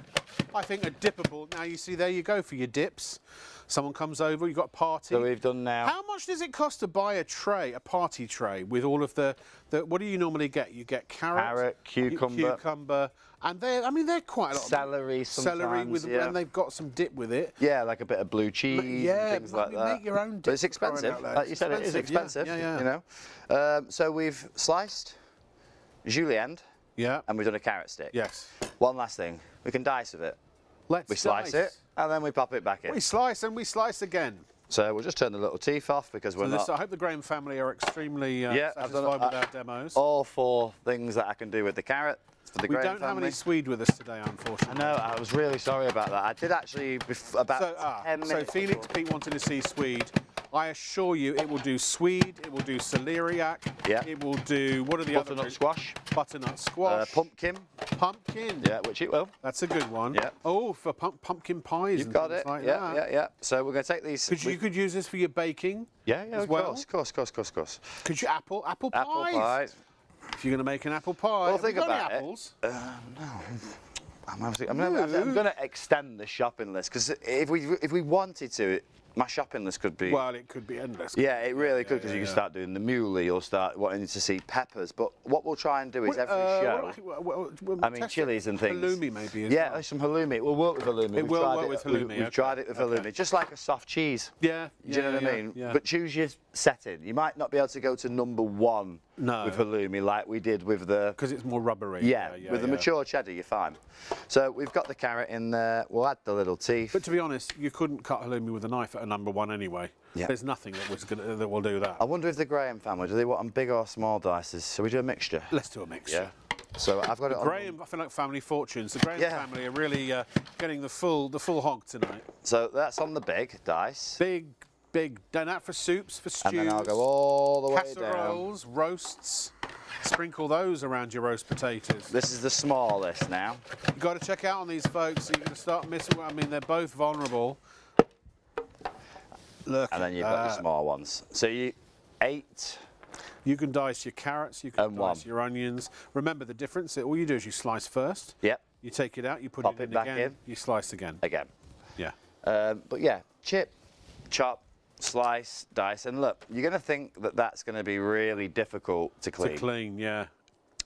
I think a dippable. Now you see, there you go for your dips. Someone comes over, you've got a party. So we've done now. How much does it cost to buy a tray, a party tray, with all of the what do you normally get? You get carrot, cucumber, and they're quite a lot. Celery sometimes. Celery with, and they've got some dip with it. Yeah, like a bit of blue cheese, things like that. Make your own dip. But it's expensive. Like you said, it is expensive. You know. So we've sliced julienne. Yeah. And we've done a carrot stick. Yes. One last thing, we can dice with it. We slice it, and then we pop it back in. We slice and we slice again. So we'll just turn the little teeth off because we're not... I hope the Graham family are extremely satisfied with our demos. All 4 things that I can do with the carrot for the Graham family. We don't have any Swede with us today, unfortunately. I know, I was really sorry about that. I did actually, about 10 minutes So Felix Pete wanted to see Swede. I assure you, it will do Swede, it will do celeriac, it will do, what are the other? Butternut squash. Butternut squash. Pumpkin. Pumpkin. Yeah, which it will. That's a good one. Yeah. Oh, for pumpkin pies. You've got it. Like yeah, that. yeah. So we're going to take these. You could use this for your baking. Yeah, as well. Of course. Could you apple pies? Apple pies. If you're going to make an apple pie, well, think about apples? No. I'm going to extend the shopping list because if we wanted to, my shopping list could be... Well, it could be endless. Yeah, it really could, because you can start doing the muley, you'll start wanting to see peppers. But what we'll try and do is every show... I mean, chilies and things. Halloumi maybe as well. Some halloumi. It will work with halloumi. It will work with halloumi. We've tried it with halloumi, just like a soft cheese. Yeah. Do you know what I mean? Yeah. But choose your setting. You might not be able to go to number 1 with halloumi like we did with the... Because it's more rubbery. Yeah, with the mature cheddar, you're fine. So we've got the carrot in there. We'll add the little teeth. But to be honest, you couldn't cut halloumi with a knife at a number 1 anyway. Yeah. There's nothing that will do that. I wonder if the Graham family, do they want them big or small dices? So we do a mixture? Let's do a mixture. Yeah. So I've got it on... Graham, I feel like family fortunes. The Graham family are really getting the full hog tonight. So that's on the big dice. Big, done that for soups, for stews. And then I'll go all the way down. Casseroles, roasts. Sprinkle those around your roast potatoes. This is the smallest now. You've got to check out on these folks. So you're going to start missing. I mean, they're both vulnerable. Look. And then you've got your small ones. So 8. You can dice your carrots. You can dice your onions. Remember the difference. All you do is you slice first. Yep. You take it out. You put Pop it in back again. in. You slice again. Yeah. But yeah, chip, chop, slice, dice, and look, you're going to think that that's going to be really difficult to clean. To clean, yeah.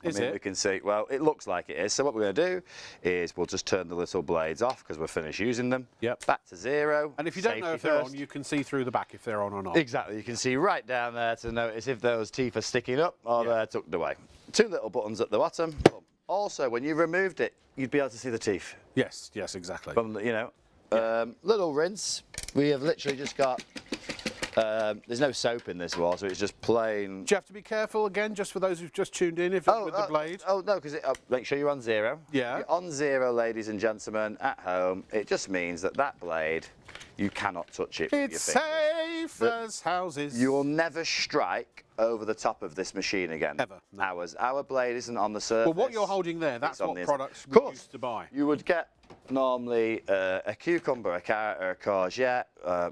Is it? We can see, well, it looks like it is. So what we're going to do is we'll just turn the little blades off because we're finished using them. Yep. Back to 0. And if you don't know if they're on, you can see through the back if they're on or not. Exactly. You can see right down there to notice if those teeth are sticking up or they're tucked away. 2 little buttons at the bottom. Also, when you removed it, you'd be able to see the teeth. Yes, exactly. From the, little rinse. We have literally just got... there's no soap in this one, so it's just plain. Do you have to be careful again, just for those who've just tuned in, with the blade? Oh no, because make sure you're on 0. Yeah. You're on 0, ladies and gentlemen, at home. It just means that blade, you cannot touch it with your fingers. It's safe as houses. You will never strike over the top of this machine again. Ever. No. Our blade isn't on the surface. Well, what you're holding there, that's what products we used to buy. You would get normally a cucumber, a carrot, or a courgette,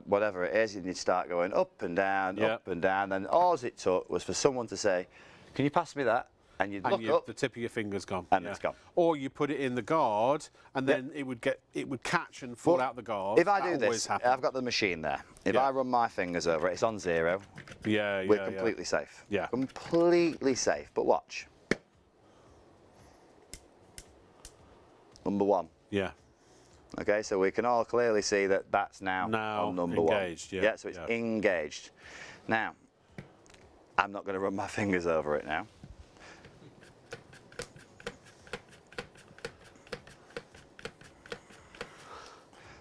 whatever it is, and you'd start going up and down, up and down. And all it took was for someone to say, "Can you pass me that?" And you'd look up, the tip of your finger's gone, and it's gone. Or you put it in the guard, and then it would catch and fall out the guard. If I do this, I've got the machine there. If I run my fingers over it, it's on 0. We're completely safe. Yeah, completely safe. But watch. Number 1. Yeah. Okay, so we can all clearly see that that's now on number engaged, 1. Yeah, so it's engaged. Now, I'm not going to run my fingers over it now.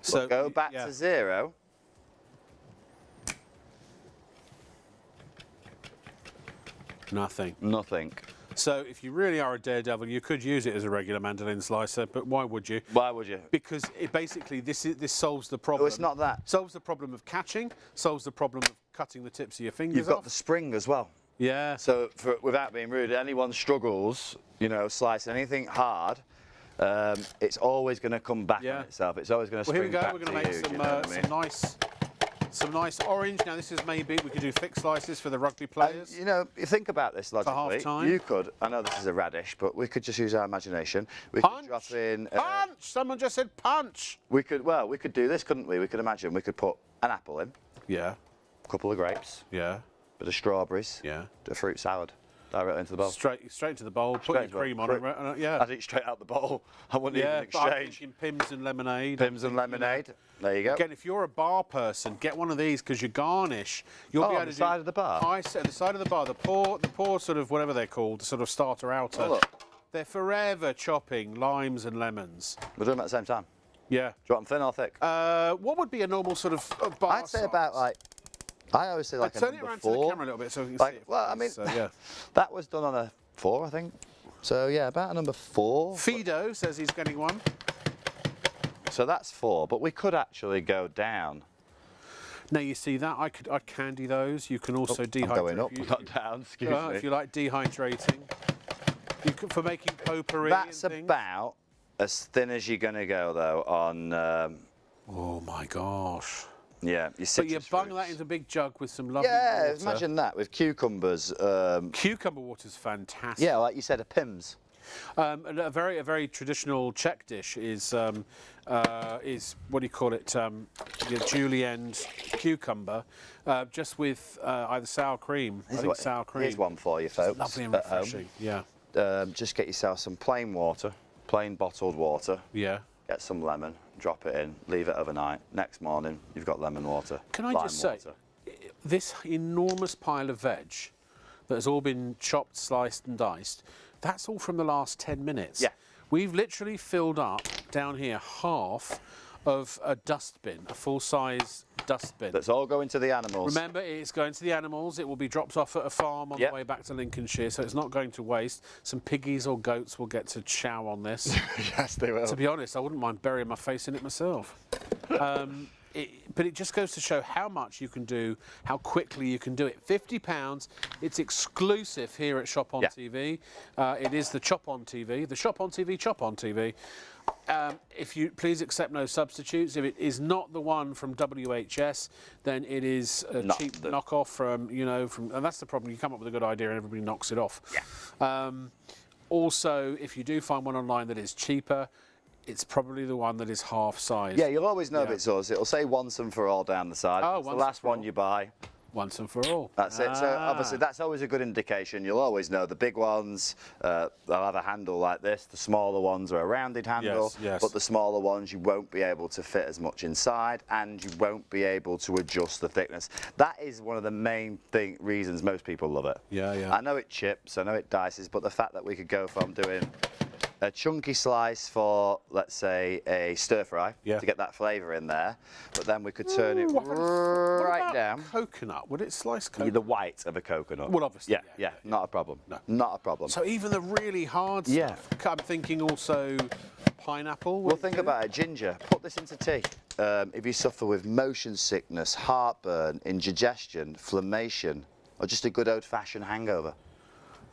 So go back to 0. Nothing. Nothing. So if you really are a daredevil, you could use it as a regular mandolin slicer, but why would you? Why would you? Because it basically this solves the problem. Oh, it's not that. Solves the problem of catching, solves the problem of cutting the tips of your fingers You've got the spring as well. Yeah. So without being rude, anyone struggles, slicing anything hard, it's always going to come back on itself. It's always going to spring back to you. Well, here we go. We're going to make some nice Some nice orange. Now this is maybe we could do thick slices for the rugby players. You know, you think about this logically. half-time. You could. I know this is a radish, but we could just use our imagination. We Punch! could drop in. Punch! Someone just said punch. We could. Well, we could do this, couldn't we? We could imagine. We could put an apple in. Yeah. A couple of grapes. Yeah. Bit of strawberries. Yeah. A fruit salad. Directly into the bowl. Straight into the bowl. Put your cream on it. Yeah. I'd eat straight out the bowl. I wouldn't even exchange. I'm thinking Pimm's and lemonade. Pimm's and lemonade. There you go. Again, if you're a bar person, get one of these because you garnish. You'll be able on the to side of the bar. The side of the bar. The poor sort of whatever they're called, the sort of starter outer. Oh, look. They're forever chopping limes and lemons. We're doing them at the same time. Yeah. Do you want them thin or thick? What would be a normal sort of bar I'd say size? about like. I always say like a turn it number around 4. to the camera a little bit so you can Like, see it. well, I mean, yeah. that was done on a 4, I think. So yeah, about a number 4. Fido says he's getting one. So that's 4, but we could actually go down. Now you see that I'd candy those. You can also dehydrate. I'm going up, if you, not down. Excuse me. If you like dehydrating, you can, for making potpourri. That's and things. about as thin as you're going to go though on. Oh my gosh. Yeah, your But you citrus bung fruits. that into a big jug with some lovely Yeah, water. imagine that with cucumbers. Cucumber water's fantastic. Yeah, like you said, a Pimm's. And a very traditional Czech dish is what do you call it? Your julienne cucumber, just with either sour cream. I think sour cream. Here's one for you, folks. Lovely and refreshing. Yeah. Just get yourself some plain water, plain bottled water. Yeah. Get some lemon, drop it in, leave it overnight. Next morning, you've got lemon water. Can I lime just say, water. this enormous pile of veg that has all been chopped, sliced and diced, that's all from the last 10 minutes. Yeah. We've literally filled up down here half of a dustbin, a full-size dustbin. That's all going to the animals. Remember, it's going to the animals. It will be dropped off at a farm on Yep. the way back to Lincolnshire, so it's not going to waste. Some piggies or goats will get to chow on this. Yes, they will. To be honest, I wouldn't mind burying my face in it myself. But it just goes to show how much you can do, how quickly you can do it. £50, it's exclusive here at ShopOnTV. It is the ShopOnTV, the ShopOnTV, ShopOnTV. If you please accept no substitutes. If it is not the one from WHS, then it is a cheap knockoff from, and that's the problem. You come up with a good idea and everybody knocks it off. Yeah. Also, if you do find one online that is cheaper, it's probably the one that is half size. Yeah, you'll always know if it's us. It'll say once and for all down the side. Oh, it's the last one you buy. Once and for all. That's it. So obviously that's always a good indication. You'll always know the big ones, they'll have a handle like this. The smaller ones are a rounded handle, yes. but the smaller ones you won't be able to fit as much inside and you won't be able to adjust the thickness. That is one of the main reasons most people love it. Yeah, yeah. I know it chips, I know it dices, but the fact that we could go from doing a chunky slice for, let's say, a stir fry to get that flavour in there, but then we could turn it right down. Coconut, would it slice coconut? The white of a coconut. Well, obviously. Yeah, not a problem. No. Not a problem. So even the really hard stuff. I'm thinking also pineapple. Well, think about it. Ginger. Put this into tea. If you suffer with motion sickness, heartburn, indigestion, inflammation, or just a good old-fashioned hangover.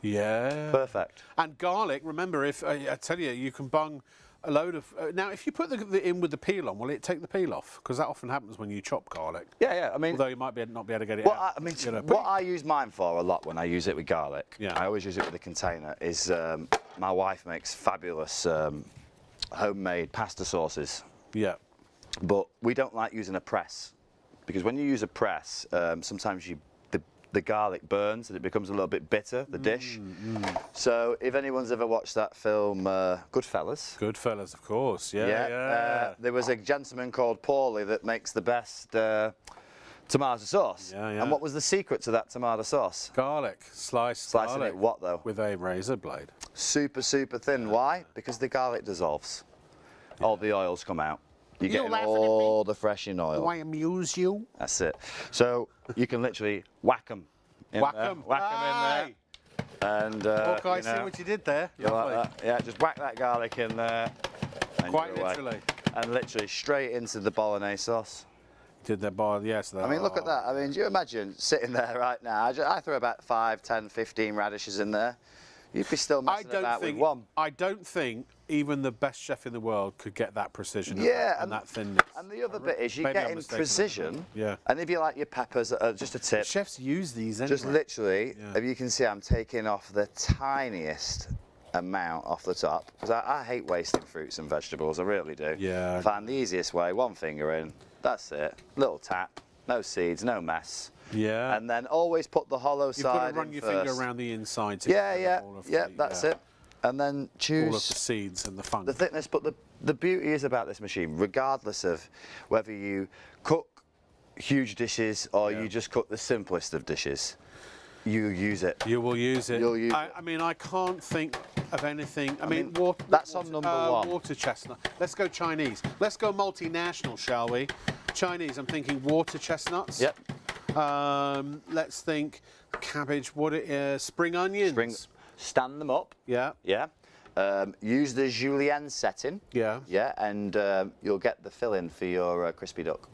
Yeah. Perfect. And garlic, remember, if I tell you, you can bung a load of... now, if you put the in with the peel on, will it take the peel off? Because that often happens when you chop garlic. Yeah, I mean... Although you might not be able to get it out. I mean, what I use mine for a lot when I use it with garlic, Yeah. I always use it with a container, is my wife makes fabulous homemade pasta sauces. Yeah. But we don't like using a press. Because when you use a press, sometimes the garlic burns and it becomes a little bit bitter, the dish. So if anyone's ever watched that film, Goodfellas. Goodfellas, of course, yeah. There was a gentleman called Paulie that makes the best tomato sauce. Yeah. And what was the secret to that tomato sauce? Garlic, slicing garlic. It what though? With a razor blade. Super thin. Why? Because the garlic dissolves. All the oils come out. You're getting all the fresh in oil. Do I amuse you? That's it. So you can literally whack them. Whack them in there. And I see what you did there. Like yeah, just whack that garlic in there. And Quite literally. And literally straight into the bolognese sauce. Did that bar, yes. I mean, look at that. I mean, do you imagine sitting there right now? I throw about 5, 10, 15 radishes in there. You'd be still messing about with one. I don't think even the best chef in the world could get that precision and that thinness. And the other bit is you get in precision. Yeah. And if you like your peppers, just a tip. Chefs use these anyway. Just literally, if you can see, I'm taking off the tiniest amount off the top, because I hate wasting fruits and vegetables, I really do. Yeah. Find the easiest way, one finger in, that's it, little tap, no seeds, no mess. Yeah. And then always put the hollow side in. You've got to run your finger around the inside to yeah, that's it. And then choose all of the seeds and the funk. the thickness, but the beauty is about this machine, regardless of whether you cook huge dishes or you just cook the simplest of dishes, you use it. You will use it. You'll use it. I mean, I can't think of anything. I mean, that's on number one. Water chestnut. Let's go Chinese. Let's go multinational, shall we? Chinese, I'm thinking water chestnuts. Yep. Let's think cabbage, spring onions. Stand them up. Yeah. Yeah. Use the julienne setting. Yeah. Yeah, and you'll get the filling for your crispy duck.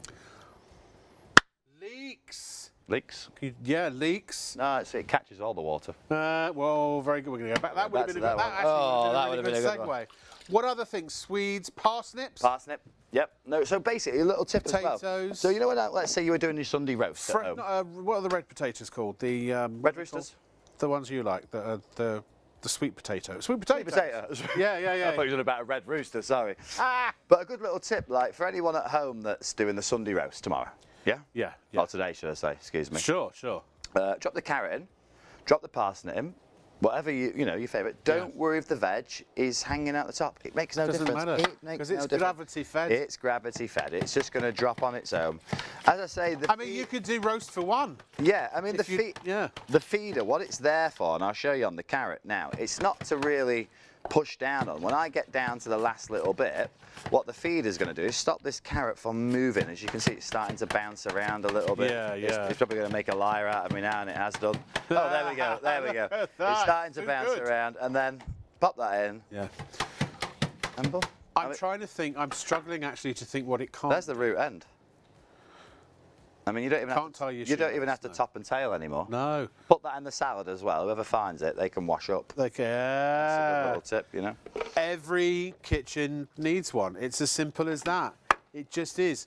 Leeks. Leeks? Yeah, leeks. No, it catches all the water. Well, very good. We're going to go back. That would have been a good, that would have been a good segue. What other things? Swedes, parsnips? Parsnip. Yep. No. So basically, a little tip potatoes. as well. So you know what? Let's say you were doing your Sunday roast at home. What are the red potatoes called? The red roosters. The ones you like. The sweet potato. Sweet potatoes. Sweet potatoes. Yeah. I thought you were about a red rooster. Sorry. But a good little tip, like for anyone at home that's doing the Sunday roast tomorrow. Yeah. Yeah. Or today, should I say? Excuse me. Sure. Drop the carrot in. Drop the parsnip in. Whatever your favourite. Don't worry if the veg is hanging out the top. It makes no difference. Doesn't matter. Because it's gravity fed. It's gravity fed. It's just going to drop on its own. As I say, you could do roast for one. Yeah, I mean the feeder. What it's there for, and I'll show you on the carrot now. It's not to really push down on. When I get down to the last little bit, what the feeder's going to do is stop this carrot from moving. As you can see, it's starting to bounce around a little bit. Yeah. It's probably going to make a liar out of me now, and it has done. Oh, there we go. It's starting to bounce around, and then pop that in. Yeah. And boom. I'm trying to think. I'm struggling actually to think what it can't. There's the root end. I mean, you don't even have to top and tail anymore. No. Put that in the salad as well. Whoever finds it, they can wash up. They can. That's a good little tip, you know. Every kitchen needs one. It's as simple as that. It just is.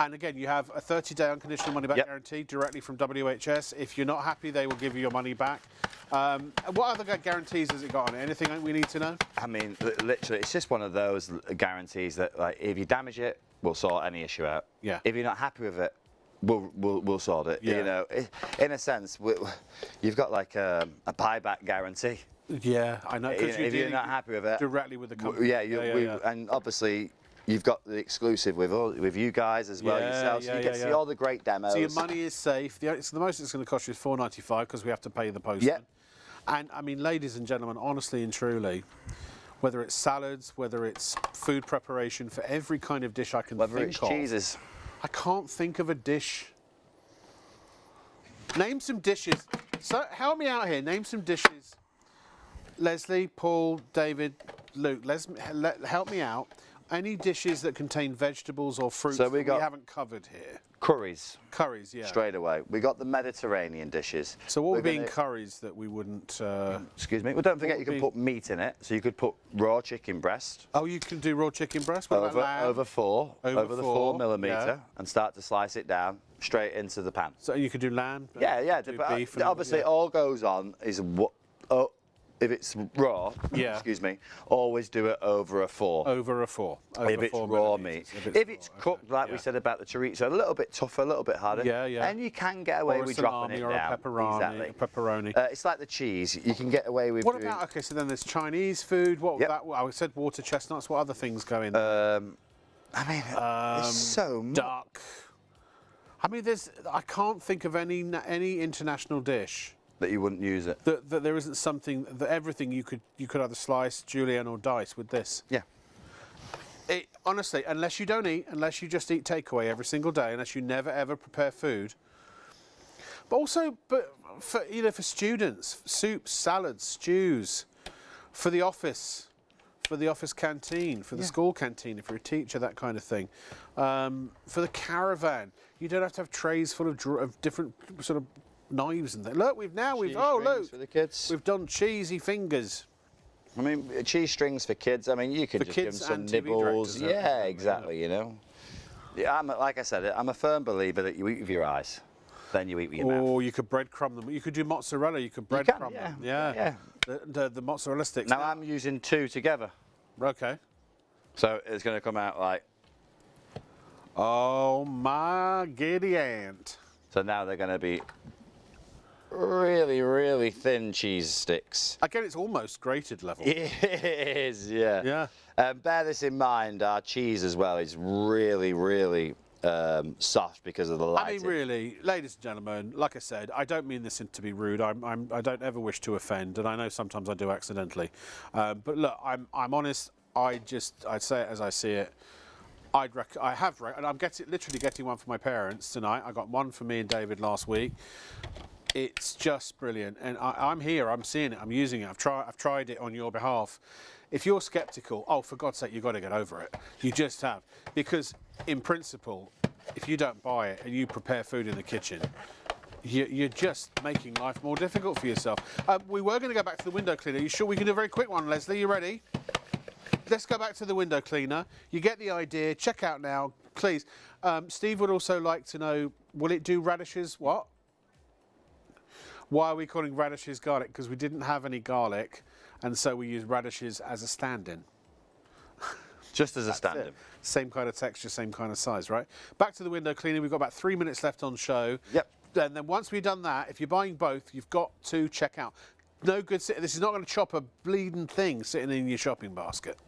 And again, you have a 30-day unconditional money-back guarantee directly from WHS. If you're not happy, they will give you your money back. What other guarantees has it got on it? Anything we need to know? I mean, literally, it's just one of those guarantees that, like, if you damage it, we'll sort any issue out. Yeah. If you're not happy with it, we'll sort it. Yeah. You know, in a sense, you've got like a buyback guarantee. Yeah, I know. If you're not happy with it, directly with the company. And obviously you've got the exclusive with you guys as well yourselves. So you get to see all the great demos. So your money is safe. The most it's going to cost you is $4.95 because we have to pay the postman. Yeah. And I mean, ladies and gentlemen, honestly and truly, whether it's salads, whether it's food preparation for every kind of dish I can think of. Whether it's cheeses. I can't think of a dish. Name some dishes. So help me out here. Name some dishes. Leslie, Paul, David, Luke, help me out. Any dishes that contain vegetables or fruits that we haven't covered here? Curries. Curries, yeah. Straight away. We got the Mediterranean dishes. So what would be in curries that we wouldn't... Excuse me. Well, don't forget you can put meat in it. So you could put raw chicken breast. Oh, you can do raw chicken breast? What about lamb? Over the 4 millimetre and start to slice it down straight into the pan. So you could do lamb? Yeah. Beef obviously, all goes on is if it's raw, excuse me, always do it over a 4. Over a 4. If it's raw meat. If it's cooked, like we said about the chorizo, a little bit tougher, a little bit harder. Yeah. And you can get away with dropping it down. Or a pepperoni. Exactly. It's like the cheese. You can get away with. What about? Okay, so then there's Chinese food. What was that? I said water chestnuts. What other things go in? There's so much. Duck. I mean, I can't think of any international dish that you wouldn't use it. That there isn't something that everything you could either slice, julienne, or dice with this. Yeah. Honestly, unless you just eat takeaway every single day, unless you never ever prepare food. But for students, soups, salads, stews, for the office canteen, for the school canteen, if you're a teacher, that kind of thing. For the caravan, you don't have to have trays full of different sort of knives and things. Look, look, for the kids. we've done cheesy fingers. I mean, cheese strings for kids. I mean, you could just give them some nibbles. Yeah, exactly. You know. Yeah, like I said, I'm a firm believer that you eat with your eyes, then you eat with your mouth. Or you could breadcrumb them. You could do mozzarella. You could breadcrumb them. Yeah. The mozzarella sticks. Now I'm using 2 together. Okay. So it's going to come out like. Oh my giddy aunt. So now they're going to be really, really thin cheese sticks. Again, it's almost grated level. It is, yeah. Yeah. Bear this in mind, our cheese as well is really, really soft because of the lighting. I mean, really, ladies and gentlemen, like I said, I don't mean this to be rude. I don't ever wish to offend, and I know sometimes I do accidentally. But look, I'm honest. I'd say it as I see it. And I'm literally getting one for my parents tonight. I got one for me and David last week. It's just brilliant, and I'm here. I'm seeing it. I'm using it. I've tried it on your behalf. If you're sceptical, oh, for God's sake, you've got to get over it. You just have, because in principle, if you don't buy it and you prepare food in the kitchen, you're just making life more difficult for yourself. We were going to go back to the window cleaner. You sure we can do a very quick one, Leslie? You ready? Let's go back to the window cleaner. You get the idea. Check out now, please. Steve would also like to know, will it do radishes? What? Why are we calling radishes garlic? Because we didn't have any garlic, and so we used radishes as a stand-in. Just as a stand-in. Same kind of texture, same kind of size, right? Back to the window cleaner. We've got about 3 minutes left on show. Yep. And then once we've done that, if you're buying both, you've got to check out. No good. This is not going to chop a bleeding thing sitting in your shopping basket.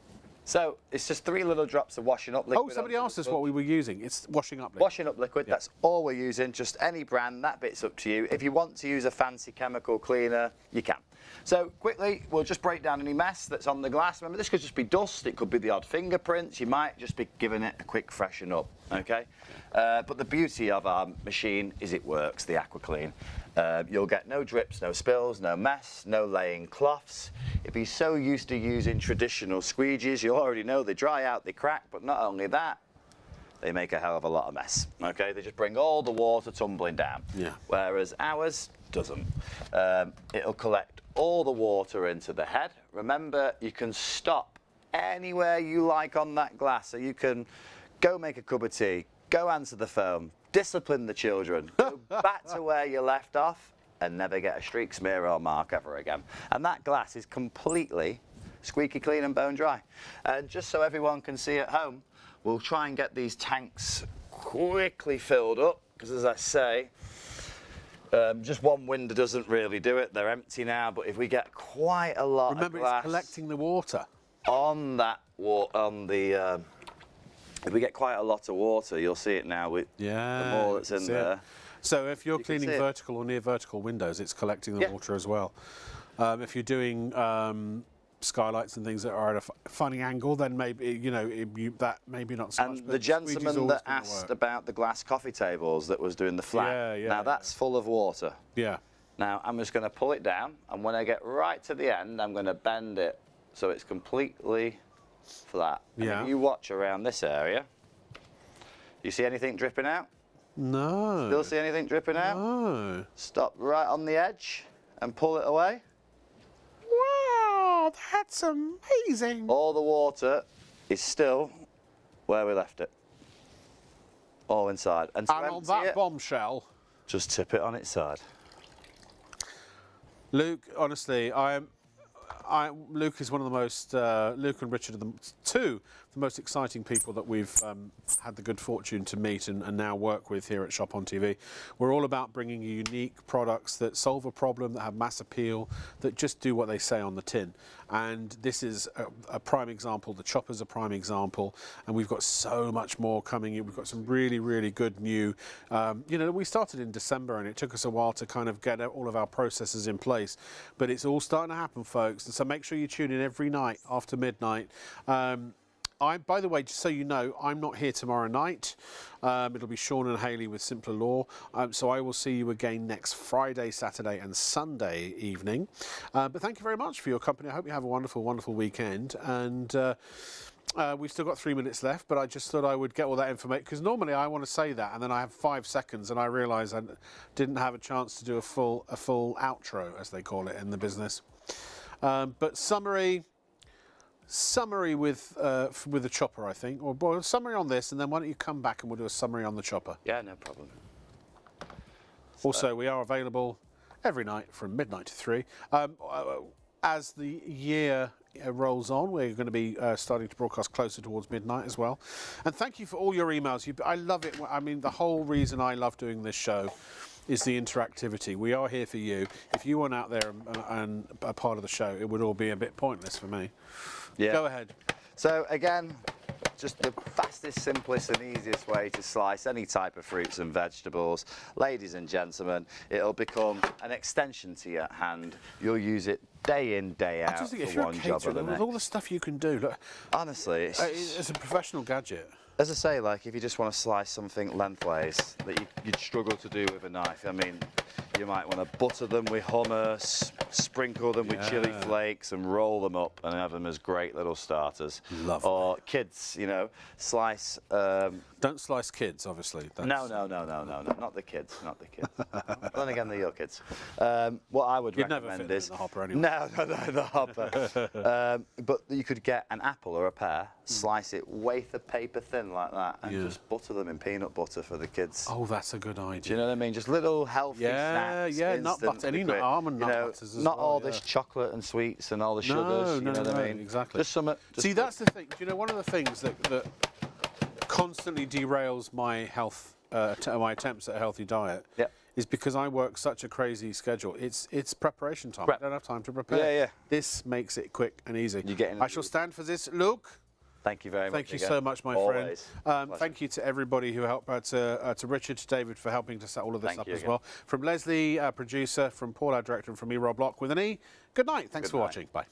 So it's just 3 little drops of washing up liquid. Oh, somebody asked us what we were using. It's washing up liquid. Washing up liquid, that's all we're using. Just any brand, that bit's up to you. If you want to use a fancy chemical cleaner, you can. So quickly, we'll just break down any mess that's on the glass. Remember, this could just be dust. It could be the odd fingerprints. You might just be giving it a quick freshen up, okay? But the beauty of our machine is it works, the AquaClean. You'll get no drips, no spills, no mess, no laying cloths. If you're so used to using traditional squeegees, you already know they dry out, they crack, but not only that, they make a hell of a lot of mess, okay? They just bring all the water tumbling down. Yeah. Whereas ours doesn't. It'll collect all the water into the head. Remember, you can stop anywhere you like on that glass, so you can go make a cup of tea, go answer the phone, discipline the children, go back to where you left off, and never get a streak, smear or mark ever again. And that glass is completely squeaky clean and bone dry. And just so everyone can see at home, we'll try and get these tanks quickly filled up, because as I say, just one window doesn't really do it. They're empty now, but if we get quite a lot of glass... Remember, it's collecting the water. On that if we get quite a lot of water, you'll see it now with the more that's in there. So if you're cleaning vertical or near vertical windows, it's collecting the water as well. If you're doing skylights and things that are at a funny angle, then maybe, that maybe not so much. And the gentleman that asked about the glass coffee tables that was doing the flat, now that's full of water. Yeah. Now I'm just going to pull it down, and when I get right to the end, I'm going to bend it so it's completely flat. And if you watch around this area, you see anything dripping out? No. Still see anything dripping out? No. Stop right on the edge and pull it away. Wow, that's amazing. All the water is still where we left it. All inside. And on that bombshell, just tip it on its side. Luke, honestly, Luke is one of the most, Luke and Richard are two of the most exciting people that we've had the good fortune to meet and now work with here at ShopOnTV. We're all about bringing you unique products that solve a problem, that have mass appeal, that just do what they say on the tin. And this is a prime example. The chopper's a prime example, and we've got so much more coming in. We've got some really, really good new, we started in December, and it took us a while to kind of get all of our processes in place, but it's all starting to happen, folks. And so make sure you tune in every night after midnight. By the way, just so you know, I'm not here tomorrow night. It'll be Sean and Hayley with Simpler Law. So I will see you again next Friday, Saturday and Sunday evening. But thank you very much for your company. I hope you have a wonderful, wonderful weekend. And we've still got 3 minutes left, but I just thought I would get all that information, because normally I want to say that and then I have 5 seconds and I realise I didn't have a chance to do a full outro, as they call it in the business. But summary, summary with the chopper, I think, or a summary on this, and then why don't you come back and we'll do a summary on the chopper. Yeah, no problem. Also, we are available every night from midnight to 3. As the year rolls on, we're going to be starting to broadcast closer towards midnight as well. And thank you for all your emails. I love it. I mean, the whole reason I love doing this show is the interactivity. We are here for you. If you weren't out there and a part of the show, it would all be a bit pointless for me. Yeah. Go ahead. So again, just the fastest, simplest and easiest way to slice any type of fruits and vegetables. Ladies and gentlemen, it'll become an extension to your hand. You'll use it day in, day out for one job or the next. With all the stuff you can do, look, honestly, it's a professional gadget. As I say, like if you just want to slice something lengthways that you'd struggle to do with a knife, I mean, you might want to butter them with hummus, sprinkle them with chili flakes and roll them up and have them as great little starters. Lovely. Or kids, you know, slice... Don't slice kids, obviously. No, not the kids, not the kids. Then again, they're your kids. What I would You'd recommend never fit is... in the hopper anyway. No, the hopper. But you could get an apple or a pear, slice it wafer paper thin like that, and just butter them in peanut butter for the kids. Oh, that's a good idea. Do you know what I mean? Just little healthy snacks. Yeah, nut butter, any almond nut butters as not well, all this chocolate and sweets and all the sugars. No, you know what I mean? Exactly. Just some. See, that's the thing. Do you know, one of the things that constantly derails my health, my attempts at a healthy diet, is because I work such a crazy schedule. It's preparation time. I don't have time to prepare. Yeah. This makes it quick and easy. I shall stand for this, Luke. Thank you very much. Thank you so much, my friend. Thank you to everybody who helped, to Richard, to David for helping to set all of this up as well. From Leslie, our producer, from Paul, our director, and from me, Rob Lock with an E. Good night. Thanks for watching. Bye.